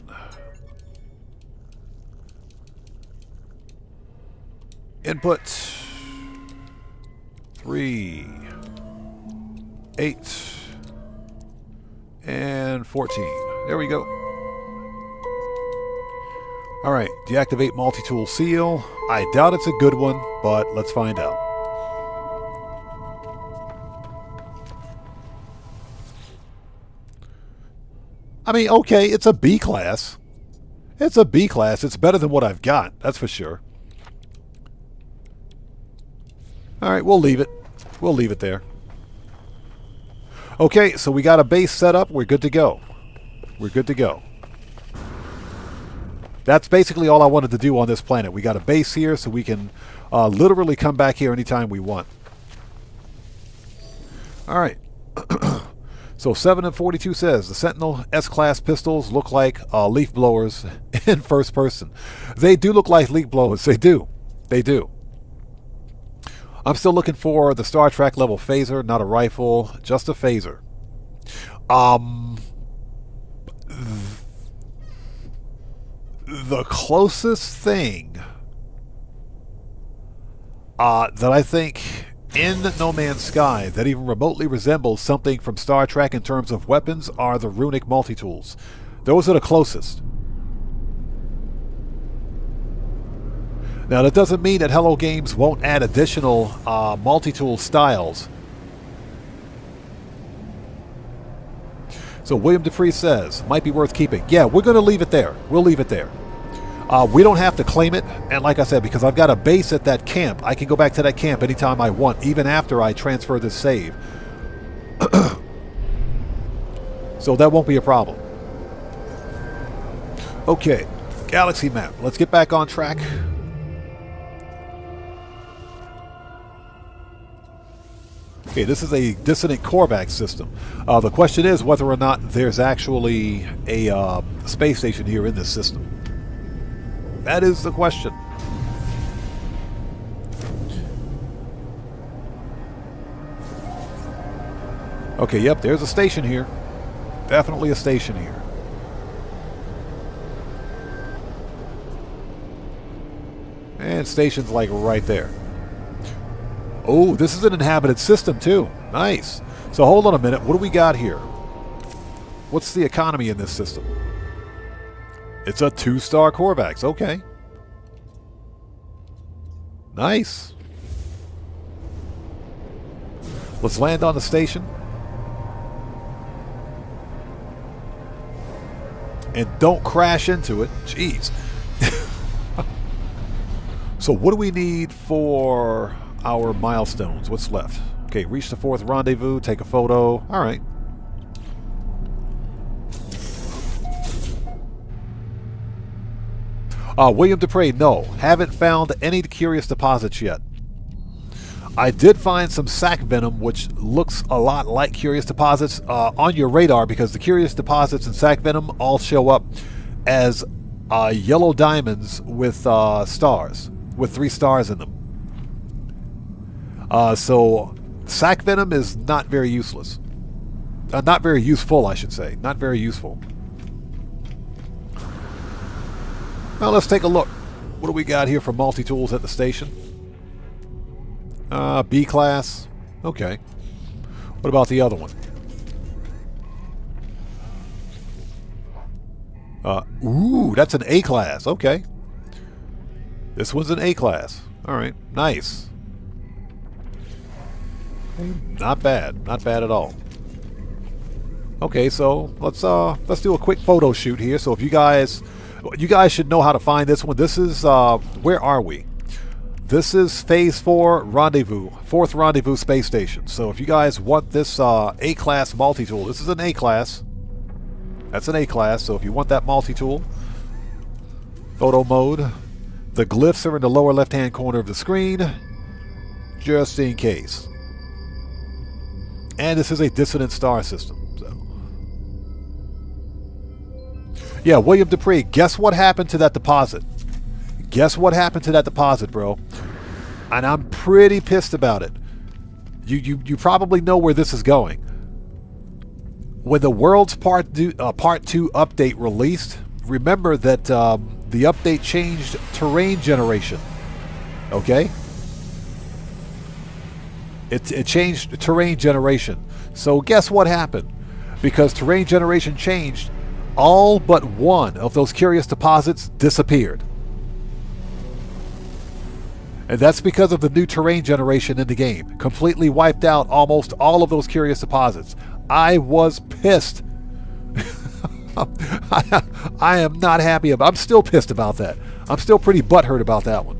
Input 3, 8, and 14. There we go. Alright, deactivate multi-tool seal. I doubt it's a good one, but let's find out. I mean, okay, it's a B class. It's a B class. It's better than what I've got, that's for sure. Alright, we'll leave it. We'll leave it there. Okay, so we got a base set up. We're good to go. We're good to go. That's basically all I wanted to do on this planet. We got a base here, so we can literally come back here anytime we want. Alright. So 7 and 42 says, the Sentinel S-Class pistols look like leaf blowers in first person. They do look like leaf blowers. They do. They do. I'm still looking for the Star Trek level phaser, not a rifle, just a phaser. The closest thing that I think in No Man's Sky that even remotely resembles something from Star Trek in terms of weapons are the runic multi-tools. Those are the closest. Now, that doesn't mean that Hello Games won't add additional multi-tool styles. So William Dupree says, might be worth keeping. Yeah, we're going to leave it there. We'll leave it there. We don't have to claim it. And like I said, because I've got a base at that camp, I can go back to that camp anytime I want, even after I transfer this save. So that won't be a problem. Okay, galaxy map. Let's get back on track. Okay, this is a dissonant Korvax system. The question is whether or not there's actually a space station here in this system. That is the question. Okay, yep, there's a station here. Definitely a station here. And station's like right there. Oh, this is an inhabited system too. Nice. So hold on a minute. What do we got here? What's the economy in this system? It's a 2-star Korvax. Okay. Nice. Let's land on the station. And don't crash into it. Jeez. So what do we need for our milestones? What's left? Okay, reach the 4th rendezvous, take a photo. All right. William Dupre, no. Haven't found any curious deposits yet. I did find some sac venom, which looks a lot like curious deposits on your radar, because the curious deposits and sac venom all show up as yellow diamonds with stars, with 3 stars in them. So sac venom is not very useless. Not very useful, I should say. Not very useful. Now let's take a look. What do we got here for multi-tools at the station? B class. Okay. What about the other one? Ooh, that's an A class. Okay. This one's an A class. All right. Nice. Not bad. Not bad at all. Okay, so let's do a quick photo shoot here. So if you guys should know how to find this one. This is where are we? This is Phase 4 Rendezvous, 4th Rendezvous space station. So if you guys want this A-class multi-tool, this is an A-class. That's an A-class, so if you want that multi-tool, photo mode, the glyphs are in the lower left-hand corner of the screen, just in case. And this is a dissonant star system. So. Yeah, William Dupree, guess what happened to that deposit? Guess what happened to that deposit, bro? And I'm pretty pissed about it. You probably know where this is going. When the World's Part 2 update released, remember that the update changed terrain generation. Okay? It changed terrain generation. So guess what happened? Because terrain generation changed, all but one of those curious deposits disappeared. And that's because of the new terrain generation in the game. Completely wiped out almost all of those curious deposits. I was pissed. I am not happy about it. I'm still pissed about that. I'm still pretty butthurt about that one.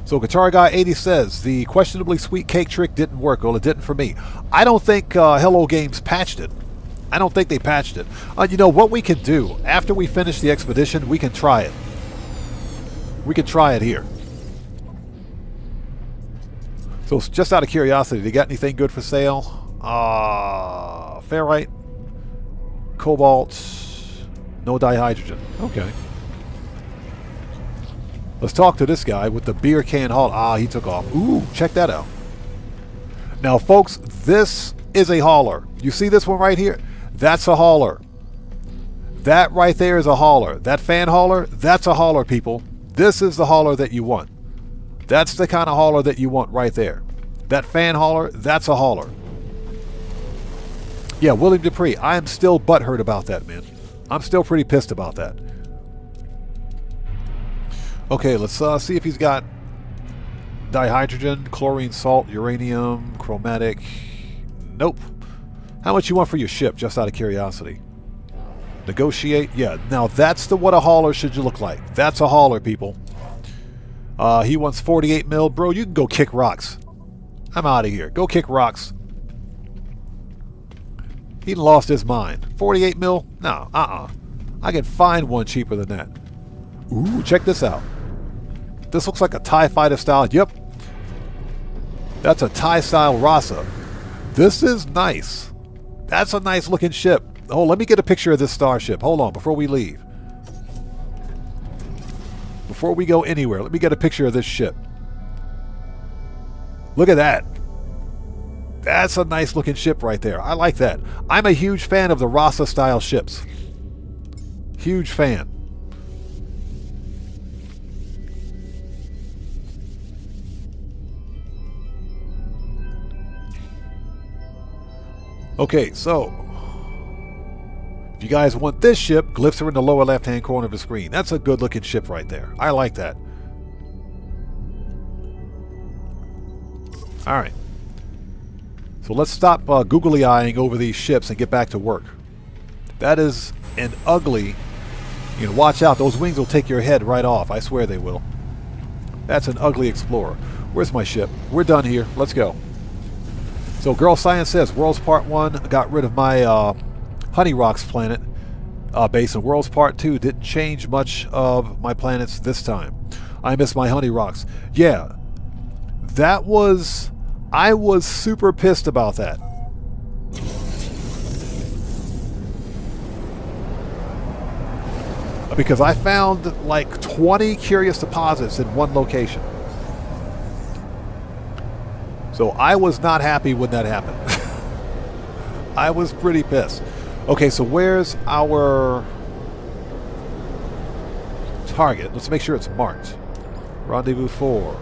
So Guitar Guy 80 says, the questionably sweet cake trick didn't work. Well, it didn't for me. I don't think Hello Games patched it. I don't think they patched it. You know, what we can do, after we finish the expedition, we can try it. We can try it here. So just out of curiosity, they got anything good for sale? Ferrite, cobalt, no dihydrogen. Okay. Let's talk to this guy with the beer can haul. He took off. Ooh, check that out. Now, folks, this is a hauler. You see this one right here? That's a hauler. That right there is a hauler. That fan hauler, that's a hauler, people. This is the hauler that you want. That's the kind of hauler that you want right there. That fan hauler, that's a hauler. Yeah, William Dupree, I am still butthurt about that, man. I'm still pretty pissed about that. Okay, let's see if he's got dihydrogen, chlorine salt, uranium, chromatic. Nope. How much you want for your ship, just out of curiosity? Negotiate? Yeah, now that's what a hauler should look like. That's a hauler, people. He wants 48 mil. Bro, you can go kick rocks. I'm out of here. Go kick rocks. He lost his mind. 48 mil? No, I can find one cheaper than that. Ooh, check this out. This looks like a TIE fighter style. Yep. That's a TIE style Rasa. This is nice. That's a nice looking ship. Oh, let me get a picture of this starship. Hold on, before we leave. Before we go anywhere, let me get a picture of this ship. Look at that. That's a nice looking ship right there. I like that. I'm a huge fan of the Rasa style ships. Huge fan. Okay, so if you guys want this ship, glyphs are in the lower left-hand corner of the screen. That's a good-looking ship right there. I like that. All right. So let's stop googly-eyeing over these ships and get back to work. That is an ugly... You know, watch out. Those wings will take your head right off. I swear they will. That's an ugly Explorer. Where's my ship? We're done here. Let's go. So Girl Science says, Worlds Part 1 got rid of my Honey Rocks planet base, and Worlds Part 2 didn't change much of my planets this time. I miss my Honey Rocks. Yeah, that was... I was super pissed about that. Because I found like 20 curious deposits in one location. So I was not happy when that happened. I was pretty pissed. Okay, so where's our target? Let's make sure it's marked. Rendezvous 4.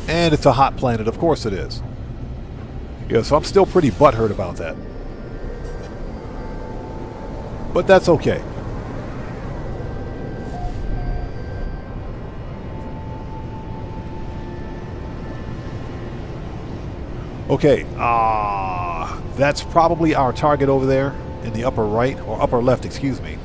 And it's a hot planet, of course it is. Yeah, so I'm still pretty butthurt about that. But that's okay. Okay, that's probably our target over there in the upper right, or upper left, excuse me.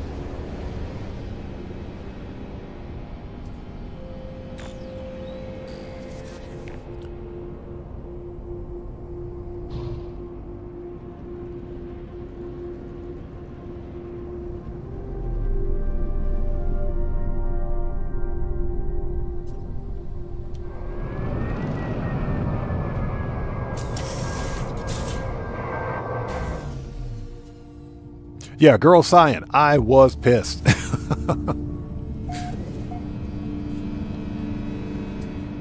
Yeah, Girl Cyan, I was pissed.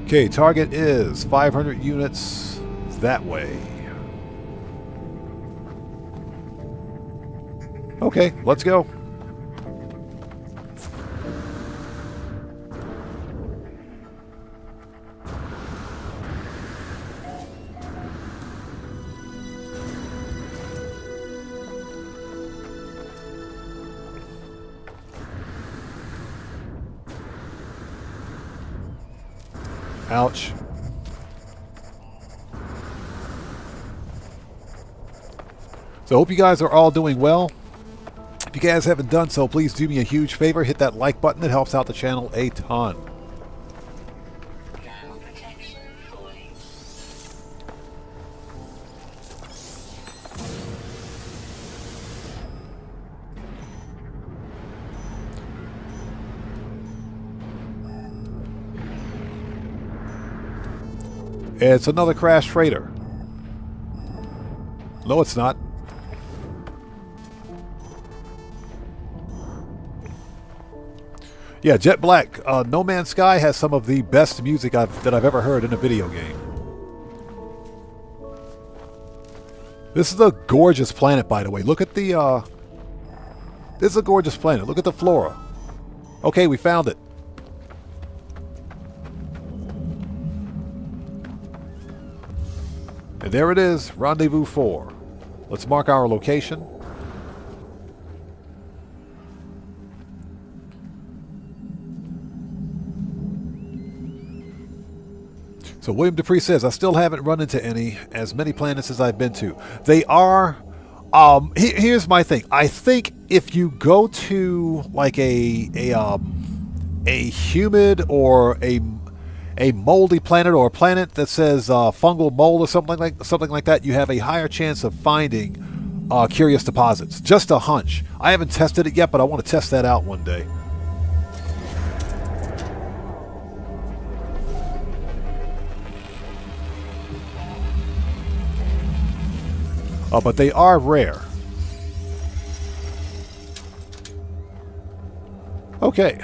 Okay, target is 500 units that way. Okay, let's go. Ouch. So I hope you guys are all doing well. If you guys haven't done so, please do me a huge favor. Hit that like button. It helps out the channel a ton. Thermal protection falling. It's another crash freighter. No, it's not. Yeah, Jet Black. No Man's Sky has some of the best music that I've ever heard in a video game. This is a gorgeous planet, by the way. Look at the... This is a gorgeous planet. Look at the flora. Okay, we found it. And there it is, Rendezvous 4. Let's mark our location. So William Dupree says, I still haven't run into as many planets as I've been to. They are, here's my thing. I think if you go to like a humid or a moldy planet, or a planet that says fungal mold or something like that, you have a higher chance of finding curious deposits. Just a hunch. I haven't tested it yet, but I want to test that out one day. But they are rare. Okay.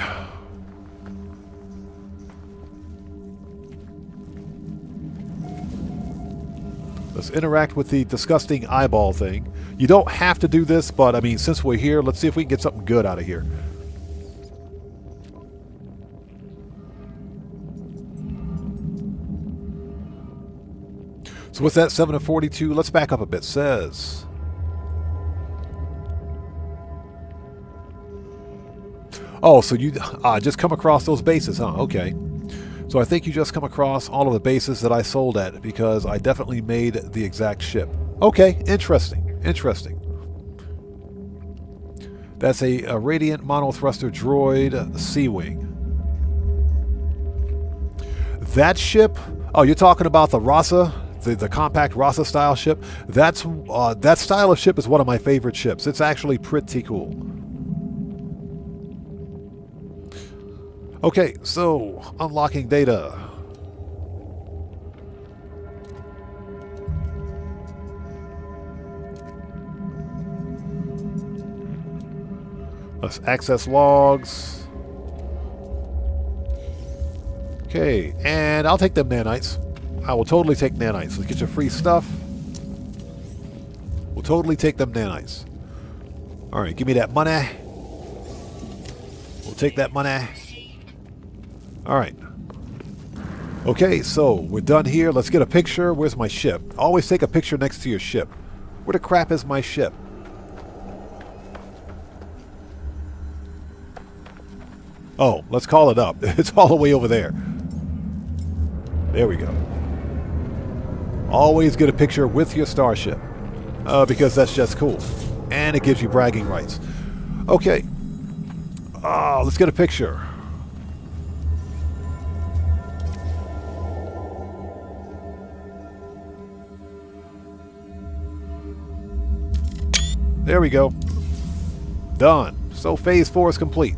Let's interact with the disgusting eyeball thing. You don't have to do this, but I mean, since we're here, let's see if we can get something good out of here. So what's that, 7 of 42? Let's back up a bit. Says... Oh, so you just come across those bases, huh? Okay. So I think you just come across all of the bases that I sold at, because I definitely made the exact ship. Okay, interesting. Interesting. That's a Radiant Monothruster Droid Sea-Wing. That ship, oh, you're talking about the Rasa, the compact Rasa style ship? That style of ship is one of my favorite ships. It's actually pretty cool. Okay, so unlocking data. Let's access logs. Okay, and I'll take them nanites. I will totally take nanites. Let's get your free stuff. We'll totally take them nanites. Alright, give me that money. We'll take that money. Alright. Okay, so we're done here. Let's get a picture. Where's my ship? Always take a picture next to your ship. Where the crap is my ship? Oh, let's call it up. It's all the way over there. There we go. Always get a picture with your starship. Because that's just cool. And it gives you bragging rights. Okay. Let's get a picture. There we go. Done. So phase 4 is complete.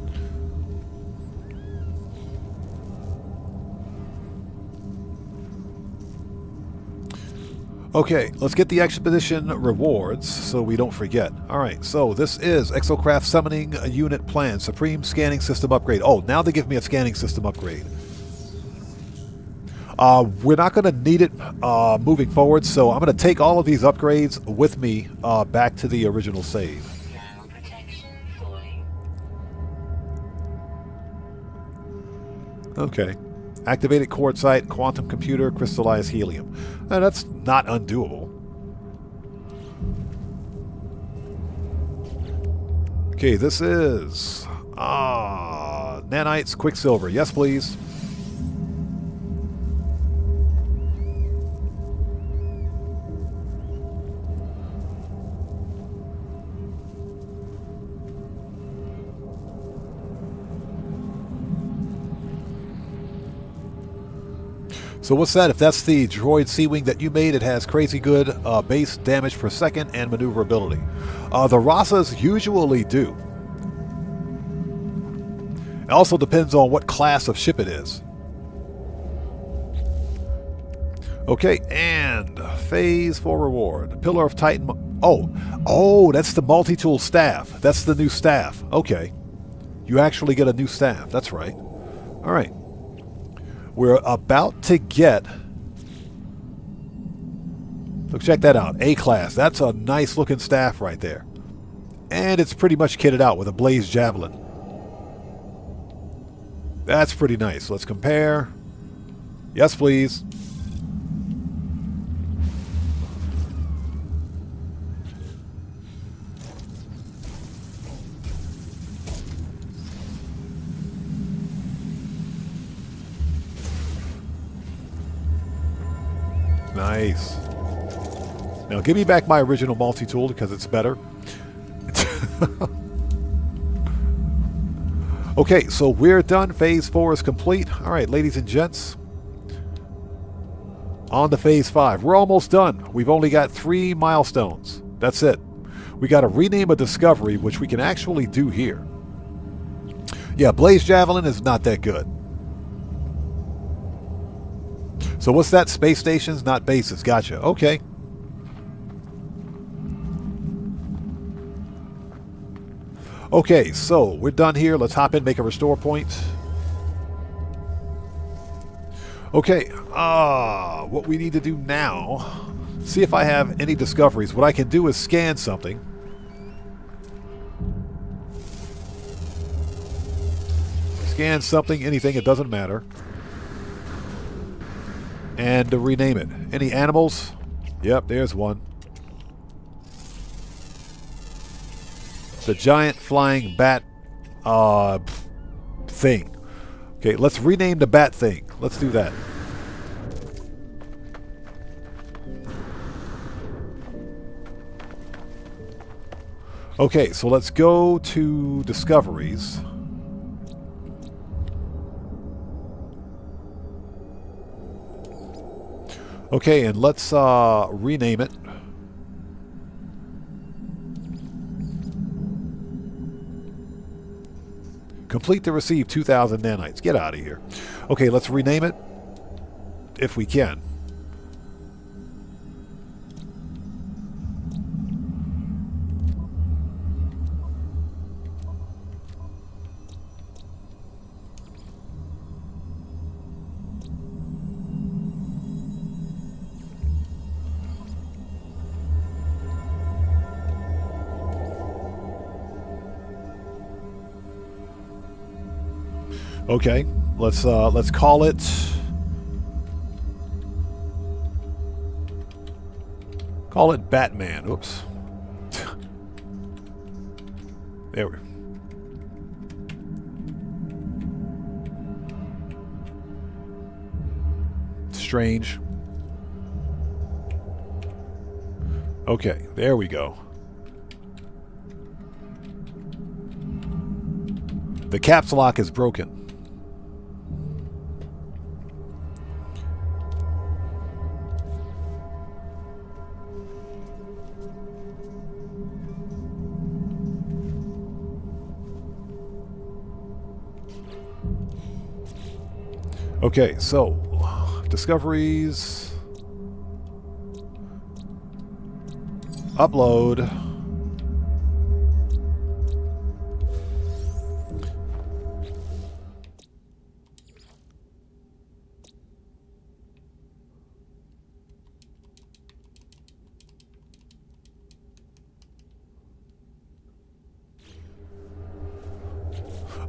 Okay, let's get the expedition rewards so we don't forget. Alright, so this is Exocraft summoning a unit plan. Supreme scanning system upgrade. Oh, now they give me a scanning system upgrade. We're not going to need it moving forward, so I'm going to take all of these upgrades with me back to the original save. Now protection falling. Okay. Activated quartzite, quantum computer, crystallized helium. That's not undoable. Okay, this is... nanites, quicksilver. Yes, please. So what's that? If that's the droid Sea-Wing that you made, it has crazy good base damage per second and maneuverability. The Rasas usually do. It also depends on what class of ship it is. Okay, and phase 4 reward. Pillar of Titan. Oh, that's the multi-tool staff. That's the new staff. Okay. You actually get a new staff. That's right. All right. We're about to get... So check that out. A-class. That's a nice looking staff right there. And it's pretty much kitted out with a blaze javelin. That's pretty nice. Let's compare. Yes, please. Nice. Now give me back my original multi-tool because it's better. Okay, so we're done. Phase 4 is complete. All right, ladies and gents. On to Phase 5. We're almost done. We've only got 3 milestones. That's it. We got to rename a discovery, which we can actually do here. Yeah, Blaze Javelin is not that good. So what's that? Space stations, not bases. Gotcha. Okay. Okay, so we're done here. Let's hop in, make a restore point. Okay, what we need to do now, see if I have any discoveries. What I can do is scan something. Scan something, anything, it doesn't matter. And to rename it. Any animals? Yep, there's one. The giant flying bat thing. Okay, let's rename the bat thing. Let's do that. Okay, so let's go to discoveries. Okay, and let's rename it. Complete to receive 2,000 nanites. Get out of here. Okay, let's rename it if we can. Okay, let's call it Batman. Oops. There we go. Strange. Okay, there we go. The caps lock is broken. Okay, so discoveries, upload,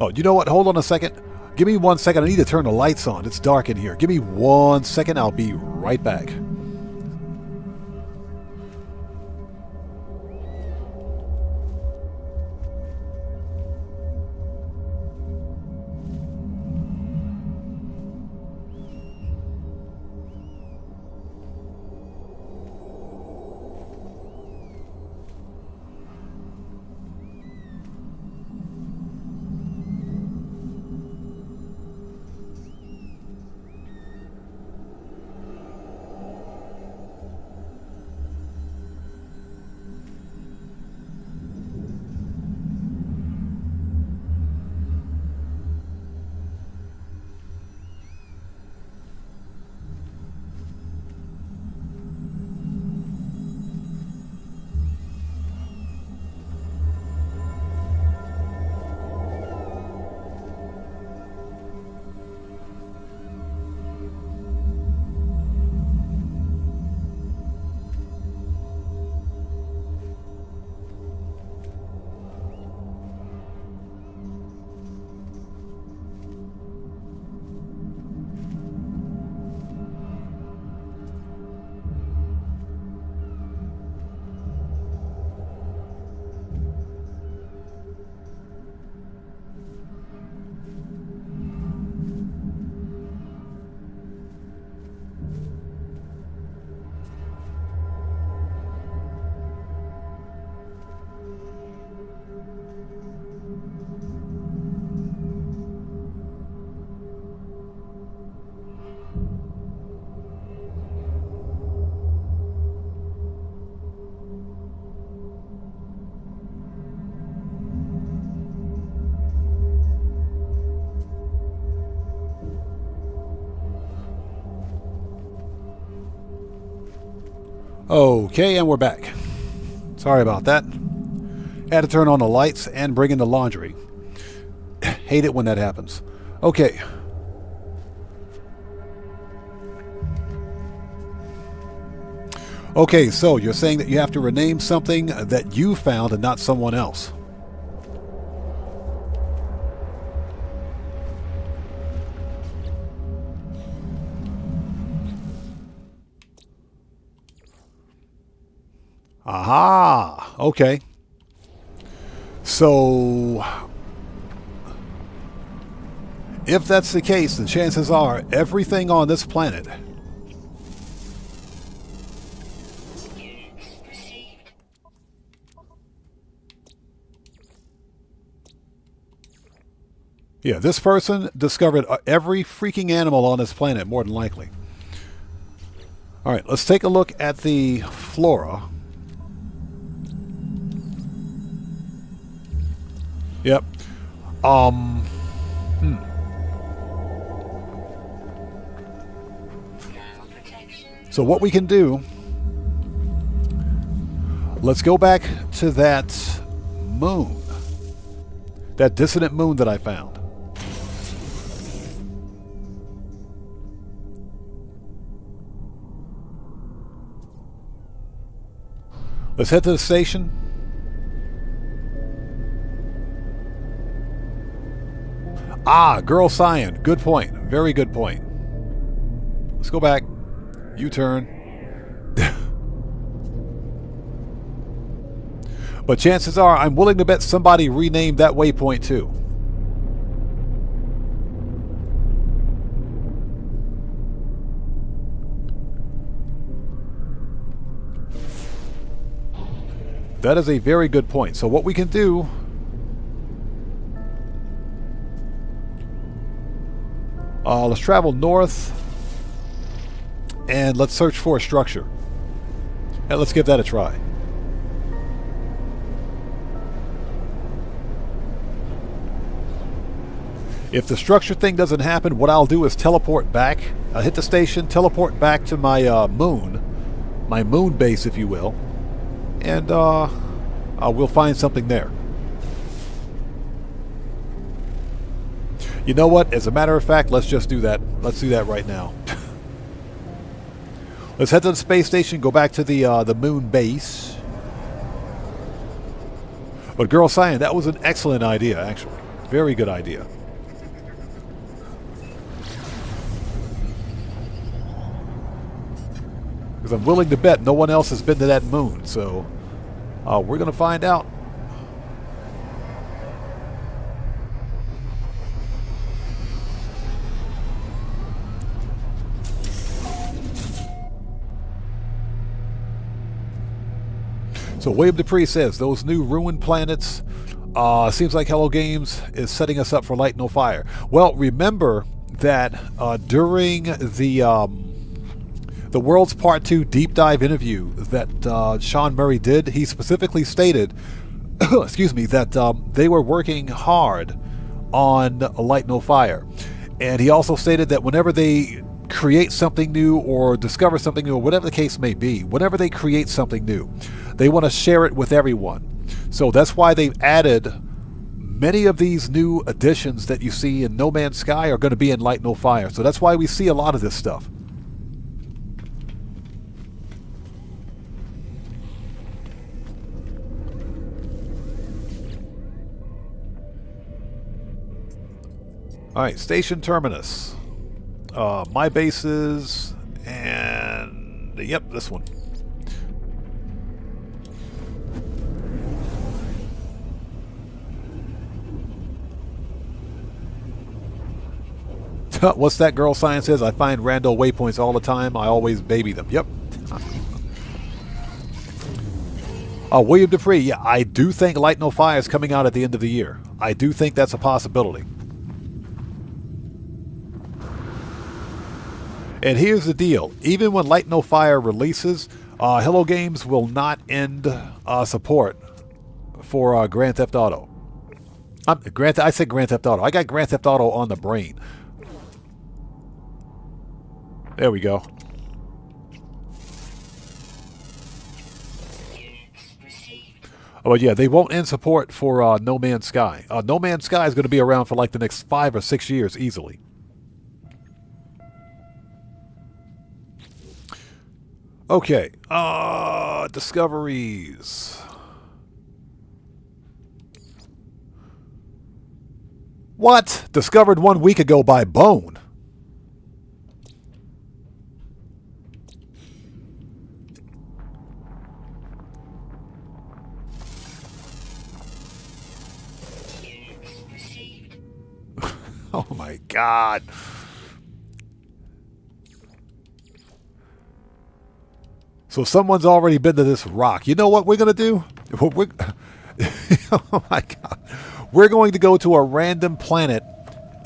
oh, you know what? Hold on a second. Give me 1 second. I need to turn the lights on. It's dark in here. Give me 1 second. I'll be right back. Okay, and we're back. Sorry about that. Had to turn on the lights and bring in the laundry. Hate it when that happens. Okay. Okay, so you're saying that you have to rename something that you found and not someone else. Aha! Okay. So, if that's the case, the chances are everything on this planet yeah, this person discovered every freaking animal on this planet, more than likely. All right, let's take a look at the flora. Yep. So what we can do, let's go back to that moon, that dissonant moon that I found. Let's head to the station. Ah, girl cyan. Good point. Very good point. Let's go back. U-turn. But chances are, I'm willing to bet somebody renamed that waypoint too. That is a very good point. So what we can do, let's travel north and let's search for a structure. And let's give that a try. If the structure thing doesn't happen, what I'll do is teleport back. I'll hit the station, teleport back to my moon base, if you will. And we'll find something there. You know what? As a matter of fact, let's just do that. Let's do that right now. Let's head to the space station, go back to the moon base. But Girl Cyan, that was an excellent idea, actually. Very good idea. Because I'm willing to bet no one else has been to that moon, so we're going to find out. So William Dupree says, those new ruined planets, seems like Hello Games is setting us up for Light No Fire. Well, remember that during the World's Part 2 deep dive interview that Sean Murray did, he specifically stated, excuse me, that they were working hard on Light No Fire. And he also stated that whenever they create something new or discover something new, or whatever the case may be, whenever they create something new, they want to share it with everyone. So that's why they've added many of these new additions that you see in No Man's Sky are going to be in Light No Fire. So that's why we see a lot of this stuff. Alright, Station Terminus. My bases, and yep, this one. What's that Girl Science says? I find rando waypoints all the time. I always baby them. Yep. William Dupree. Yeah, I do think Light No Fire is coming out at the end of the year. I do think that's a possibility. And here's the deal. Even when Light No Fire releases, Hello Games will not end support for Grand Theft Auto. I said Grand Theft Auto. I got Grand Theft Auto on the brain. There we go. Oh, yeah, they won't end support for No Man's Sky. No Man's Sky is going to be around for like the next 5 or 6 years easily. Okay, discoveries. What? Discovered 1 week ago by Bone. Oh my God. So someone's already been to this rock. You know what we're going to do? Oh my God. We're going to go to a random planet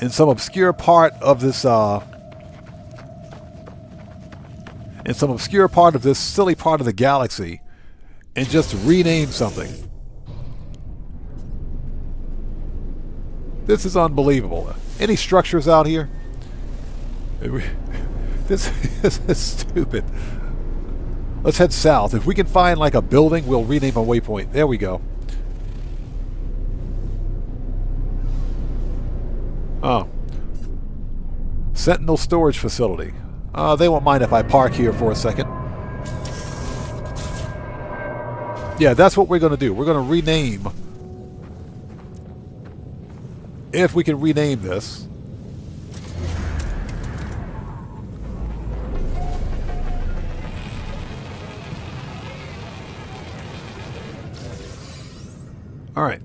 in some obscure part of this in some obscure part of this silly part of the galaxy and just rename something. This is unbelievable. Any structures out here? This is stupid. Let's head south. If we can find like a building, we'll rename a waypoint. There we go. Oh. Sentinel storage facility. They won't mind if I park here for a second. Yeah, that's what we're going to do. We're going to rename. If we can rename this. All right.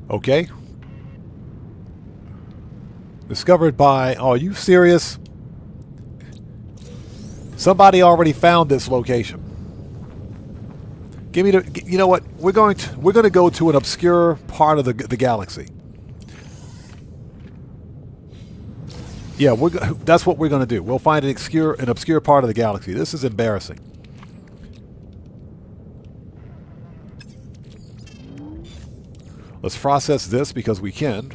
Okay. Discovered by... Oh, are you serious? Somebody already found this location. Give me the... You know what? We're going to go to an obscure part of the galaxy. Yeah, that's what we're going to do. We'll find an obscure part of the galaxy. This is embarrassing. Let's process this because we can.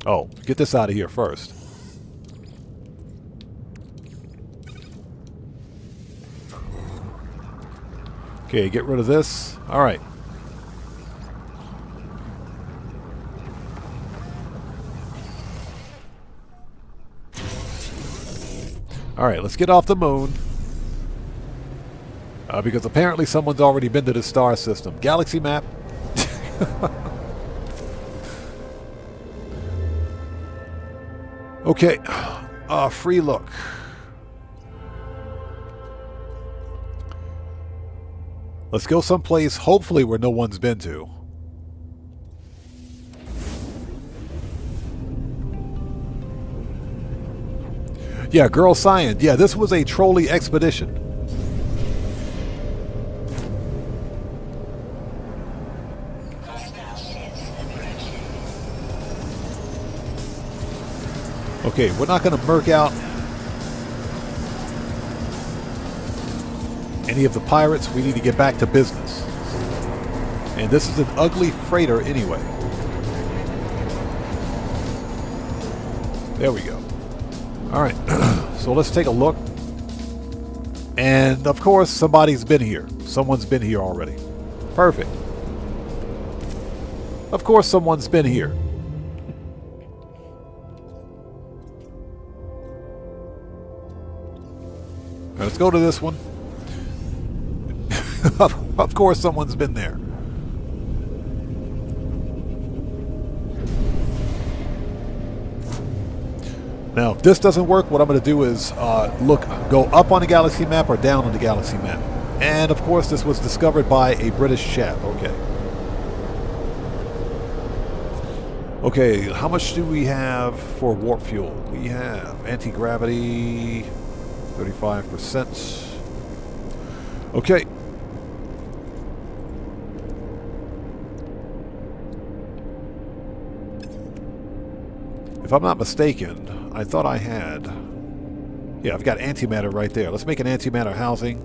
Oh, get this out of here first. Okay, get rid of this. All right. All right, let's get off the moon. Because apparently someone's already been to the star system. Galaxy map. Okay. Free look. Let's go someplace, hopefully, where no one's been to. Yeah, Girl Science. Yeah, this was a trolley expedition. Okay, we're not going to murk out any of the pirates. We need to get back to business. And this is an ugly freighter anyway. There we go. All right, so let's take a look. And of course, somebody's been here. Someone's been here already. Perfect. Of course, someone's been here. All right, let's go to this one. Of course, someone's been there. Now, if this doesn't work, what I'm going to do is go up on the galaxy map or down on the galaxy map. And of course, this was discovered by a British chap. Okay. Okay, how much do we have for warp fuel? We have anti-gravity, 35%. Okay. If I'm not mistaken, I thought I had... Yeah, I've got antimatter right there. Let's make an antimatter housing.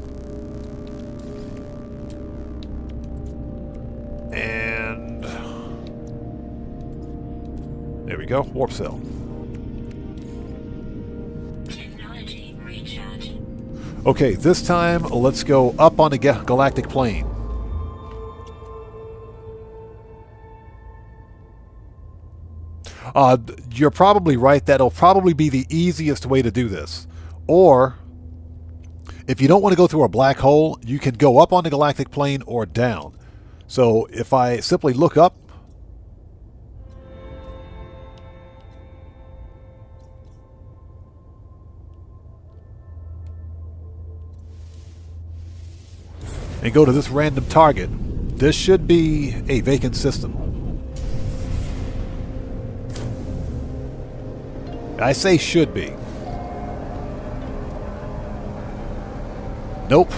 And... there we go. Warp cell. Technology recharge. Okay, this time let's go up on the galactic plane. You're probably right. That'll probably be the easiest way to do this. Or, if you don't want to go through a black hole, you can go up on the galactic plane or down. So, if I simply look up, and go to this random target, This should be a vacant system. I say should be. Nope.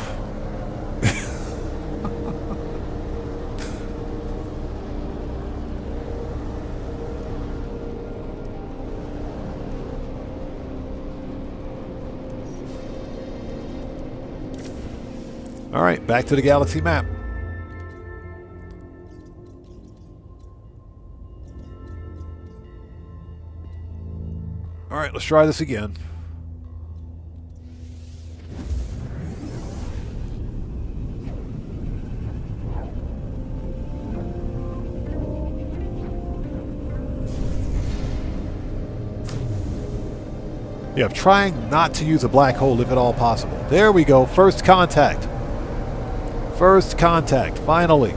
All right, back to the galaxy map. All right, let's try this again. Yeah, I'm trying not to use a black hole if at all possible. There we go. First contact. First contact, finally.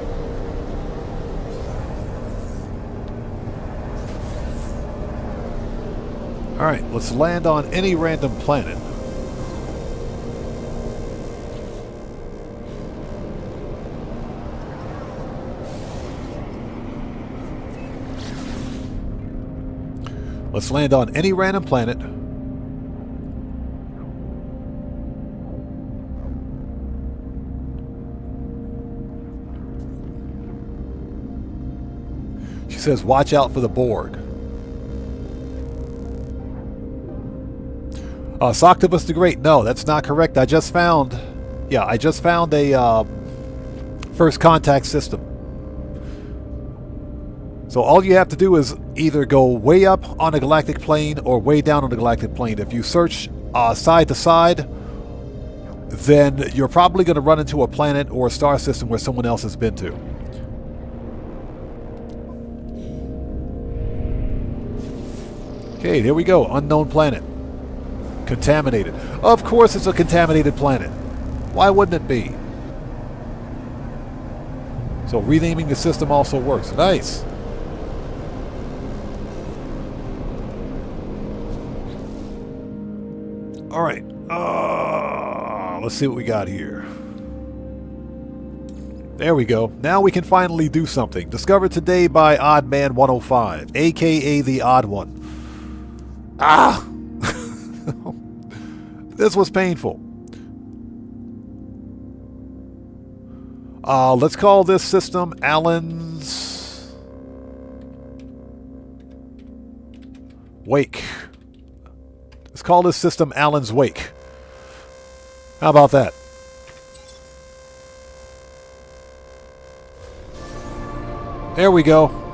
Alright, let's land on any random planet. Let's land on any random planet. She says, watch out for the Borg. Soctopus the Great. No, that's not correct. I just found a first contact system. So all you have to do is either go way up on a galactic plane or way down on the galactic plane. If you search side to side, then you're probably going to run into a planet or a star system where someone else has been to. Okay, there we go. Unknown planet. Contaminated. Of course it's a contaminated planet. Why wouldn't it be? So renaming the system also works. Nice. All right. Let's see what we got here. There we go. Now we can finally do something. Discovered today by Oddman105, aka the Odd One. Ah! This was painful. Let's call this system Alan's Wake. Let's call this system Alan's Wake. How about that? There we go.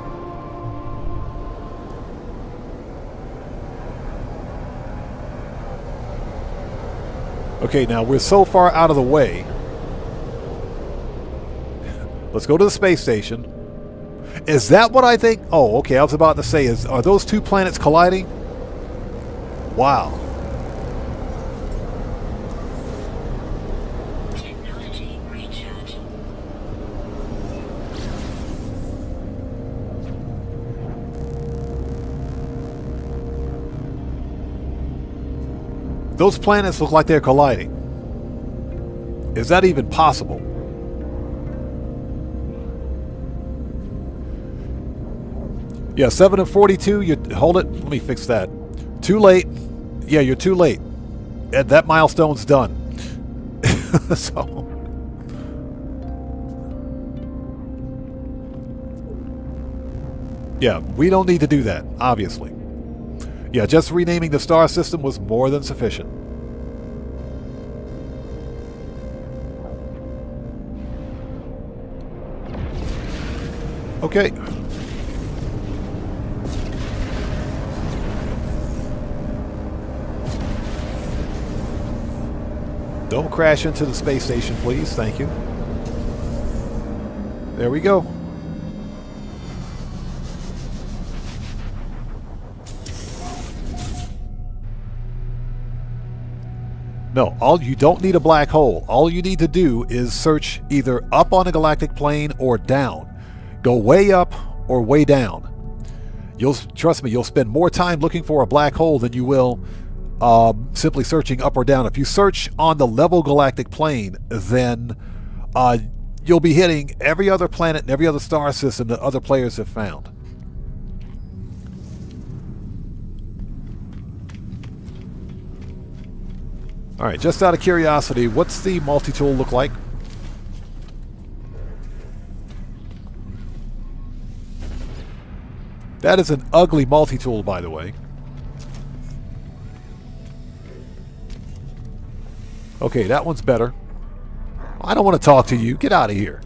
Okay, now we're so far out of the way. Let's go to the space station. Is that what I think? Oh, okay, I was about to say, are those two planets colliding? Wow. Technology recharge. Those planets look like they're colliding. Is that even possible? Yeah, 7 and 42. You hold it. Let me fix that. Too late. Yeah, you're too late. And that milestone's done. So. Yeah, we don't need to do that, obviously. Yeah, just renaming the star system was more than sufficient. Okay. Don't crash into the space station, please. Thank you. There we go. No, you don't need a black hole. All you need to do is search either up on a galactic plane or down. Go way up or way down. Trust me, you'll spend more time looking for a black hole than you will simply searching up or down. If you search on the level galactic plane, then you'll be hitting every other planet and every other star system that other players have found. Alright, just out of curiosity, what's the multi-tool look like? That is an ugly multi-tool, by the way. Okay, that one's better. I don't want to talk to you. Get out of here.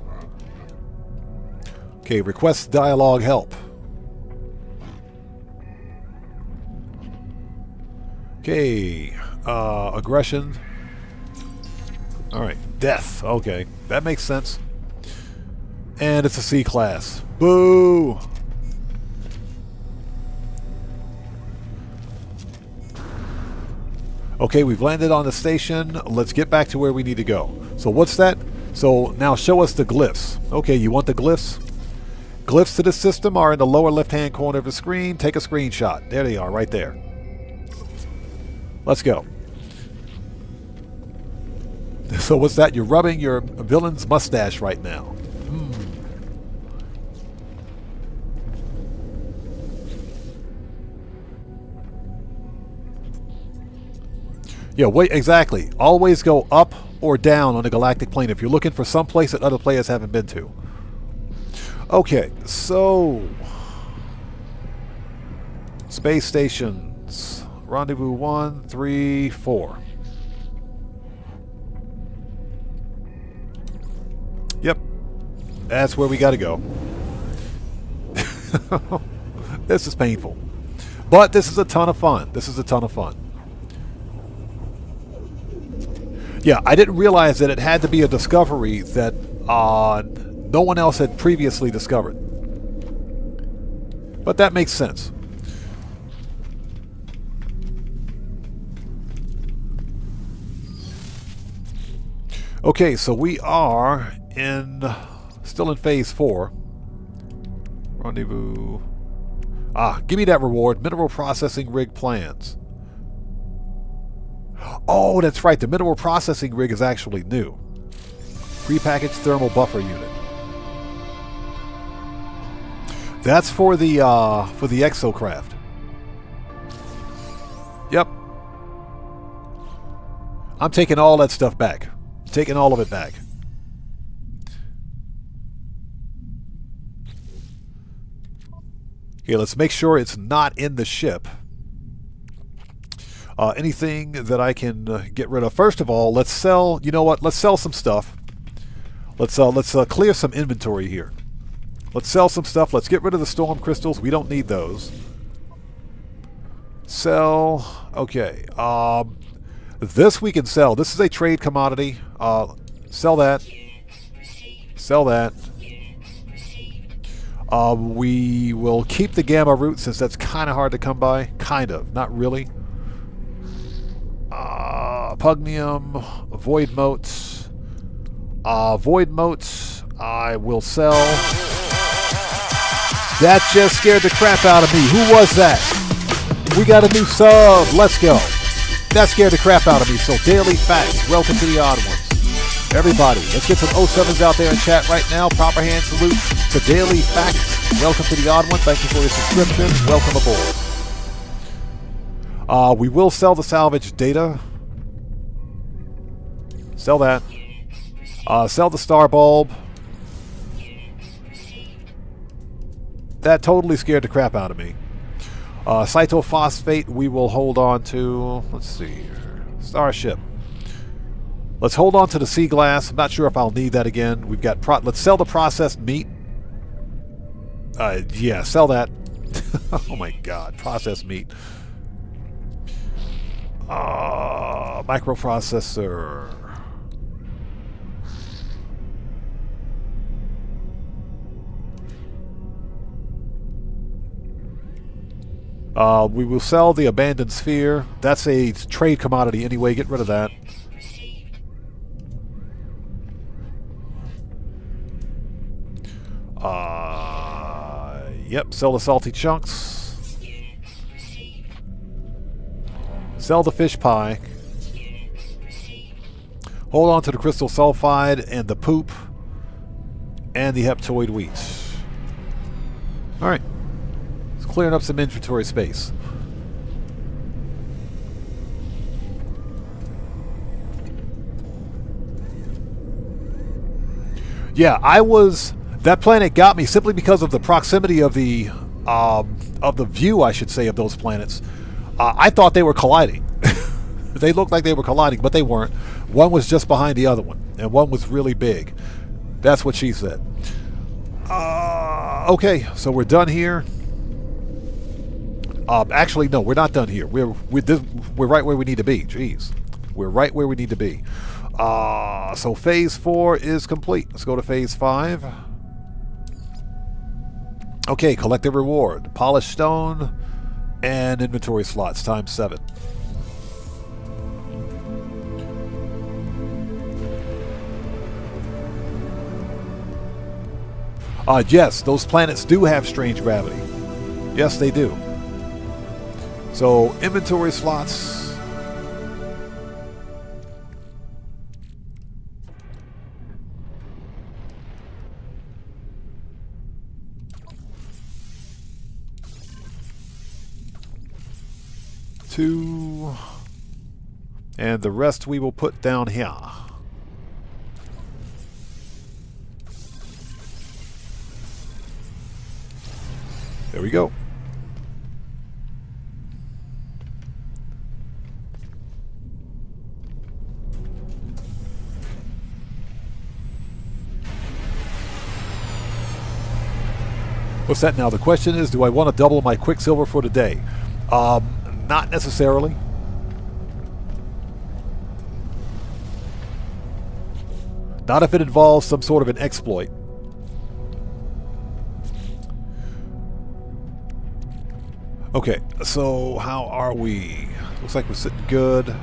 Okay, request dialogue help. Okay, aggression. Alright, death. Okay, that makes sense. And it's a C class. Boo! Okay, we've landed on the station. Let's get back to where we need to go. So what's that? So now show us the glyphs. Okay, you want the glyphs? Glyphs to the system are in the lower left-hand corner of the screen. Take a screenshot. There they are, right there. Let's go. So what's that? You're rubbing your villain's mustache right now. Yeah, wait, exactly. Always go up or down on the galactic plane if you're looking for some place that other players haven't been to. Okay, so... Space stations. Rendezvous 1, 3, 4. Yep. That's where we gotta go. This is painful. But this is a ton of fun. This is a ton of fun. Yeah, I didn't realize that it had to be a discovery that no one else had previously discovered. But that makes sense. Okay, so we are still in phase 4. Rendezvous. Give me that reward. Mineral processing rig plans. Oh, that's right. The mineral processing rig is actually new. Prepackaged thermal buffer unit. That's for the Exocraft. Yep. I'm taking all that stuff back. Taking all of it back. Okay, let's make sure it's not in the ship. Anything that I can get rid of. First of all, let's sell. You know what? Let's sell some stuff. Let's clear some inventory here. Let's sell some stuff. Let's get rid of the storm crystals. We don't need those. Sell. Okay. This we can sell. This is a trade commodity. Sell that. Sell that. We will keep the gamma root since that's kind of hard to come by. Kind of. Not really. Pugnium, void motes. Void motes, I will sell. That just scared the crap out of me. Who was that? We got a new sub. Let's go. That scared the crap out of me. So Daily Facts, welcome to the Odd Ones. Everybody, let's get some 07s out there in chat right now. Proper hand salute to Daily Facts. Welcome to the Odd One. Thank you for your subscription. Welcome aboard. We will sell the salvage data. Sell that. Sell the star bulb. That totally scared the crap out of me. Cytophosphate we will hold on to. Let's see here. Starship. Let's hold on to the sea glass. I'm not sure if I'll need that again. We've got let's sell the processed meat. Yeah, sell that. Oh my god, processed meat. Microprocessor. We will sell the abandoned sphere. That's a trade commodity anyway. Get rid of that. Yep, sell the salty chunks. Sell the fish pie. Hold on to the crystal sulfide and the poop. and the heptoid wheat. Alright. It's clearing up some inventory space. Yeah, that planet got me simply because of the proximity of the view, I should say, of those planets. I thought they were colliding. They looked like they were colliding, but they weren't. One was just behind the other one, and one was really big. That's what she said. Okay, so we're done here. Actually, no, we're not done here. We're right where we need to be. Jeez, we're right where we need to be. So phase 4 is complete. Let's go to phase 5. Okay, collective reward, polished stone, and inventory slots times 7. Yes, those planets do have strange gravity. Yes, they do. So, inventory slots. Two. And the rest we will put down here. There we go. What's that now? The question is, do I want to double my Quicksilver for today? Not necessarily. Not if it involves some sort of an exploit. Okay, so how are we? Looks like we're sitting good.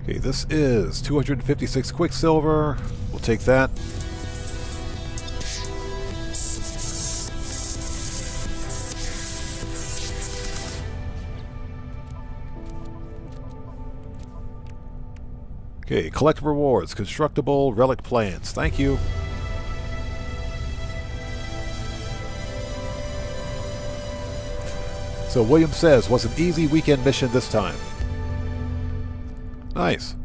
Okay, this is 256 Quicksilver. We'll take that. Okay, collect rewards, constructible relic plants. Thank you. So William says, was an easy weekend mission this time. Nice.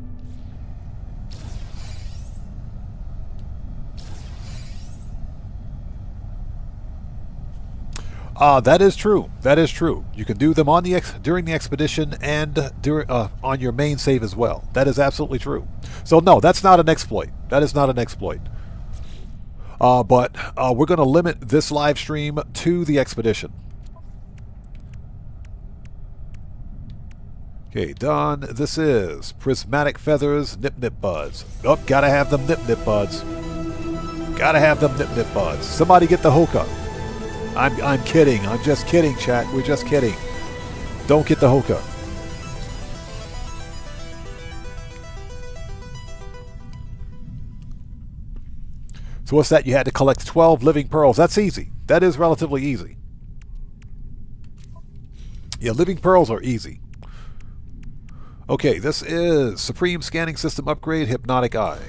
That is true. That is true. You can do them on during the expedition and on your main save as well. That is absolutely true. So no, that's not an exploit. That is not an exploit. But we're going to limit this live stream to the expedition. Okay, done. This is prismatic feathers, nip nip buds. Oh, gotta have them nip nip buds. Gotta have them nip nip buds. Somebody get the hookah. I'm kidding. I'm just kidding, chat. We're just kidding. Don't get the hookah. So what's that? You had to collect 12 living pearls. That's easy. That is relatively easy. Yeah, living pearls are easy. Okay, this is Supreme Scanning System Upgrade, Hypnotic Eye.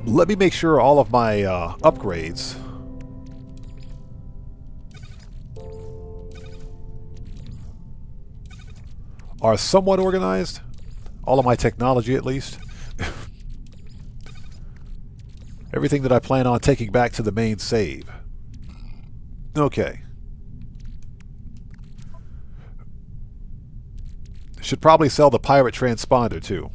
Let me make sure all of my upgrades are somewhat organized. All of my technology, at least. Everything that I plan on taking back to the main save. Okay. Should probably sell the pirate transponder too.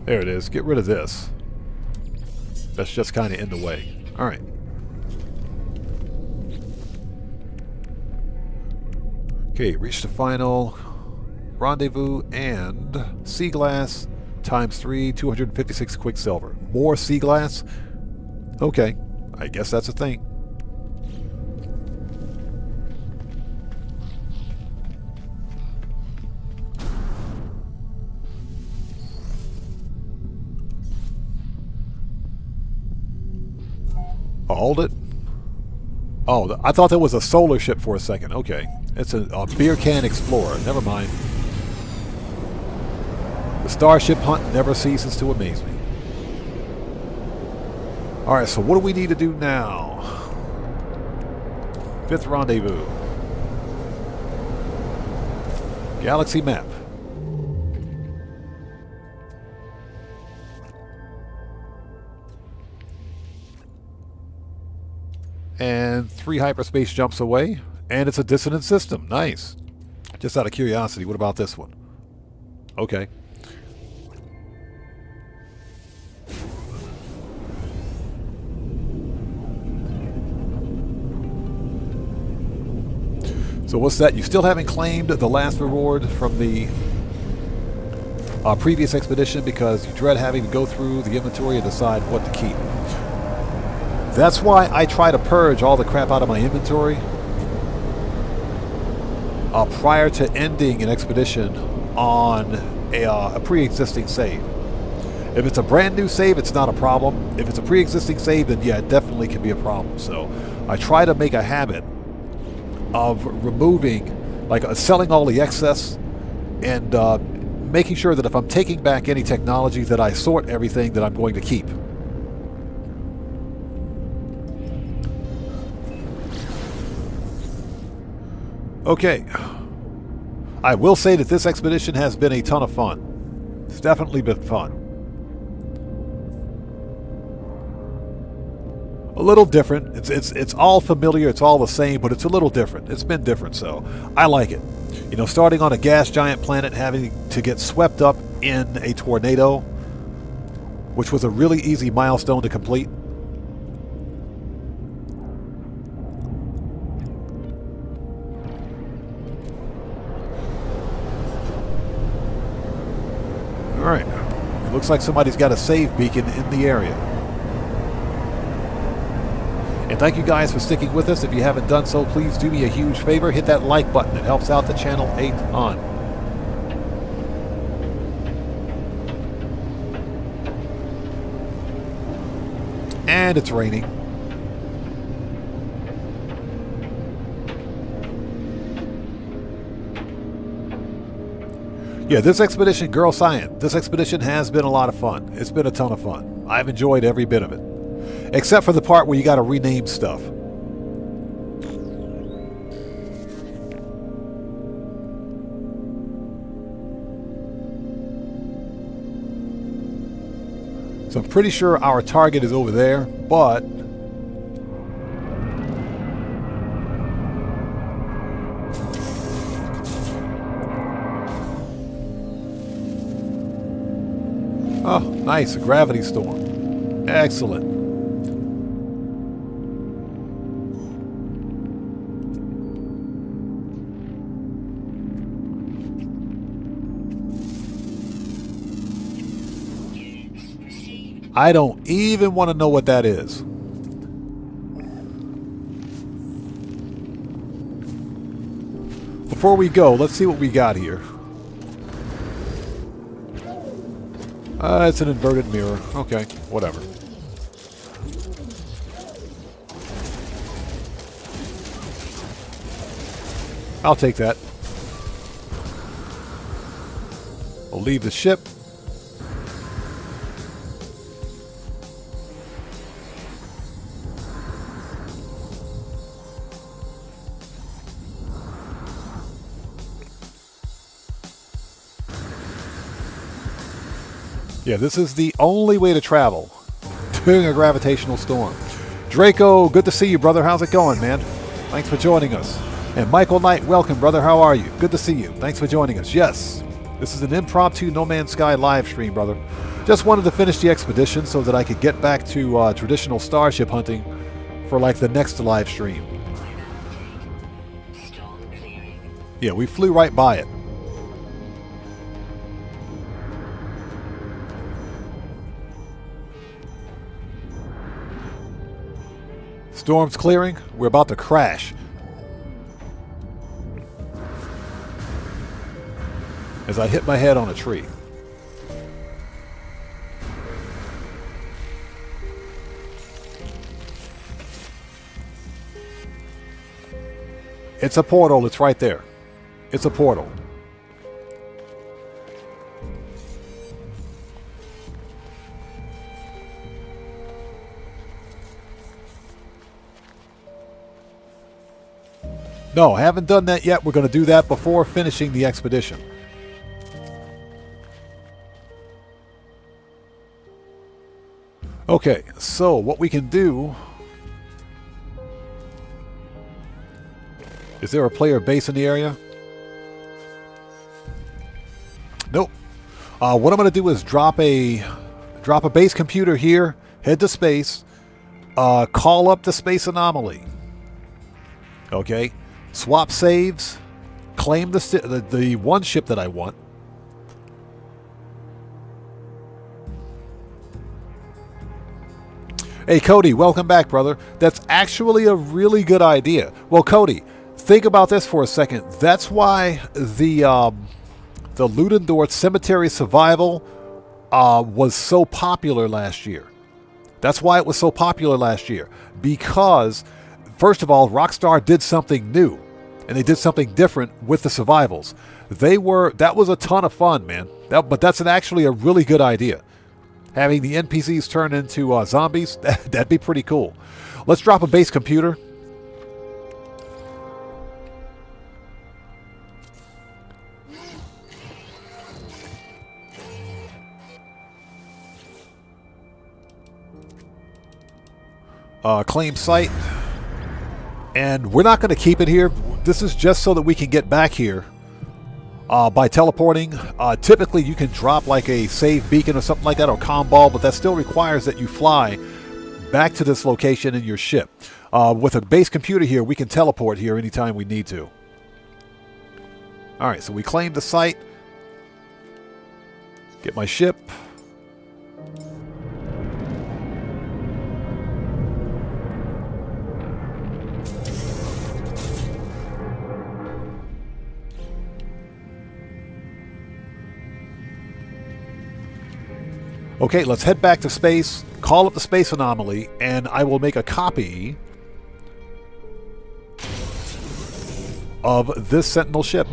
There it is. Get rid of this. That's just kind of in the way. Alright. Okay, reach the final Rendezvous and sea glass times 3, 256 quicksilver. More sea glass? Okay, I guess that's a thing. Oh, hold it. Oh, I thought that was a solar ship for a second. Okay. It's a beer can explorer. Never mind. The starship hunt never ceases to amaze me. Alright, so what do we need to do now? 5th rendezvous. Galaxy map. And 3 hyperspace jumps away. And it's a dissonant system. Nice. Just out of curiosity, what about this one? Okay. So what's that? You still haven't claimed the last reward from the previous expedition because you dread having to go through the inventory and decide what to keep. That's why I try to purge all the crap out of my inventory prior to ending an expedition on a pre-existing save. If it's a brand new save, it's not a problem. If it's a pre-existing save, then yeah, it definitely can be a problem. So I try to make a habit of removing, like selling all the excess and making sure that if I'm taking back any technology that I sort everything that I'm going to keep. Okay. I will say that this expedition has been a ton of fun. It's definitely been fun. A little different. It's all familiar. It's all the same, but it's a little different. It's been different, so I like it. You know, starting on a gas giant planet, having to get swept up in a tornado, which was a really easy milestone to complete. All right. It looks like somebody's got a save beacon in the area. And thank you guys for sticking with us. If you haven't done so, please do me a huge favor. Hit that like button. It helps out the channel a ton. And it's raining. Yeah, this expedition, Girl Science, this expedition has been a lot of fun. It's been a ton of fun. I've enjoyed every bit of it. Except for the part where you got to rename stuff. So I'm pretty sure our target is over there, but oh, nice, a gravity storm. Excellent. I don't even want to know what that is. Before we go, let's see what we got here. It's an inverted mirror. Okay, whatever. I'll take that. We'll leave the ship. Yeah, this is the only way to travel during a gravitational storm. Draco, good to see you, brother. How's it going, man? Thanks for joining us. And Michael Knight, welcome, brother. How are you? Good to see you. Thanks for joining us. Yes, this is an impromptu No Man's Sky live stream, brother. Just wanted to finish the expedition so that I could get back to traditional starship hunting for like the next live stream. Storm clearing. Yeah, we flew right by it. Storm's clearing. We're about to crash. As I hit my head on a tree. It's a portal. It's right there. It's a portal. No, I haven't done that yet. We're going to do that before finishing the expedition. Okay, so what we can do... Is there a player base in the area? Nope. What I'm going to do is drop a base computer here, head to space, call up the space anomaly. Okay, swap saves, claim the one ship that I want. Hey Cody, welcome back, brother. That's actually a really good idea. Well, Cody, think about this for a second. That's why the Ludendorff Cemetery Survival was so popular last year. That's why it was so popular last year. Because, first of all, Rockstar did something new. And they did something different with the survivals. That was a ton of fun, man. But that's actually a really good idea. Having the NPCs turn into zombies, that'd be pretty cool. Let's drop a base computer. Claim site. And we're not going to keep it here. This is just so that we can get back here by teleporting. Typically, you can drop like a save beacon or something like that, or comm ball, but that still requires that you fly back to this location in your ship. With a base computer here, we can teleport here anytime we need to. All right, so we claim the site. Get my ship. Okay, let's head back to space, call up the space anomaly, and I will make a copy of this Sentinel ship.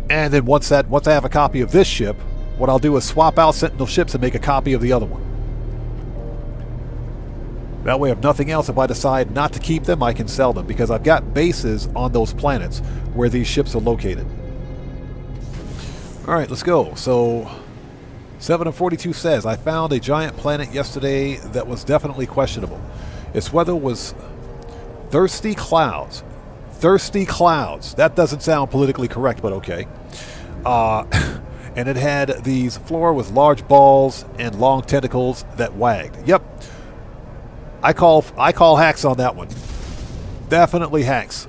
And then once I have a copy of this ship, what I'll do is swap out Sentinel ships and make a copy of the other one. That way, if nothing else, if I decide not to keep them, I can sell them, because I've got bases on those planets where these ships are located. All right, let's go. So 7/42 says, I found a giant planet yesterday that was definitely questionable. Its weather was thirsty clouds. Thirsty clouds. That doesn't sound politically correct, but okay. And it had these floor with large balls and long tentacles that wagged. Yep. I call hacks on that one. Definitely hacks.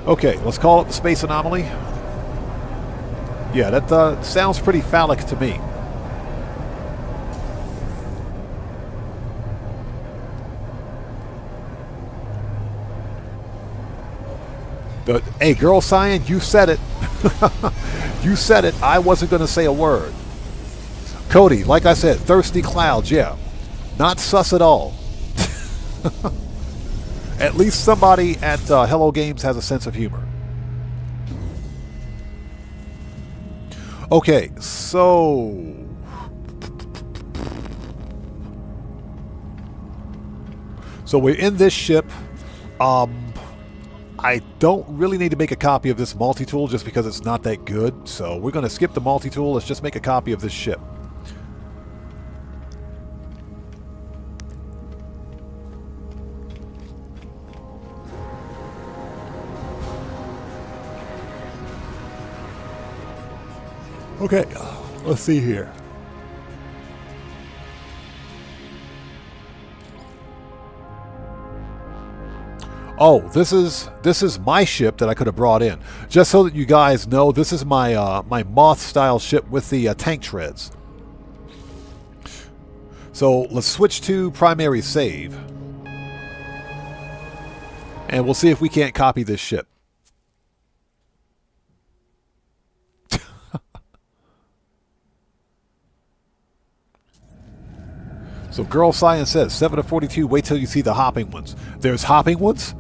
Okay, let's call it the space anomaly. Yeah, that sounds pretty phallic to me. Hey, Girl Cyan, you said it. You said it. I wasn't going to say a word. Cody, like I said, thirsty clouds, yeah. Not sus at all. At least somebody at Hello Games has a sense of humor. Okay, so... So we're in this ship. I don't really need to make a copy of this multi-tool just because it's not that good. So we're going to skip the multi-tool. Let's just make a copy of this ship. Okay, let's see here. Oh, this is my ship that I could have brought in. Just so that you guys know, this is my my moth-style ship with the tank treads. So let's switch to primary save. And we'll see if we can't copy this ship. So Girl Science says, 7 of 42, wait till you see the hopping ones. There's hopping ones?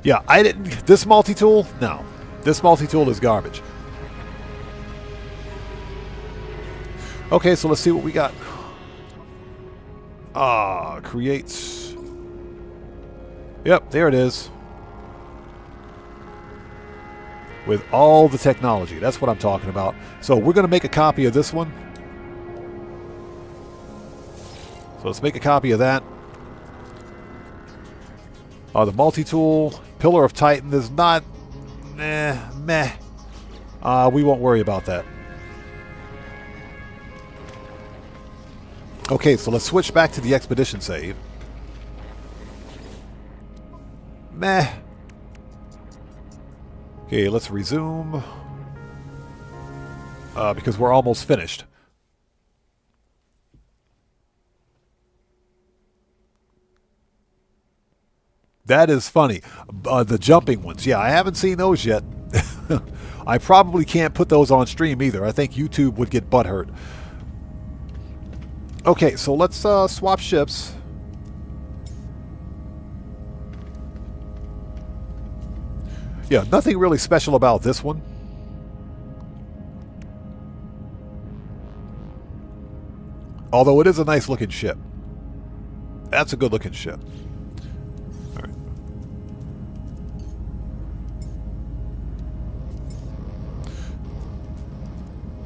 Yeah, I didn't... This multi-tool? No. This multi-tool is garbage. Okay, so let's see what we got. Creates... Yep, there it is. With all the technology. That's what I'm talking about. So we're going to make a copy of this one. So let's make a copy of that. The multi-tool. Pillar of Titan is not... meh. We won't worry about that. Okay, so let's switch back to the expedition save. Meh. Okay, let's resume. Because we're almost finished. That is funny. The jumping ones. Yeah, I haven't seen those yet. I probably can't put those on stream either. I think YouTube would get butthurt. Okay, so let's swap ships. Yeah, nothing really special about this one. Although it is a nice looking ship. That's a good looking ship. All right.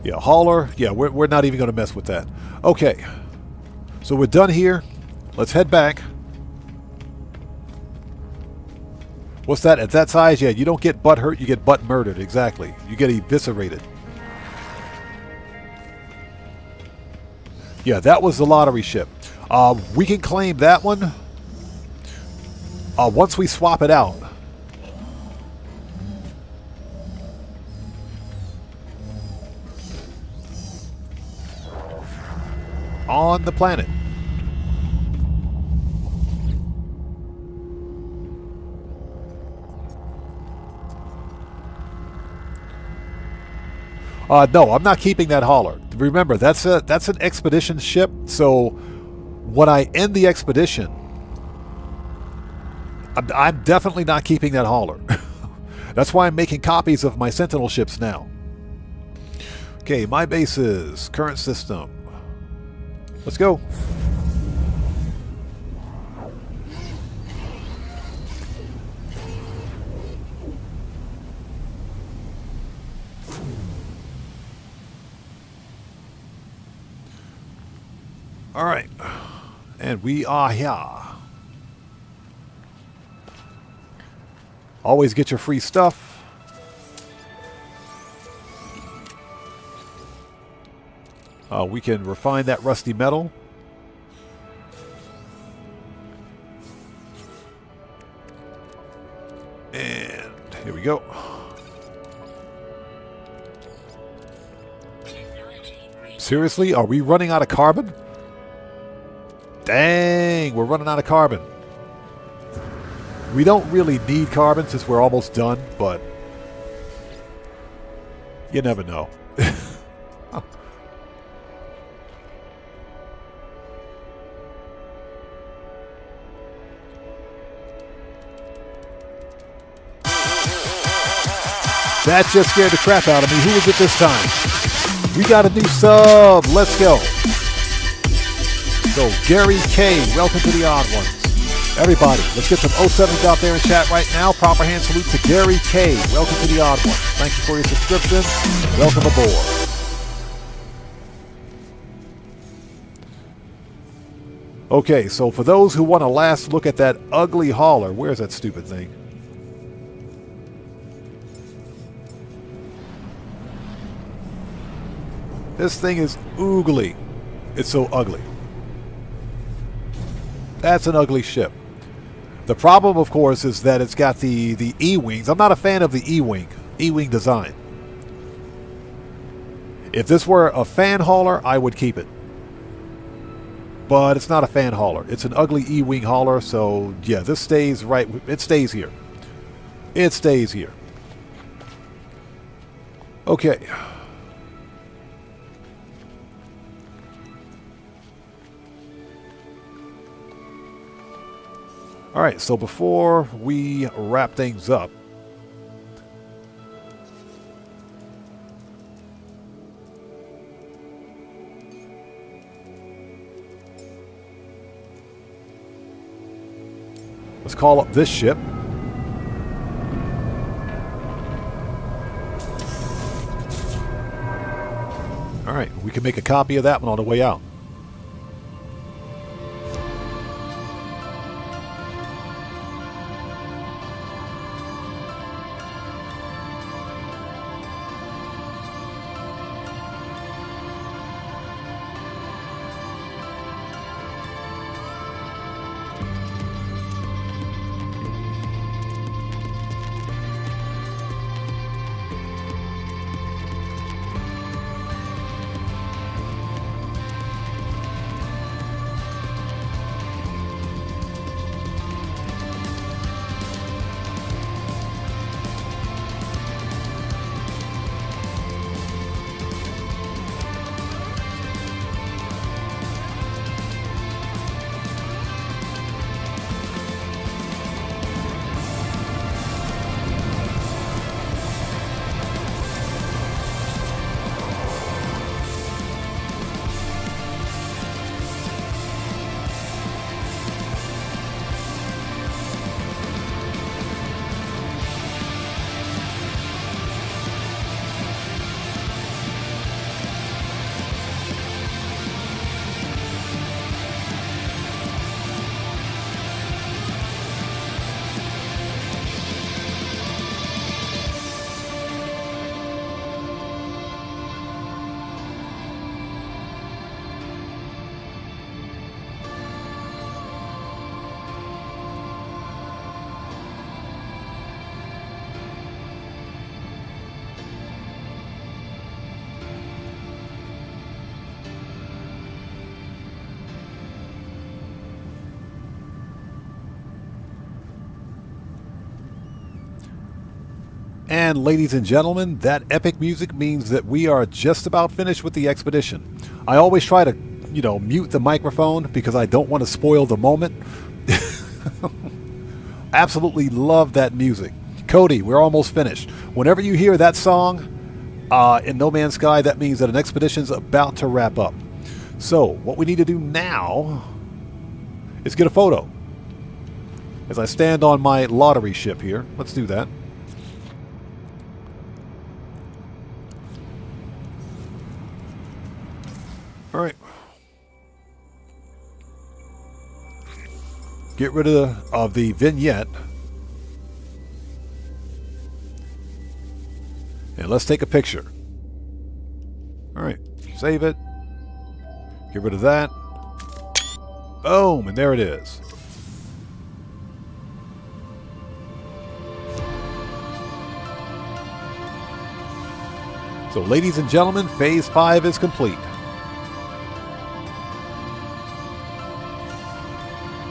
Yeah, hauler. Yeah, we're not even going to mess with that. Okay. So we're done here. Let's head back. What's that? At that size, yeah, you don't get butt hurt, you get butt murdered. Exactly. You get eviscerated. Yeah, that was the lottery ship. We can claim that one once we swap it out. On the planet. No, I'm not keeping that hauler. Remember, that's an expedition ship, so when I end the expedition, I'm definitely not keeping that hauler. That's why I'm making copies of my Sentinel ships now. Okay, my bases, current system. Let's go. All right, and we are here. Always get your free stuff. We can refine that rusty metal. And here we go. Seriously, are we running out of carbon? Dang, we're running out of carbon. We don't really need carbon since we're almost done, but you never know. That just scared the crap out of me. Who is it this time? We got a new sub. Let's go. So, Gary K, welcome to the Odd Ones. Everybody, let's get some 07s out there in chat right now. Proper hand salute to Gary K. Welcome to the Odd Ones. Thank you for your subscription. Welcome aboard. Okay, so for those who want a last look at that ugly hauler, where's that stupid thing? This thing is oogly. It's so ugly. That's an ugly ship. The problem, of course, is that it's got the E-wings. I'm not a fan of the E-wing design. If this were a fan hauler, I would keep it. But it's not a fan hauler. It's an ugly E-wing hauler, so yeah, this stays right. It stays here. It stays here. Okay. All right, so before we wrap things up, let's call up this ship. All right, we can make a copy of that one on the way out. And ladies and gentlemen, that epic music means that we are just about finished with the expedition. I always try to, mute the microphone because I don't want to spoil the moment. Absolutely love that music. Cody, we're almost finished. Whenever you hear that song in No Man's Sky, that means that an expedition's about to wrap up. So, what we need to do now is get a photo. As I stand on my lottery ship here. Let's do that. All right. Get rid of the vignette. And let's take a picture. All right. Save it. Get rid of that. Boom. And there it is. So, ladies and gentlemen, Phase 5 is complete.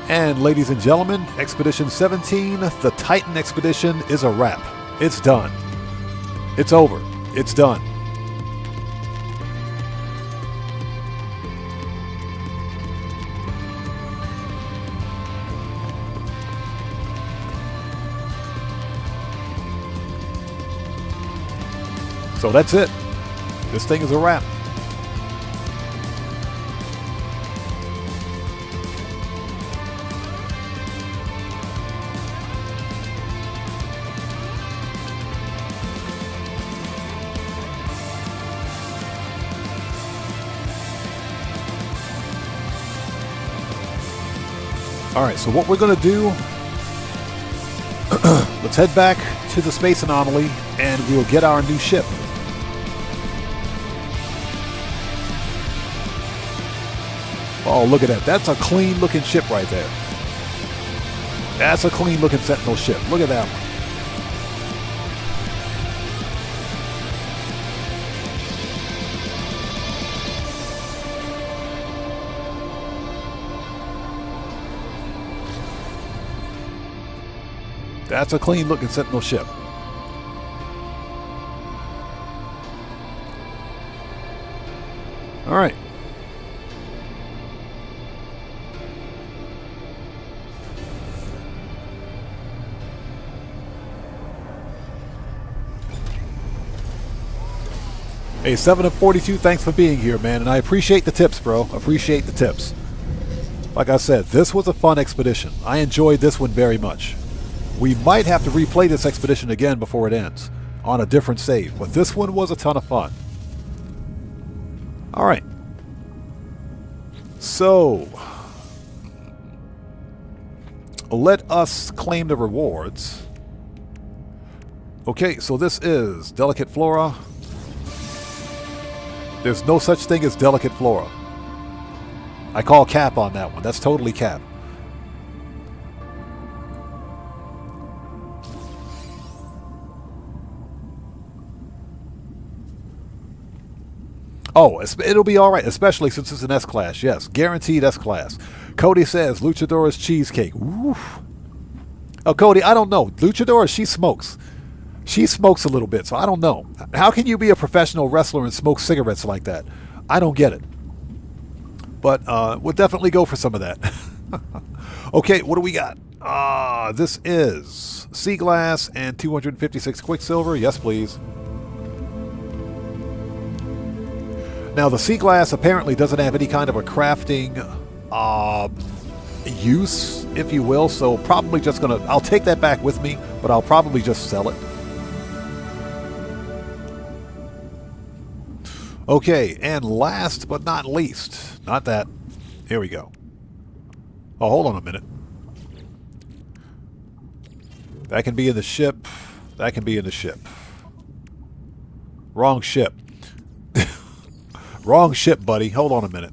And ladies and gentlemen, Expedition 17, the Titan Expedition, is a wrap. It's done. It's over. It's done. So that's it. This thing is a wrap. Alright, so what we're going to do, let's head back to the space anomaly and we'll get our new ship. Oh, look at that. That's a clean looking ship right there. That's a clean looking Sentinel ship. Look at that one. That's a clean looking Sentinel ship. All right. Hey, 7 of 42, thanks for being here, man. And I appreciate the tips, bro. Appreciate the tips. Like I said, this was a fun expedition. I enjoyed this one very much. We might have to replay this expedition again before it ends on a different save, but this one was a ton of fun. All right. So, let us claim the rewards. Okay, so this is Delicate Flora. There's no such thing as Delicate Flora. I call cap on that one. That's totally cap. Oh, it'll be all right, especially since it's an S-Class. Yes, guaranteed S-Class. Cody says, Luchadora's cheesecake. Oof. Oh, Cody, I don't know. Luchadora, she smokes. She smokes a little bit, so I don't know. How can you be a professional wrestler and smoke cigarettes like that? I don't get it. But we'll definitely go for some of that. Okay, what do we got? This is Sea Glass and 256 Quicksilver. Yes, please. Now, the Sea Glass apparently doesn't have any kind of a crafting use, if you will, so probably just going to... I'll take that back with me, but I'll probably just sell it. Okay, and last but not least, not that. Here we go. Oh, hold on a minute. That can be in the ship. That can be in the ship. Wrong ship. Wrong ship, buddy. Hold on a minute.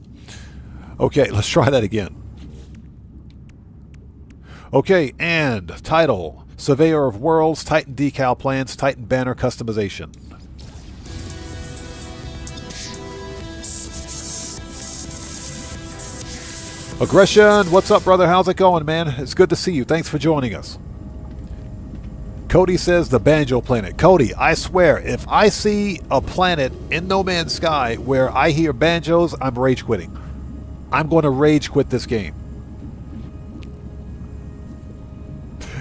Okay, let's try that again. Okay, and title, Surveyor of Worlds, Titan Decal Plans, Titan Banner Customization. Aggression, what's up, brother? How's it going, man? It's good to see you. Thanks for joining us. Cody says the Banjo Planet. Cody, I swear, if I see a planet in No Man's Sky where I hear banjos, I'm rage quitting. I'm going to rage quit this game.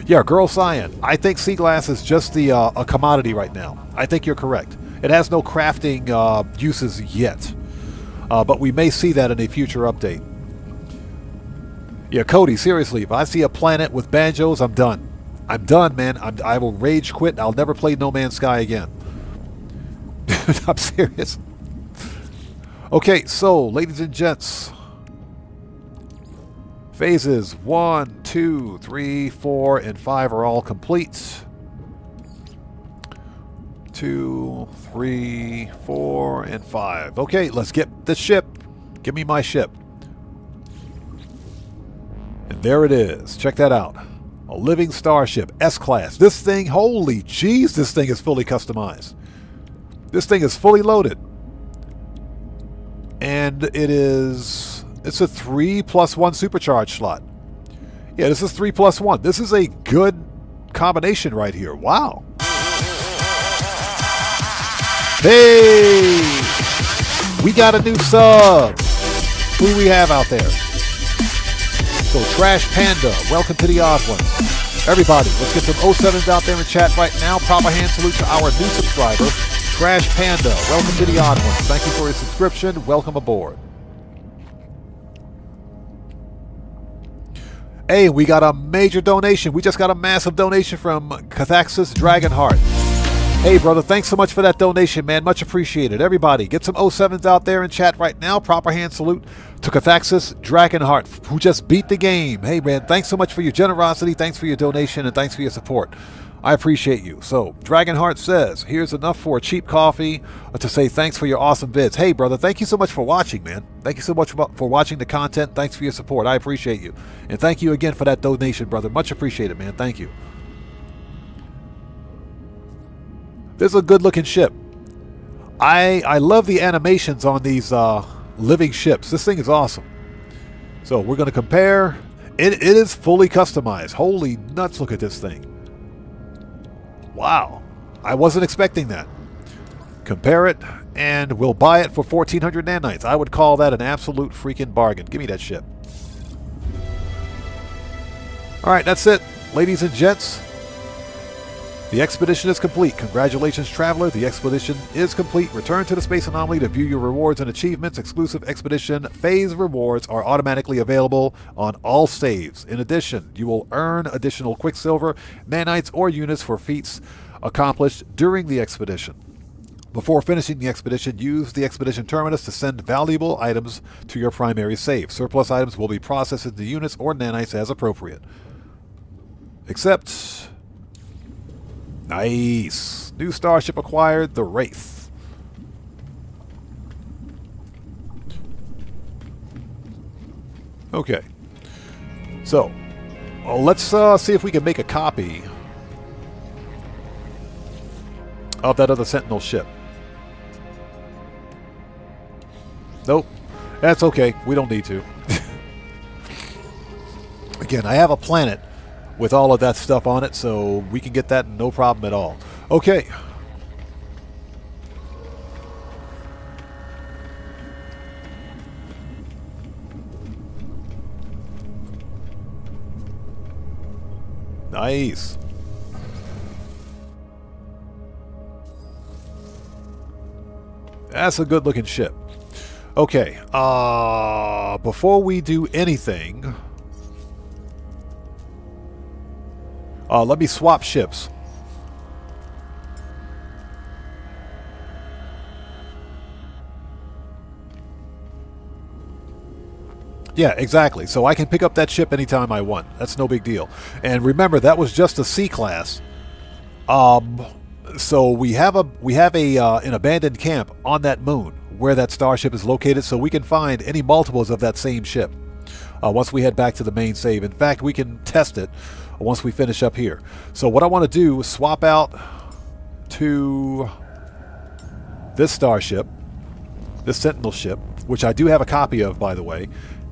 Yeah, Girl Cyan, I think Sea Glass is just a commodity right now. I think you're correct. It has no crafting uses yet. But we may see that in a future update. Yeah, Cody, seriously, if I see a planet with banjos, I'm done. I'm done, man. I will rage quit. I'll never play No Man's Sky again. I'm serious. Okay, so, ladies and gents. Phases 1, 2, 3, 4, and 5 are all complete. 2, 3, 4, and 5. Okay, let's get the ship. Give me my ship. And there it is. Check that out. A living starship, S-Class. This thing, holy jeez, this thing is fully customized. This thing is fully loaded. And it's a 3+1 supercharge slot. Yeah, this is 3+1. This is a good combination right here. Wow. Hey! We got a new sub. Who do we have out there? So Trash Panda, welcome to the Odd Ones. Everybody, let's get some 07s out there in chat right now. Proper hand salute to our new subscriber, Trash Panda. Welcome to the Odd Ones. Thank you for your subscription. Welcome aboard. Hey, we got a major donation. We just got a massive donation from Cathaxis Dragonheart. Hey, brother, thanks so much for that donation, man. Much appreciated. Everybody, get some 07s out there in chat right now. Proper hand salute to Cathaxis Dragonheart, who just beat the game. Hey, man, thanks so much for your generosity. Thanks for your donation, and thanks for your support. I appreciate you. So, Dragonheart says, here's enough for a cheap coffee to say thanks for your awesome vids. Hey, brother, thank you so much for watching, man. Thank you so much for watching the content. Thanks for your support. I appreciate you. And thank you again for that donation, brother. Much appreciated, man. Thank you. This is a good-looking ship. I love the animations on these living ships. This thing is awesome. So we're going to compare. It is fully customized. Holy nuts, look at this thing. Wow. I wasn't expecting that. Compare it, and we'll buy it for 1,400 nanites. I would call that an absolute freaking bargain. Give me that ship. All right, that's it, ladies and gents. The expedition is complete. Congratulations, traveler. The expedition is complete. Return to the space anomaly to view your rewards and achievements. Exclusive expedition phase rewards are automatically available on all saves. In addition, you will earn additional Quicksilver, nanites, or units for feats accomplished during the expedition. Before finishing the expedition, use the expedition terminus to send valuable items to your primary save. Surplus items will be processed into units or nanites as appropriate. Except... Nice. New starship acquired, the Wraith. Okay. So, let's see if we can make a copy of that other Sentinel ship. Nope. That's okay. We don't need to. Again, I have a planet with all of that stuff on it, so we can get that no problem at all. Okay. Nice. That's a good looking ship. Okay. Before we do anything... let me swap ships. Yeah, exactly. So I can pick up that ship anytime I want. That's no big deal. And remember, that was just a C-class. So we have an abandoned camp on that moon where that starship is located, so we can find any multiples of that same ship once we head back to the main save. In fact, we can test it once we finish up here. So what I want to do is swap out to this starship, this Sentinel ship, which I do have a copy of, by the way,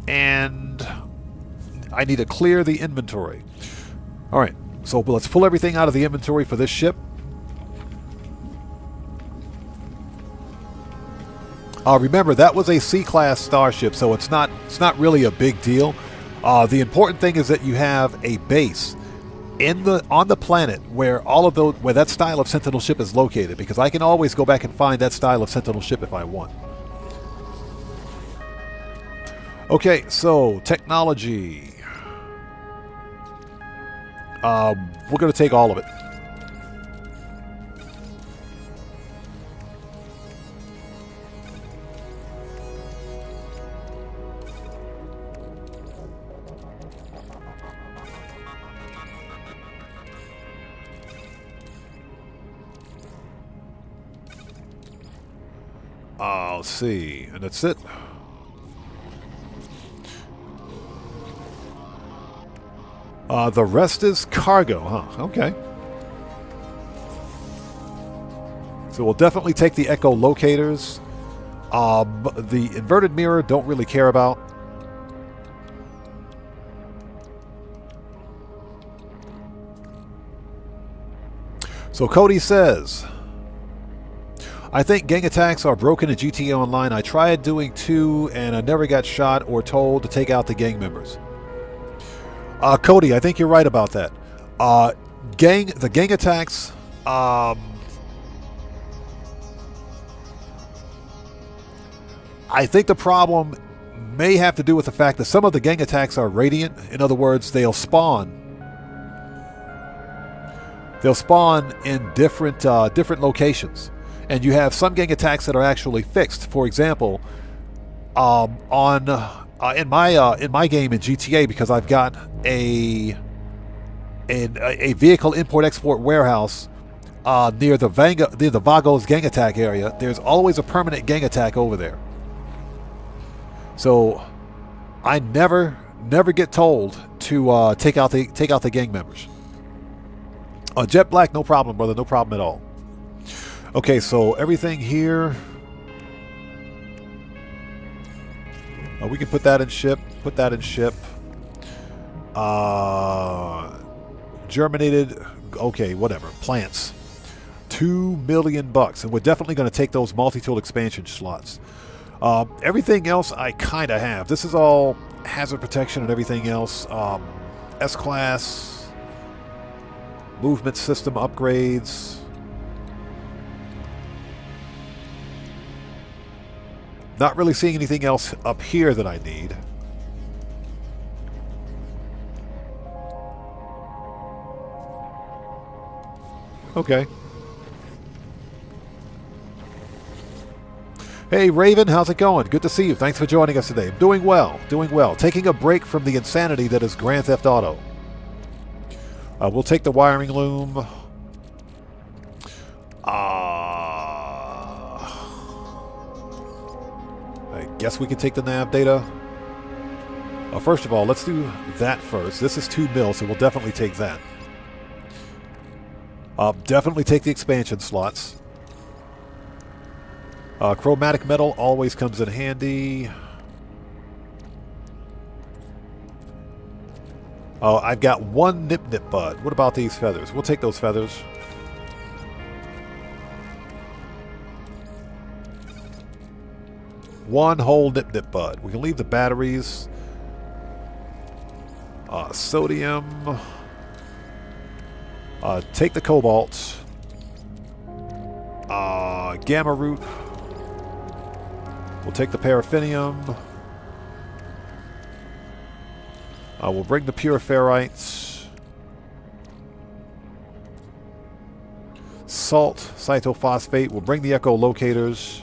and I need to clear the inventory. All right, so let's pull everything out of the inventory for this ship. Remember, that was a C-class starship, so it's not really a big deal. The important thing is that you have a base on the planet where where that style of Sentinel ship is located, because I can always go back and find that style of Sentinel ship if I want. Okay, so technology. We're going to take all of it. Let's see, and that's it. The rest is cargo, huh? Okay. So we'll definitely take the echo locators. The inverted mirror, don't really care about. So Cody says, I think gang attacks are broken in GTA Online. I tried doing 2 and I never got shot or told to take out the gang members. Cody, I think you're right about that. The gang attacks, I think the problem may have to do with the fact that some of the gang attacks are radiant. In other words, they'll spawn They'll spawn in different locations, and you have some gang attacks that are actually fixed. For example, in my game in GTA, because I've got a vehicle import-export warehouse near the Vagos gang attack area. There's always a permanent gang attack over there. So I never get told to take out the gang members. Jet Black, no problem, brother, no problem at all. Okay, so everything here, we can put that in ship. Put that in ship. Germinated. Okay, whatever. Plants. $2 million, and we're definitely going to take those multi-tool expansion slots. Everything else I kind of have. This is all hazard protection and everything else. S-Class. Movement system upgrades. Not really seeing anything else up here that I need. Okay. Hey Raven, how's it going? Good to see you. Thanks for joining us today. I'm doing well, doing well. Taking a break from the insanity that is Grand Theft Auto. We'll take the wiring loom. I guess we can take the nav data. First of all, let's do that first. This is 2 mil, so we'll definitely take that. Definitely take the expansion slots. Chromatic metal always comes in handy. Oh, I've got 1 nip bud. What about these feathers? We'll take those feathers. One whole nip bud. We can leave the batteries. Sodium. Take the cobalt. Gamma root. We'll take the paraffinium. We'll bring the pure ferrites. Salt, cytophosphate. We'll bring the echolocators.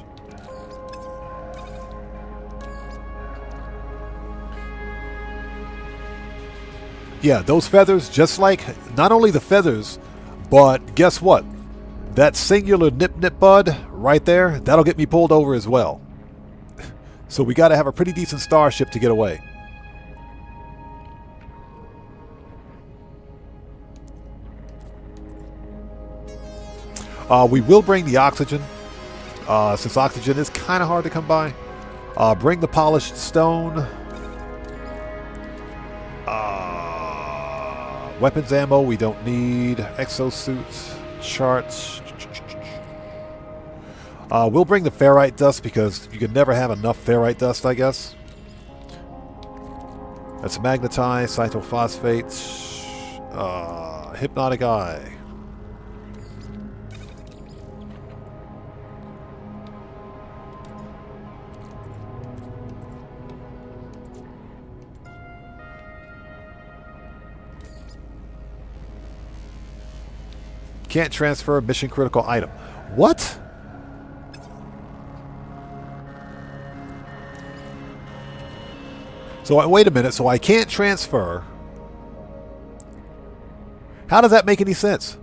Yeah, those feathers, just like not only the feathers, but guess what? That singular nip bud right there, that'll get me pulled over as well. So we got to have a pretty decent starship to get away. We will bring the oxygen, since oxygen is kind of hard to come by. Bring the polished stone. Weapons ammo we don't need. Exosuits, charts. We'll bring the ferrite dust because you can never have enough ferrite dust, I guess. That's magnetized, cytophosphate, hypnotic eye. Can't transfer mission critical item. What? So wait a minute. So I can't transfer. How does that make any sense?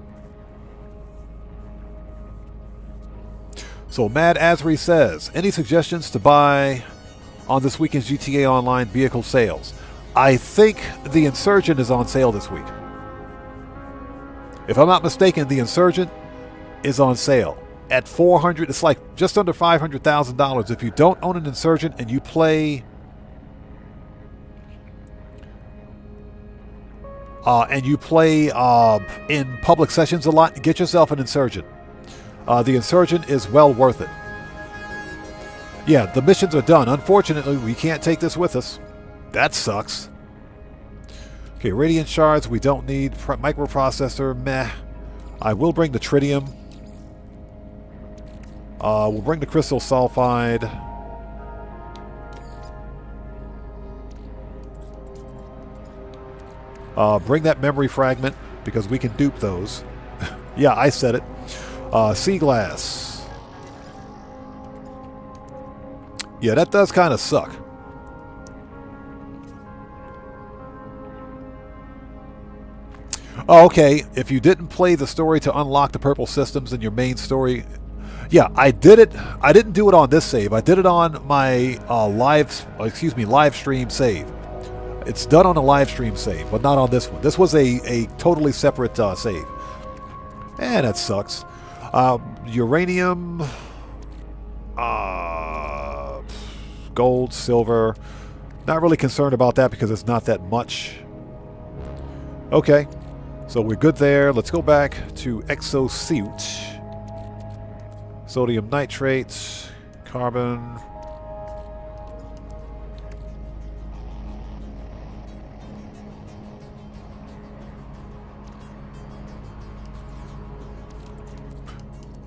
So Mad Asri says, any suggestions to buy on this weekend's GTA Online vehicle sales? I think the Insurgent is on sale this week. If I'm not mistaken, the Insurgent is on sale at $400. It's like just under $500,000. If you don't own an Insurgent and you play, in public sessions a lot, get yourself an Insurgent. The Insurgent is well worth it. Yeah, the missions are done. Unfortunately, we can't take this with us. That sucks. Okay, radiant shards we don't need. Microprocessor, meh. I will bring the tritium. We'll bring the crystal sulfide. Bring that memory fragment because we can dupe those. Yeah, I said it. Sea glass. Yeah, that does kind of suck. Oh, okay. If you didn't play the story to unlock the purple systems in your main story, yeah, I did it. I didn't do it on this save. I did it on my live stream save. It's done on a live stream save, but not on this one. This was a totally separate save. And that sucks. Uranium, gold, silver. Not really concerned about that because it's not that much. Okay, so we're good there. Let's go back to exosuit. Sodium nitrate, carbon.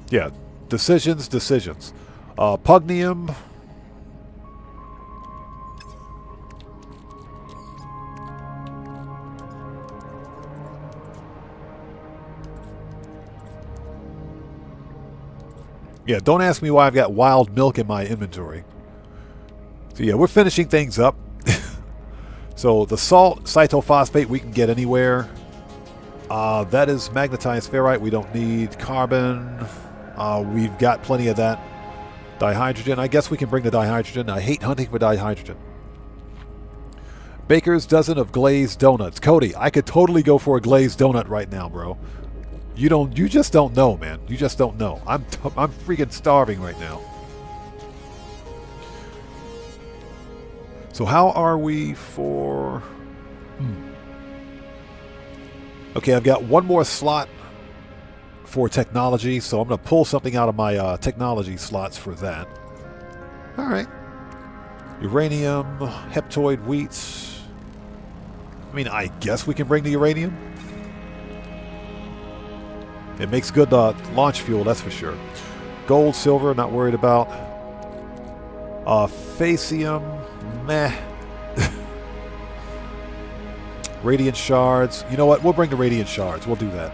Yeah, decisions. Pugnium. Yeah, don't ask me why I've got wild milk in my inventory. So yeah, we're finishing things up. So the salt cytophosphate we can get anywhere. That is magnetized ferrite. We don't need carbon. We've got plenty of that. Dihydrogen. I guess we can bring the dihydrogen. I hate hunting for dihydrogen. Baker's dozen of glazed donuts. Cody, I could totally go for a glazed donut right now, bro. You just don't know, man. You just don't know. I'm freaking starving right now. So how are we for... Okay, I've got one more slot for technology, so I'm going to pull something out of my technology slots for that. All right. Uranium, heptoid wheat. I mean, I guess we can bring the uranium. It makes good launch fuel, that's for sure. Gold, silver, not worried about. Facium, meh. Radiant shards. You know what? We'll bring the radiant shards. We'll do that.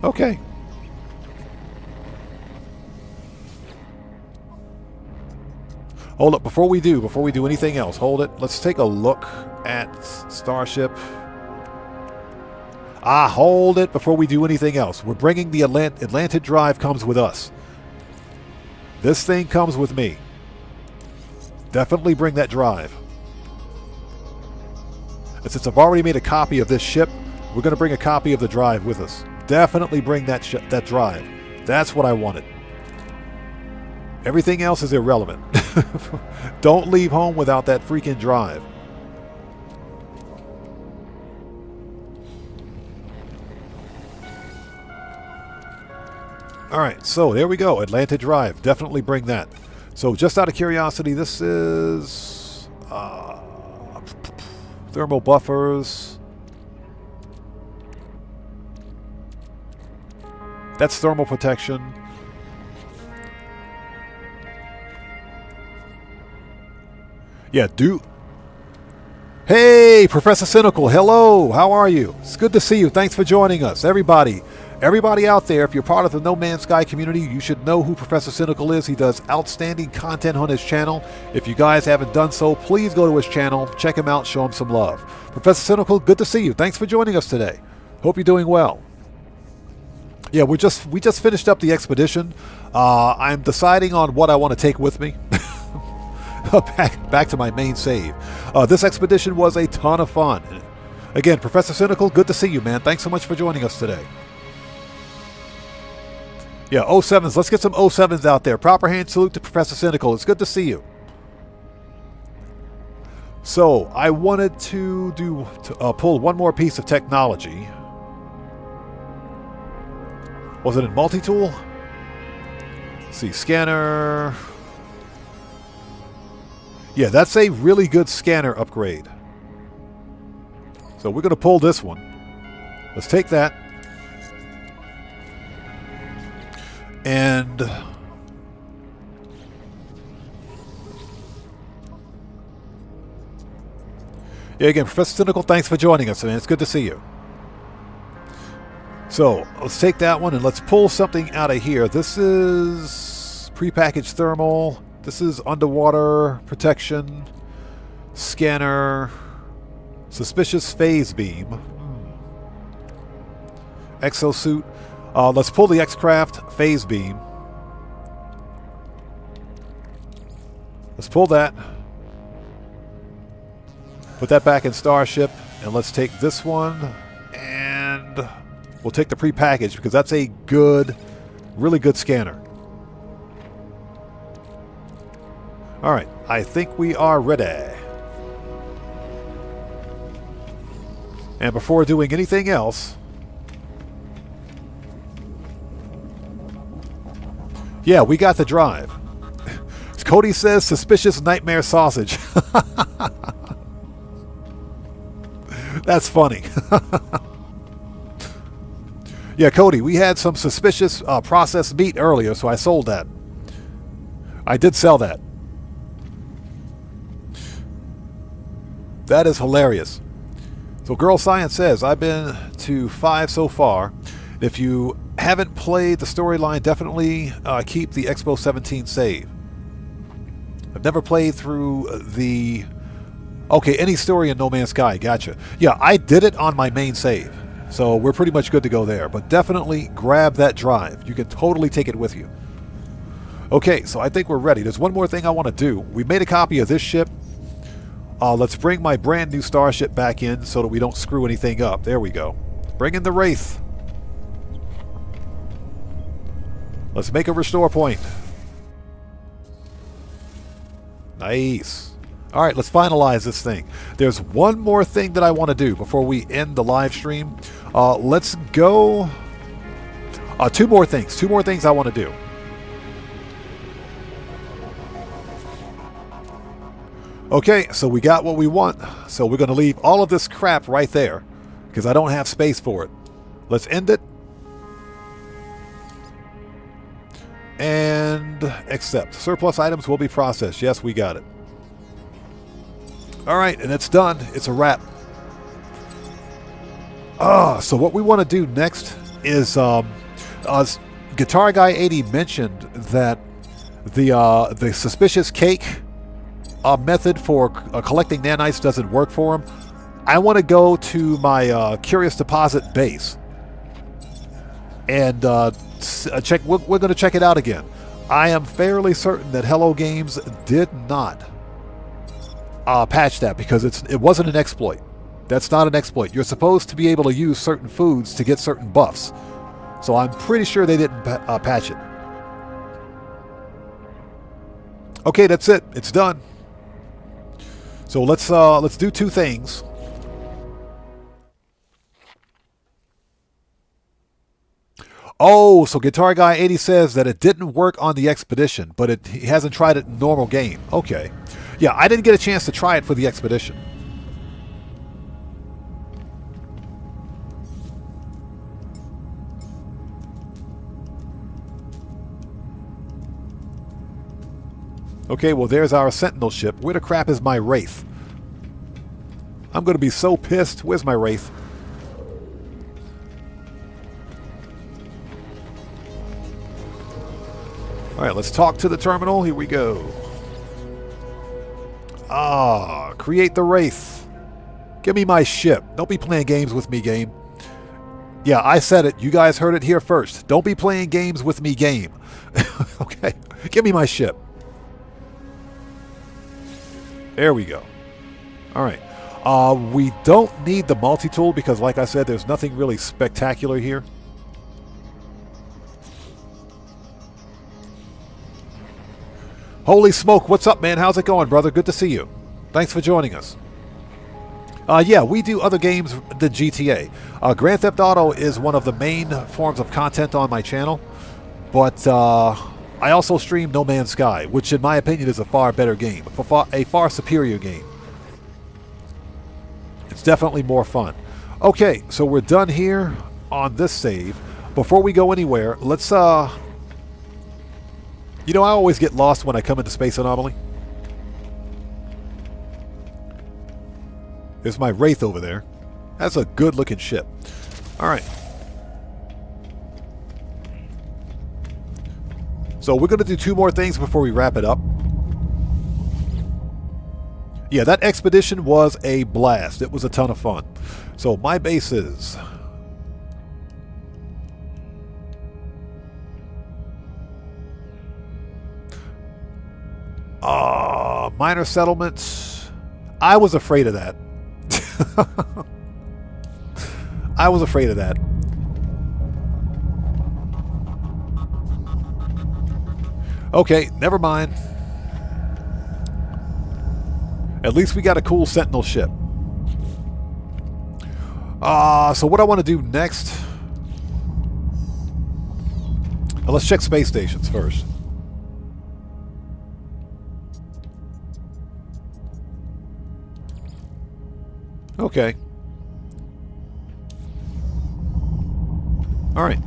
Okay. Hold up. Before we do anything else, hold it. Let's take a look at Starship. Hold it before we do anything else. We're bringing the Atlantid drive comes with us. This thing comes with me. Definitely bring that drive. And since I've already made a copy of this ship, we're going to bring a copy of the drive with us. Definitely bring that drive. That's what I wanted. Everything else is irrelevant. Don't leave home without that freaking drive. Alright, so there we go. Atlanta Drive. Definitely bring that. So just out of curiosity, this is thermal buffers. That's thermal protection. Yeah, Hey, Professor Cynical. Hello. How are you? It's good to see you. Thanks for joining us. Everybody out there, if you're part of the No Man's Sky community, you should know who Professor Cynical is. He does outstanding content on his channel. If you guys haven't done so, please go to his channel, check him out, show him some love. Professor Cynical, good to see you. Thanks for joining us today. Hope you're doing well. Yeah, we just finished up the expedition. I'm deciding on what I want to take with me. back to my main save. This expedition was a ton of fun. Again, Professor Cynical, good to see you, man. Thanks so much for joining us today. Yeah, 07s. Let's get some 07s out there. Proper hand salute to Professor Cynical. It's good to see you. So, I wanted to pull one more piece of technology. Was it in multi-tool? Let's see, scanner. Yeah, that's a really good scanner upgrade. So we're going to pull this one. Let's take that. And Yeah, again, Professor Cynical, thanks for joining us, man. It's good to see you. So, let's take that one and let's pull something out of here. This is prepackaged thermal. This is underwater protection. Scanner. Suspicious phase beam. Exosuit. Let's pull the Exocraft phase beam. Let's pull that. Put that back in Starship. And let's take this one. And we'll take the prepackaged because that's a good, really good scanner. Alright, I think we are ready. And before doing anything else, yeah, we got the drive. Cody says suspicious nightmare sausage. That's funny. Yeah, Cody, we had some suspicious processed meat earlier, so I sold that. I did sell that. That is hilarious. So Girl Science says, I've been to 5 so far. If you haven't played the storyline, definitely keep the Expo 17 save. I've never played through the... Okay, any story in No Man's Sky, gotcha. Yeah, I did it on my main save. So we're pretty much good to go there. But definitely grab that drive. You can totally take it with you. Okay, so I think we're ready. There's one more thing I want to do. We made a copy of this ship. Let's bring my brand new starship back in so that we don't screw anything up. There we go. Bring in the Wraith. Let's make a restore point. Nice. Alright, let's finalize this thing. There's one more thing that I want to do before we end the live stream. Let's go... two more things. Two more things I want to do. Okay, so we got what we want. So we're going to leave all of this crap right there because I don't have space for it. Let's end it. And accept. Surplus items will be processed. Yes, we got it. All right, and it's done. It's a wrap. So what we want to do next is Guitar Guy 80 mentioned that the suspicious cake method for collecting nanites doesn't work for him. I want to go to my Curious Deposit base and check. We're going to check it out again. I am fairly certain that Hello Games did not patch that because it wasn't an exploit. That's not an exploit. You're supposed to be able to use certain foods to get certain buffs. So I'm pretty sure they didn't patch it. Okay, that's it. It's done. So let's do two things. Oh, so Guitar Guy 80 says that it didn't work on the expedition, but he hasn't tried it in normal game. Okay. Yeah, I didn't get a chance to try it for the expedition. Okay, well, there's our Sentinel ship. Where the crap is my Wraith? I'm going to be so pissed. Where's my Wraith? All right, let's talk to the terminal. Here we go. Create the Wraith. Give me my ship. Don't be playing games with me, game. Yeah, I said it. You guys heard it here first. Don't be playing games with me, game. Okay, give me my ship. There we go. All right. We don't need the multi-tool because, like I said, there's nothing really spectacular here. Holy smoke, what's up, man? How's it going, brother? Good to see you. Thanks for joining us. Yeah, we do other games than GTA. Grand Theft Auto is one of the main forms of content on my channel, but I also stream No Man's Sky, which in my opinion is a far better game, a far superior game. It's definitely more fun. Okay, so we're done here on this save. Before we go anywhere, let's... You know, I always get lost when I come into Space Anomaly. There's my Wraith over there. That's a good-looking ship. All right. So we're going to do 2 more things before we wrap it up. Yeah, that expedition was a blast. It was a ton of fun. So my base is... minor settlements. I was afraid of that. I was afraid of that. Okay, never mind. At least we got a cool Sentinel ship. So what I want to do next... let's check space stations first. Okay. Alright.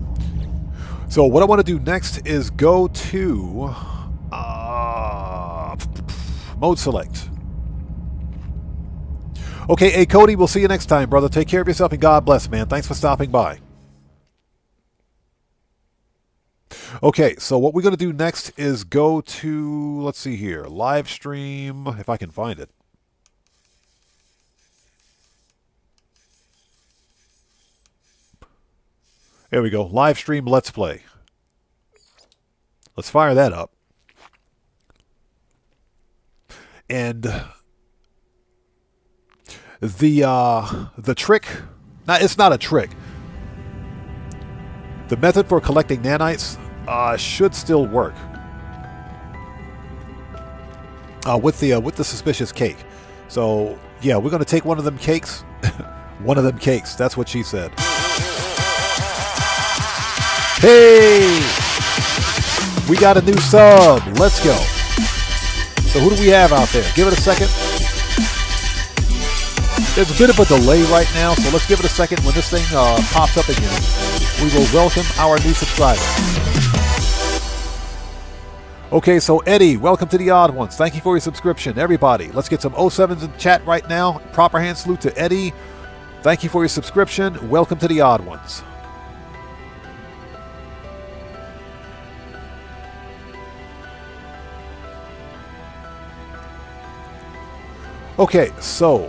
So what I want to do next is go to... mode select. Okay, hey Cody, we'll see you next time, brother. Take care of yourself and God bless, man. Thanks for stopping by. Okay, so what we're going to do next is go to... let's see here. Live stream, if I can find it. There we go. Live stream Let's Play. Let's fire that up. And the trick... it's not a trick. The method for collecting nanites should still work. With the suspicious cake. So, yeah, we're going to take one of them cakes. One of them cakes. That's what she said. Hey! We got a new sub. Let's go. So who do we have out there? Give it a second. There's a bit of a delay right now, so let's give it a second. When this thing pops up again, we will welcome our new subscriber. Okay, so Eddie, welcome to the Odd Ones. Thank you for your subscription. Everybody, let's get some 07s in chat right now. Proper hand salute to Eddie. Thank you for your subscription. Welcome to the Odd Ones. Okay, so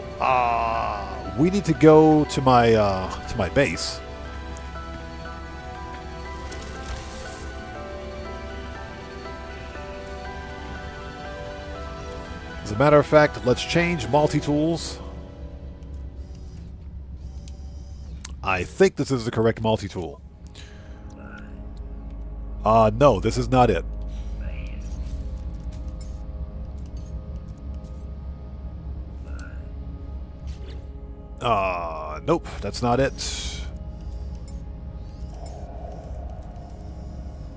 we need to go to my base. As a matter of fact, let's change multi-tools. I think this is the correct multi-tool. No, this is not it. Nope, that's not it.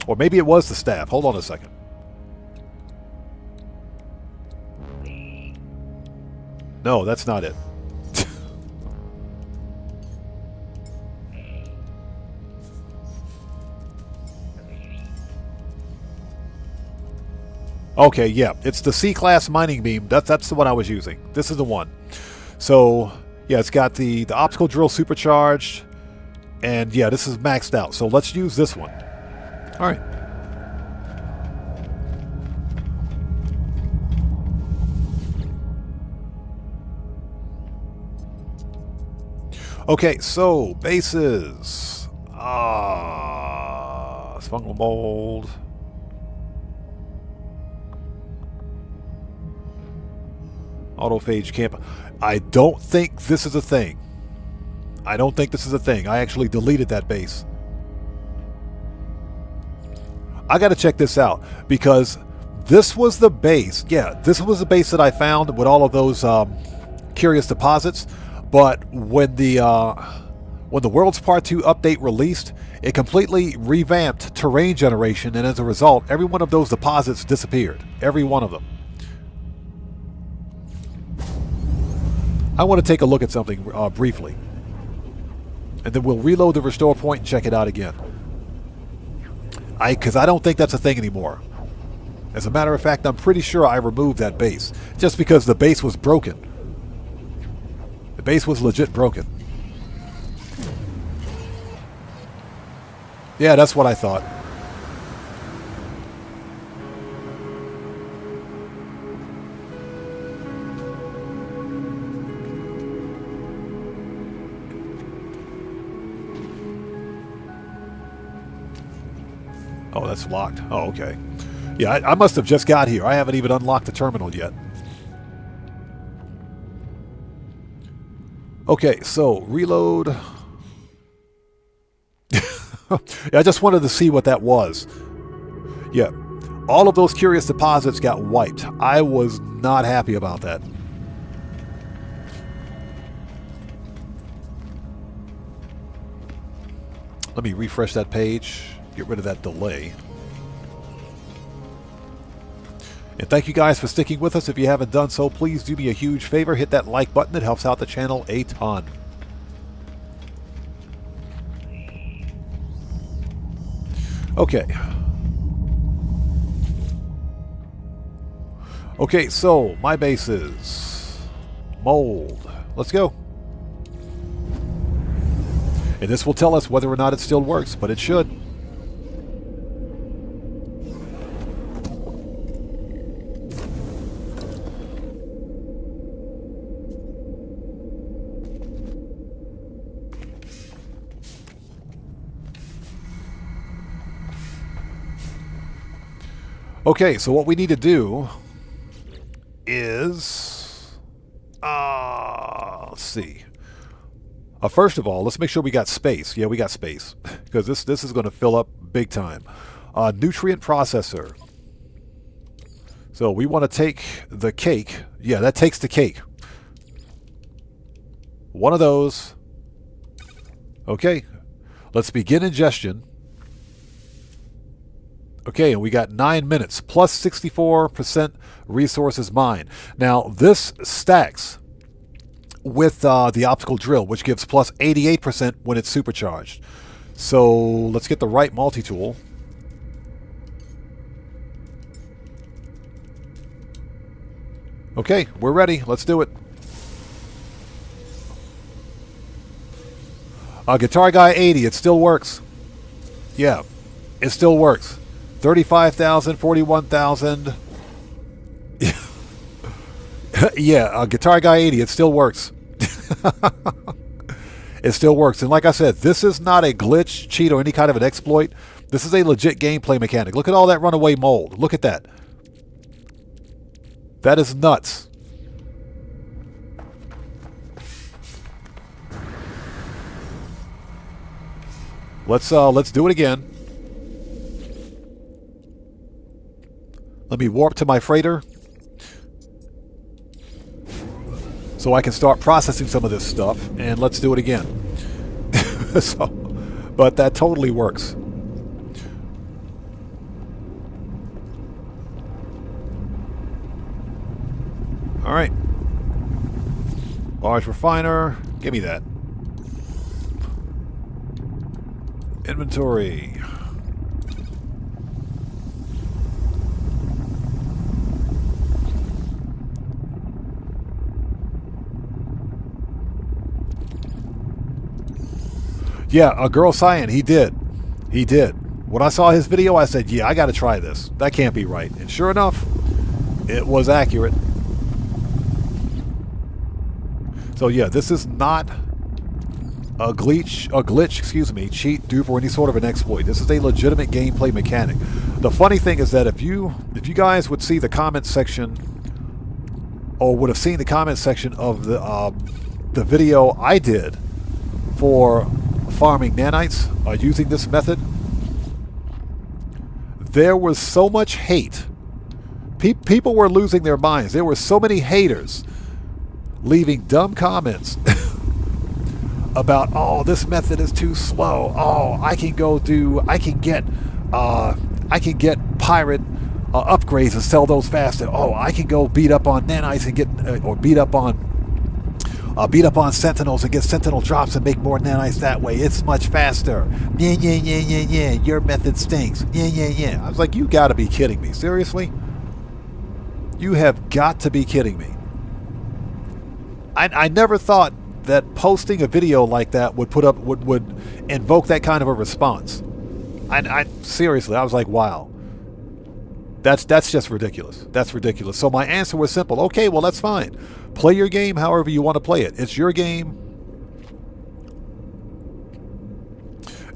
Or maybe it was the staff. Hold on a second. No, that's not it. Okay, yeah, it's the C-class mining beam. That's the one I was using. This is the one. So, yeah, it's got the optical drill supercharged, and yeah, this is maxed out. So let's use this one. All right. Okay, so bases. Fungal mold. Autophage camp. I don't think this is a thing. I don't think this is a thing. I actually deleted that base. I got to check this out because this was the base. Yeah, this was the base that I found with all of those curious deposits. But when the Worlds Part 2 update released, it completely revamped terrain generation, and as a result, every one of those deposits disappeared. Every one of them. I want to take a look at something briefly. And then we'll reload the restore point and check it out again. Because I don't think that's a thing anymore. As a matter of fact, I'm pretty sure I removed that base. Just because the base was broken. base was legit broken. Yeah, that's what I thought. Oh, that's locked. Oh, okay. Yeah, I must have just got here. I haven't even unlocked the terminal yet. Okay, so reload. I just wanted to see what that was. Yeah, all of those curious deposits got wiped. I was not happy about that. Let me refresh that page. Get rid of that delay. And thank you guys for sticking with us. If you haven't done so, please do me a huge favor. Hit that like button. It helps out the channel a ton. Okay. Okay, so my base is mold. Let's go. And this will tell us whether or not it still works, but it should. Okay, so what we need to do is, let's see. First of all, let's make sure we got space. Yeah, we got space because this is going to fill up big time. Nutrient processor. So we want to take the cake. Yeah, that takes the cake. One of those. Okay, let's begin ingestion. Okay, and we got 9 minutes, plus 64% resources mined. Now, this stacks with the optical drill, which gives plus 88% when it's supercharged. So, let's get the right multi-tool. Okay, we're ready. Let's do it. Guitar Guy 80, it still works. Yeah, it still works. 35,000, 41,000. Yeah, Guitar Guy 80, it still works. It still works. And like I said, this is not a glitch, cheat, or any kind of an exploit. This is a legit gameplay mechanic. Look at all that runaway mold. Look at that. That is nuts. Let's do it again. Let me warp to my freighter so I can start processing some of this stuff, and let's do it again. But that totally works. All right. Large refiner. Give me that. Inventory. Yeah, Girl Cyan, he did. He did. When I saw his video, I said, yeah, I got to try this. That can't be right. And sure enough, it was accurate. So yeah, this is not a glitch, excuse me, cheat, dupe, or any sort of an exploit. This is a legitimate gameplay mechanic. The funny thing is that if you guys would see the comment section, or would have seen the comment section of the video I did for farming nanites using this method, there was so much hate. People were losing their minds. There were so many haters leaving dumb comments about, oh, this method is too slow. Oh, I can get pirate upgrades and sell those faster. Oh, I can go beat up on nanites and get or beat up on sentinels and get sentinel drops and make more nanites that way. It's much faster. Yeah. Your method stinks. Yeah. I was like, you got to be kidding me. Seriously? You have got to be kidding me. I never thought that posting a video like that would would invoke that kind of a response. I seriously, I was like, wow. That's just ridiculous. That's ridiculous. So my answer was simple. Okay, well, that's fine. Play your game however you want to play it. It's your game.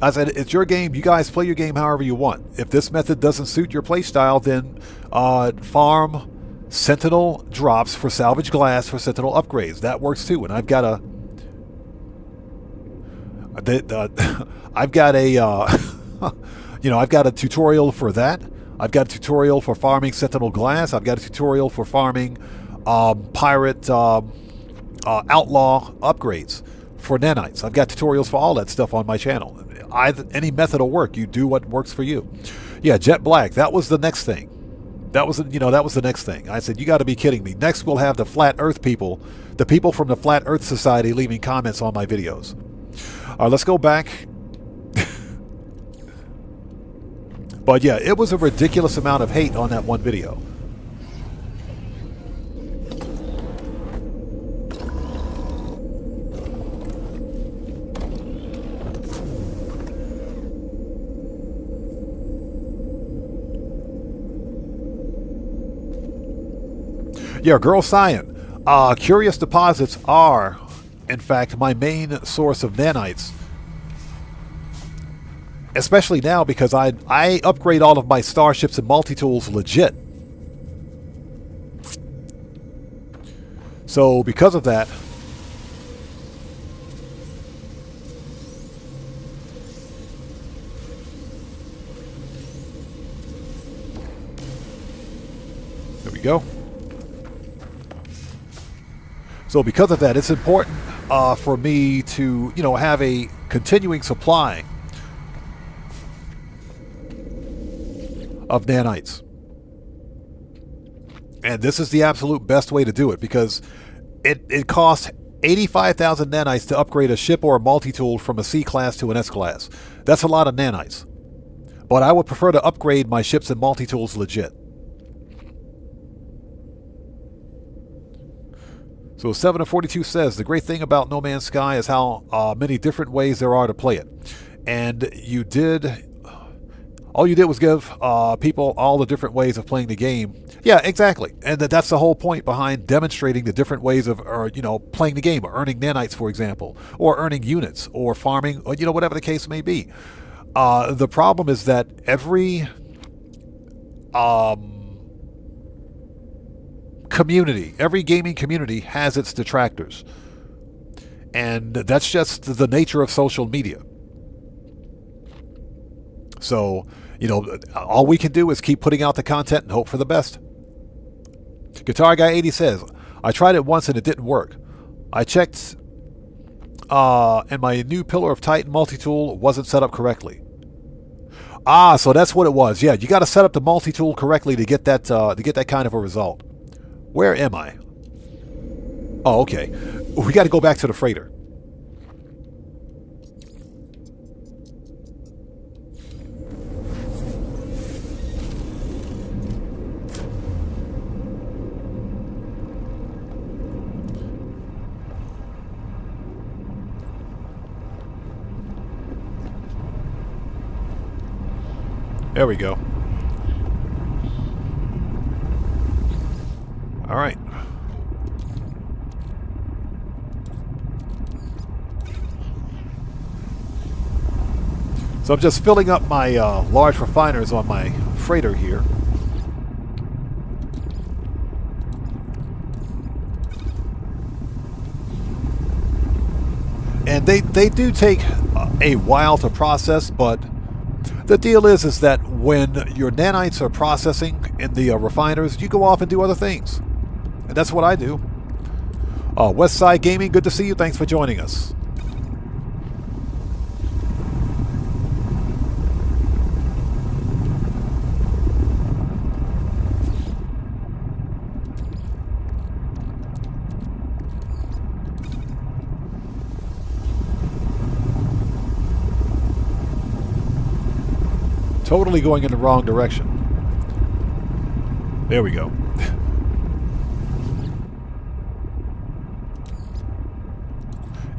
I said, it's your game. You guys play your game however you want. If this method doesn't suit your play style, then farm Sentinel drops for salvage glass for Sentinel upgrades. That works too. And I've got a... I've got a... you know, I've got a tutorial for that. I've got a tutorial for farming Sentinel glass. I've got a tutorial for farming pirate outlaw upgrades for nanites. I've got tutorials for all that stuff on my channel. Any method will work. You do what works for you. Yeah, Jet Black. That was the next thing. That was the next thing. I said, you got to be kidding me. Next, we'll have the Flat Earth people, the people from the Flat Earth Society, leaving comments on my videos. All right, let's go back. But yeah, it was a ridiculous amount of hate on that one video. Yeah, Girl Cyan. Curious deposits are, in fact, my main source of nanites. Especially now because I upgrade all of my starships and multi-tools legit. So because of that... There we go. So because of that, it's important for me to, you know, have a continuing supply of nanites. And this is the absolute best way to do it because it costs 85,000 nanites to upgrade a ship or a multi-tool from a C class to an S class. That's a lot of nanites. But I would prefer to upgrade my ships and multi-tools legit. So 7 of 42 says, the great thing about No Man's Sky is how many different ways there are to play it. And all you did was give people all the different ways of playing the game. Yeah, exactly. And that's the whole point behind demonstrating the different ways of, playing the game, or earning nanites, for example, or earning units, or farming, or, whatever the case may be. The problem is that every community, every gaming community has its detractors. And that's just the nature of social media. So, all we can do is keep putting out the content and hope for the best. Guitar Guy 80 says, I tried it once and it didn't work. I checked and my new Pillar of Titan multi-tool wasn't set up correctly. Ah, so that's what it was. Yeah, you got to set up the multi-tool correctly to get that kind of a result. Where am I? Oh, okay. We got to go back to the freighter. There we go. All right. So I'm just filling up my large refiners on my freighter here. And they do take a while to process, but the deal is that when your nanites are processing in the refiners, you go off and do other things. And that's what I do. Westside Gaming, good to see you. Thanks for joining us. Totally going in the wrong direction. There we go.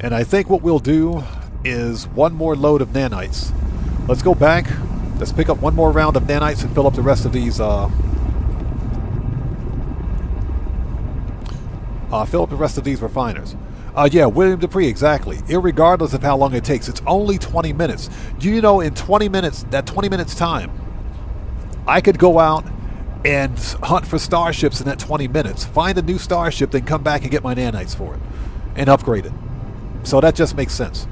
And I think what we'll do is one more load of nanites. Let's go back. Let's pick up one more round of nanites and fill up the rest of these. Fill up the rest of these refiners. Yeah, William Dupree, exactly. Irregardless of how long it takes, it's only 20 minutes. Do you know in 20 minutes, that 20 minutes time, I could go out and hunt for starships in that 20 minutes, find a new starship, then come back and get my nanites for it and upgrade it. So that just makes sense.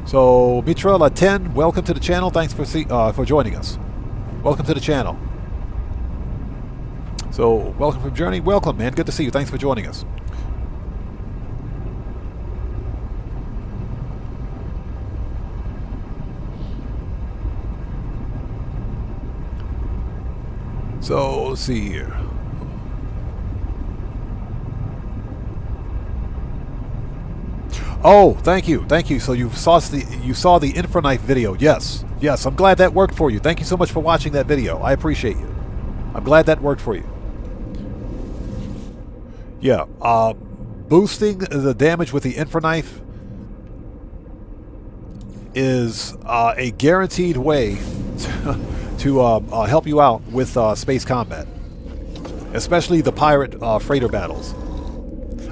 So Mitrella 10, welcome to the channel. Thanks for joining us. Welcome to the channel. So welcome from Journey. Welcome, man. Good to see you. Thanks for joining us. So let's see here. Oh, thank you. So you saw the Infraknife video. Yes. I'm glad that worked for you. Thank you so much for watching that video. I appreciate you. I'm glad that worked for you. Yeah. Boosting the damage with the Infraknife is a guaranteed way to help you out with space combat, especially the pirate freighter battles.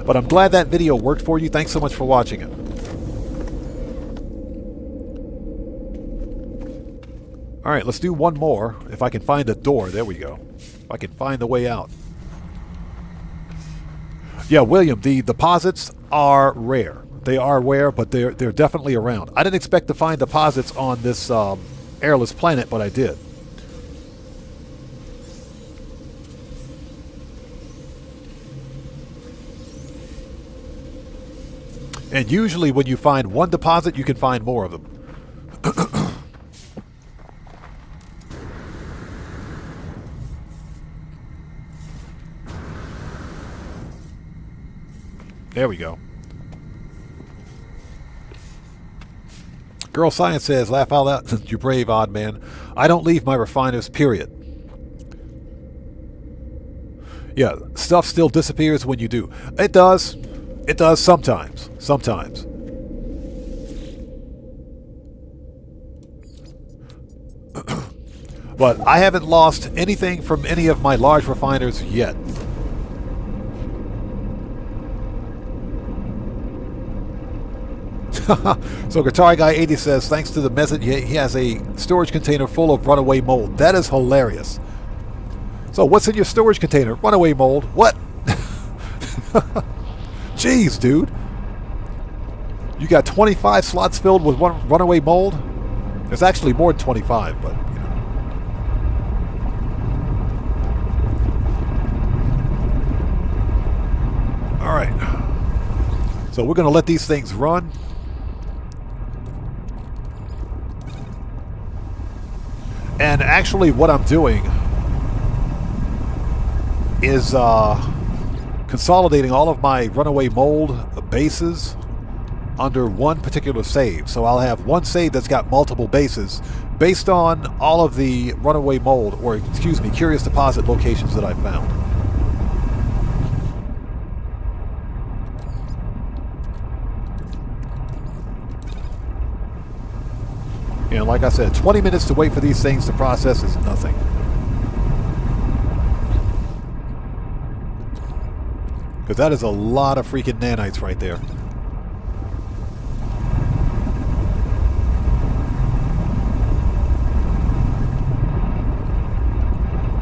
But I'm glad that video worked for you. Thanks so much for watching it. All right, let's do one more. If I can find a door. There we go. If I can find the way out. Yeah, William, the deposits are rare. They are rare, but they're definitely around. I didn't expect to find deposits on this airless planet, but I did. And usually when you find one deposit, you can find more of them. There we go. Girl Science says, laugh out loud, you brave odd man. I don't leave my refiners, period. Yeah, stuff still disappears when you do. It does. It does sometimes. Sometimes. But I haven't lost anything from any of my large refiners yet. So Guitar Guy 80 says, thanks to the message, he has a storage container full of runaway mold. That is hilarious. So what's in your storage container? Runaway mold. What? Jeez, dude. You got 25 slots filled with runaway mold? There's actually more than 25, but, you know. All right. So we're going to let these things run. And actually what I'm doing is consolidating all of my runaway mold bases under one particular save. So I'll have one save that's got multiple bases based on all of the runaway mold, or excuse me, curious deposit locations that I found. And like I said, 20 minutes to wait for these things to process is nothing. Because that is a lot of freaking nanites right there.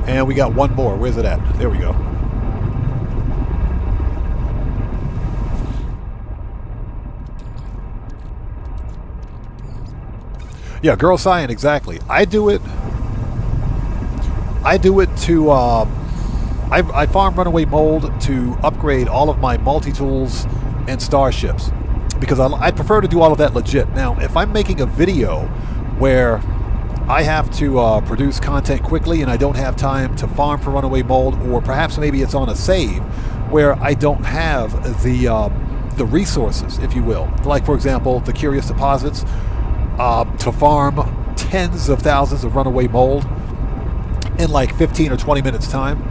And we got one more. Where's it at? There we go. Yeah, Girl Cyan, exactly. I do it to, I farm runaway mold to upgrade all of my multi-tools and starships. Because I prefer to do all of that legit. Now, if I'm making a video where I have to produce content quickly and I don't have time to farm for runaway mold, or perhaps maybe it's on a save where I don't have the resources, if you will. Like, for example, the curious deposits. To farm tens of thousands of runaway mold in like 15 or 20 minutes time.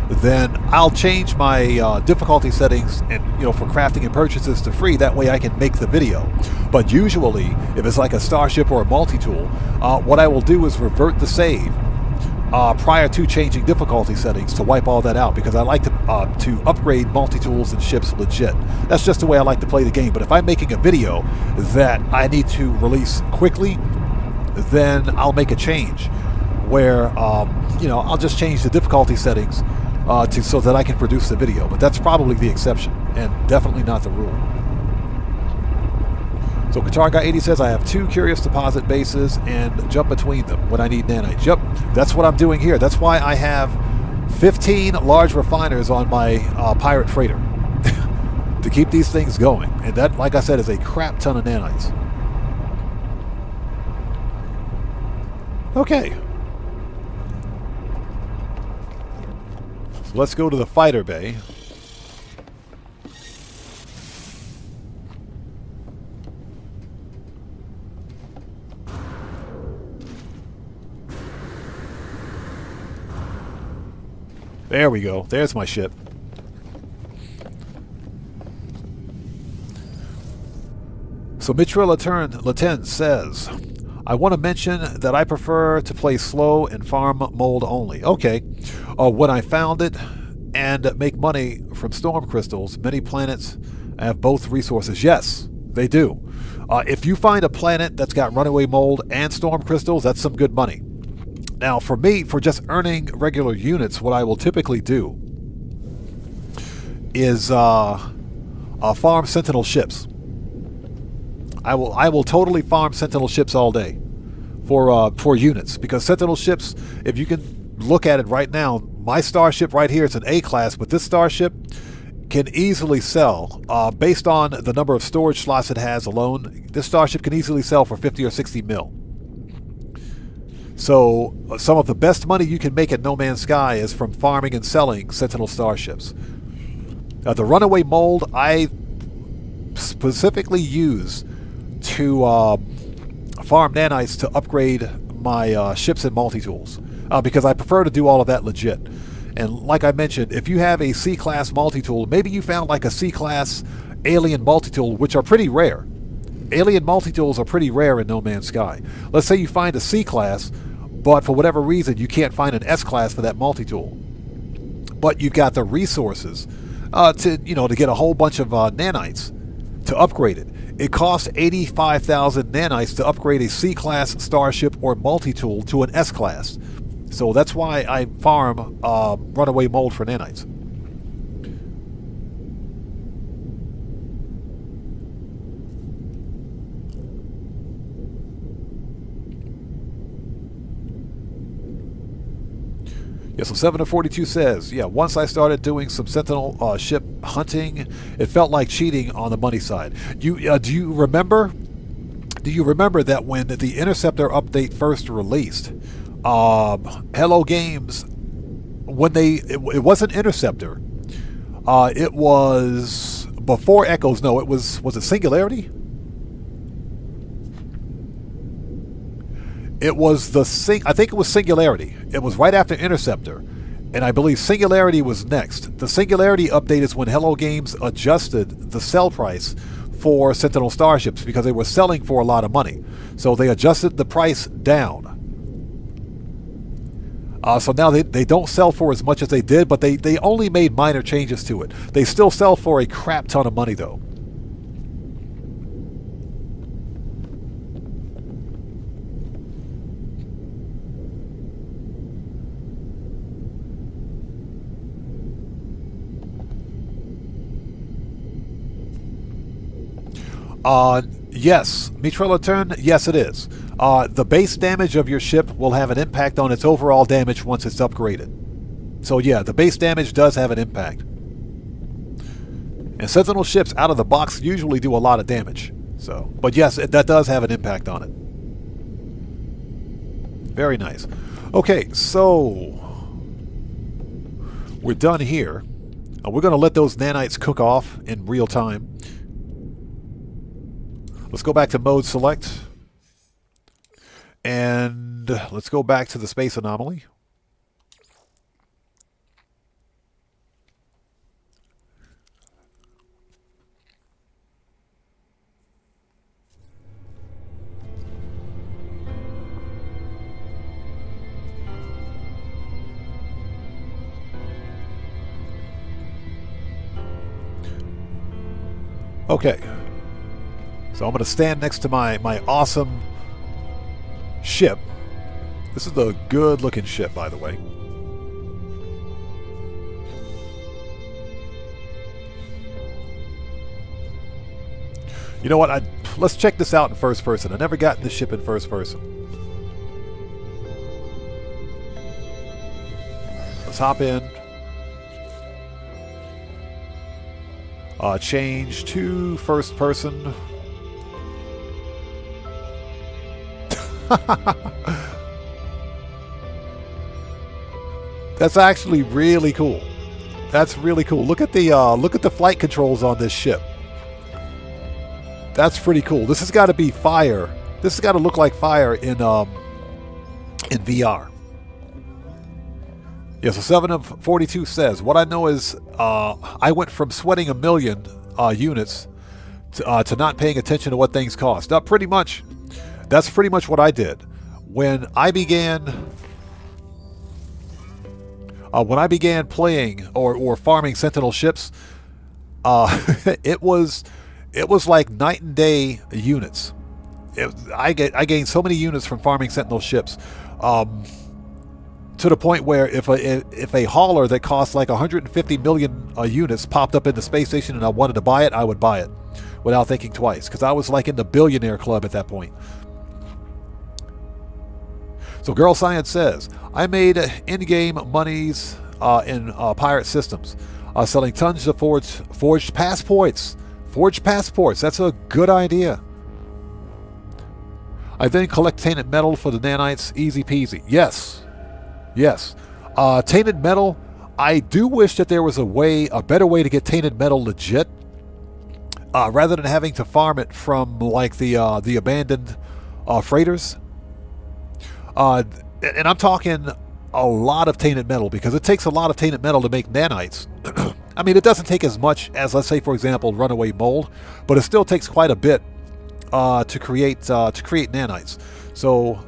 then I'll change my difficulty settings and for crafting and purchases to free. That way I can make the video. But usually, if it's like a starship or a multi-tool, what I will do is revert the save prior to changing difficulty settings to wipe all that out, because I like to upgrade multi-tools and ships legit. That's just the way I like to play the game. But if I'm making a video that I need to release quickly, then I'll make a change where I'll just change the difficulty settings so that I can produce the video. But that's probably the exception and definitely not the rule. So Guitar Guy 80 says, I have 2 curious deposit bases and jump between them when I need nanites. Yep, that's what I'm doing here. That's why I have 15 large refiners on my pirate freighter to keep these things going. And that, like I said, is a crap ton of nanites. Okay. So let's go to the fighter bay. There we go. There's my ship. So Mitra Laten says, I want to mention that I prefer to play slow and farm mold only. Okay. When I found it and make money from storm crystals, many planets have both resources. Yes, they do. If you find a planet that's got runaway mold and storm crystals, that's some good money. Now, for me, for just earning regular units, what I will typically do is farm Sentinel ships. I will totally farm Sentinel ships all day for units, because Sentinel ships, if you can look at it right now, my starship right here is an A class, but this starship can easily sell, based on the number of storage slots it has alone, this starship can easily sell for 50 or 60 mil. So some of the best money you can make at No Man's Sky is from farming and selling Sentinel starships. The runaway mold I specifically use to farm nanites to upgrade my ships and multi-tools, because I prefer to do all of that legit. And like I mentioned, if you have a C-class multi-tool, maybe you found like a C-class alien multi-tool, which are pretty rare. Alien multi-tools are pretty rare in No Man's Sky. Let's say you find a C-class, but for whatever reason you can't find an S-class for that multi-tool. But you've got the resources to get a whole bunch of nanites to upgrade it. It costs 85,000 nanites to upgrade a C-class starship or multi-tool to an S-class. So that's why I farm runaway mold for nanites. Yeah, so 7 of 42 says, yeah, once I started doing some Sentinel ship hunting, it felt like cheating on the money side. Do you remember that when the Interceptor update first released, Hello Games, when it wasn't Interceptor, it was before Echoes. No, was it Singularity? It was I think it was Singularity. It was right after Interceptor, and I believe Singularity was next. The Singularity update is when Hello Games adjusted the sell price for Sentinel starships, because they were selling for a lot of money. So they adjusted the price down. So now they don't sell for as much as they did, but they only made minor changes to it. They still sell for a crap ton of money, though. Yes, Mitrella turn, yes it is. The base damage of your ship will have an impact on its overall damage once it's upgraded. So yeah, the base damage does have an impact. And Sentinel ships out of the box usually do a lot of damage. So, but yes, that does have an impact on it. Very nice. Okay, so we're done here. We're going to let those nanites cook off in real time. Let's go back to mode select. And let's go back to the space anomaly. Okay. So I'm going to stand next to my awesome ship. This is a good looking ship, by the way. You know what? Let's check this out in first person. I never gotten this ship in first person. Let's hop in. Change to first person. That's actually really cool. That's really cool. Look at the flight controls on this ship. That's pretty cool. This has got to be fire. This has got to look like fire in VR. Yeah, so 7 of 42 says, what I know is I went from sweating 1 million units to not paying attention to what things cost. Pretty much, that's pretty much what I did. When I began playing or farming Sentinel ships, it was like night and day units. I gained so many units from farming Sentinel ships, to the point where if a hauler that costs like 150 million units popped up in the space station and I wanted to buy it, I would buy it without thinking twice, because I was like in the billionaire club at that point. So Girl Science says, I made in-game monies in pirate systems, selling tons of forged passports. Forged passports, that's a good idea. I then collect tainted metal for the nanites, easy peasy. Yes. Tainted metal, I do wish that there was a better way to get tainted metal legit, rather than having to farm it from like the abandoned freighters. And I'm talking a lot of tainted metal, because it takes a lot of tainted metal to make nanites. I mean, it doesn't take as much as, let's say, for example, runaway mold, but it still takes quite a bit to create nanites. So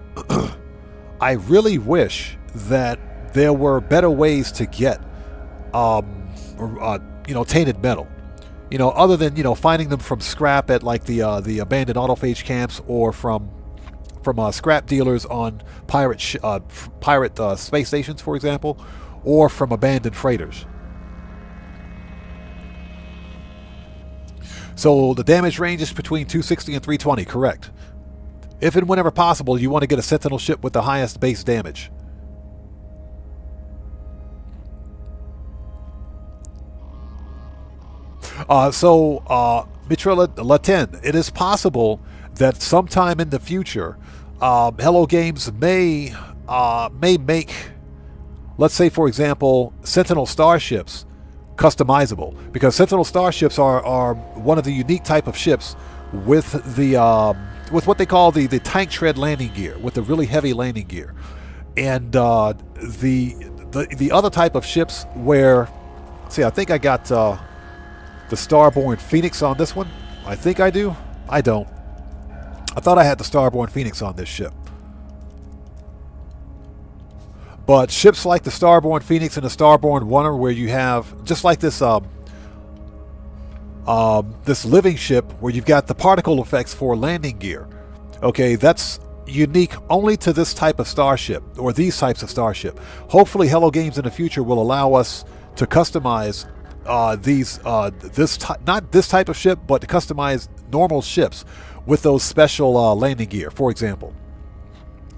I really wish that there were better ways to get tainted metal. Other than finding them from scrap at like the abandoned autophage camps, or from scrap dealers on pirate space stations, for example, or from abandoned freighters. So the damage range is between 260 and 320, correct. If and whenever possible, you want to get a Sentinel ship with the highest base damage. Mitra Latin, it is possible that sometime in the future, Hello Games may make, let's say, for example, Sentinel starships customizable, because Sentinel starships are one of the unique type of ships with with what they call the tank tread landing gear, with the really heavy landing gear, and the other type of ships where, see, I think I got the Starborn Phoenix on this one. I think I do. I don't. I thought I had the Starborn Phoenix on this ship. But ships like the Starborn Phoenix and the Starborn Wonder, where you have, just like this this living ship, where you've got the particle effects for landing gear. Okay, that's unique only to this type of starship, or these types of starship. Hopefully Hello Games in the future will allow us to customize not this type of ship, but to customize normal ships with those special landing gear, for example.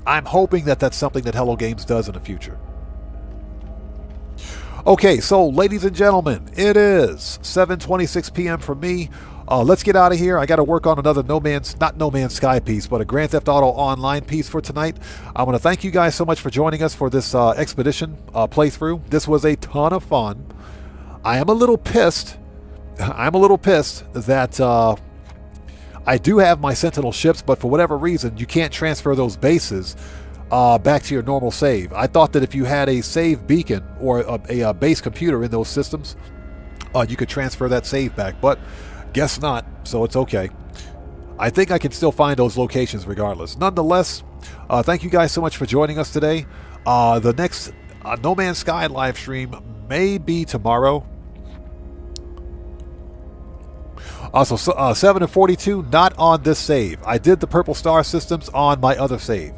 I'm hoping that that's something that Hello Games does in the future. Okay, so ladies and gentlemen, it is 7:26 p.m. for me. Let's get out of here. I got to work on another not No Man's Sky piece, but a Grand Theft Auto Online piece for tonight. I want to thank you guys so much for joining us for this expedition playthrough. This was a ton of fun. I am a little pissed. That I do have my Sentinel ships, but for whatever reason, you can't transfer those bases back to your normal save. I thought that if you had a save beacon or a base computer in those systems, you could transfer that save back, but guess not, so it's okay. I think I can still find those locations regardless. Nonetheless, thank you guys so much for joining us today. The next No Man's Sky live stream may be tomorrow. Also, 7 and 42, not on this save. I did the purple star systems on my other save.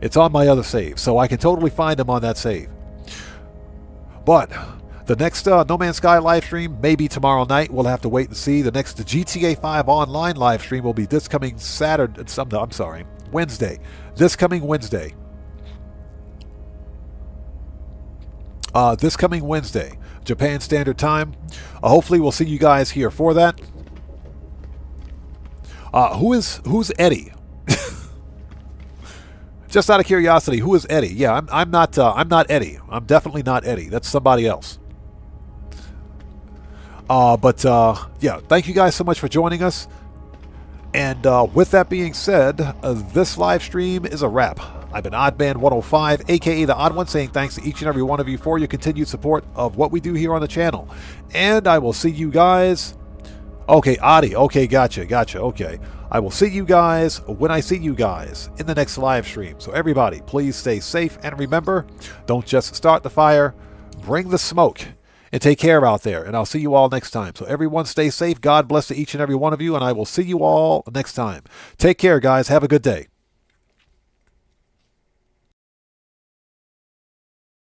It's on my other save, so I can totally find them on that save. But the next No Man's Sky live stream may be tomorrow night. We'll have to wait and see. The next GTA 5 online live stream will be this coming Wednesday. This coming Wednesday. This coming Wednesday, Japan Standard Time. Hopefully we'll see you guys here for that. Who's Eddie? Just out of curiosity, who is Eddie? Yeah, I'm not Eddie. I'm definitely not Eddie. That's somebody else. Yeah, thank you guys so much for joining us. And with that being said, this live stream is a wrap. I've been Oddman105, aka The Odd One, saying thanks to each and every one of you for your continued support of what we do here on the channel. And I will see you guys. Okay, Adi. Okay, gotcha. Okay. I will see you guys when I see you guys in the next live stream. So everybody, please stay safe. And remember, don't just start the fire, bring the smoke. And take care out there. And I'll see you all next time. So everyone stay safe. God bless to each and every one of you. And I will see you all next time. Take care, guys. Have a good day.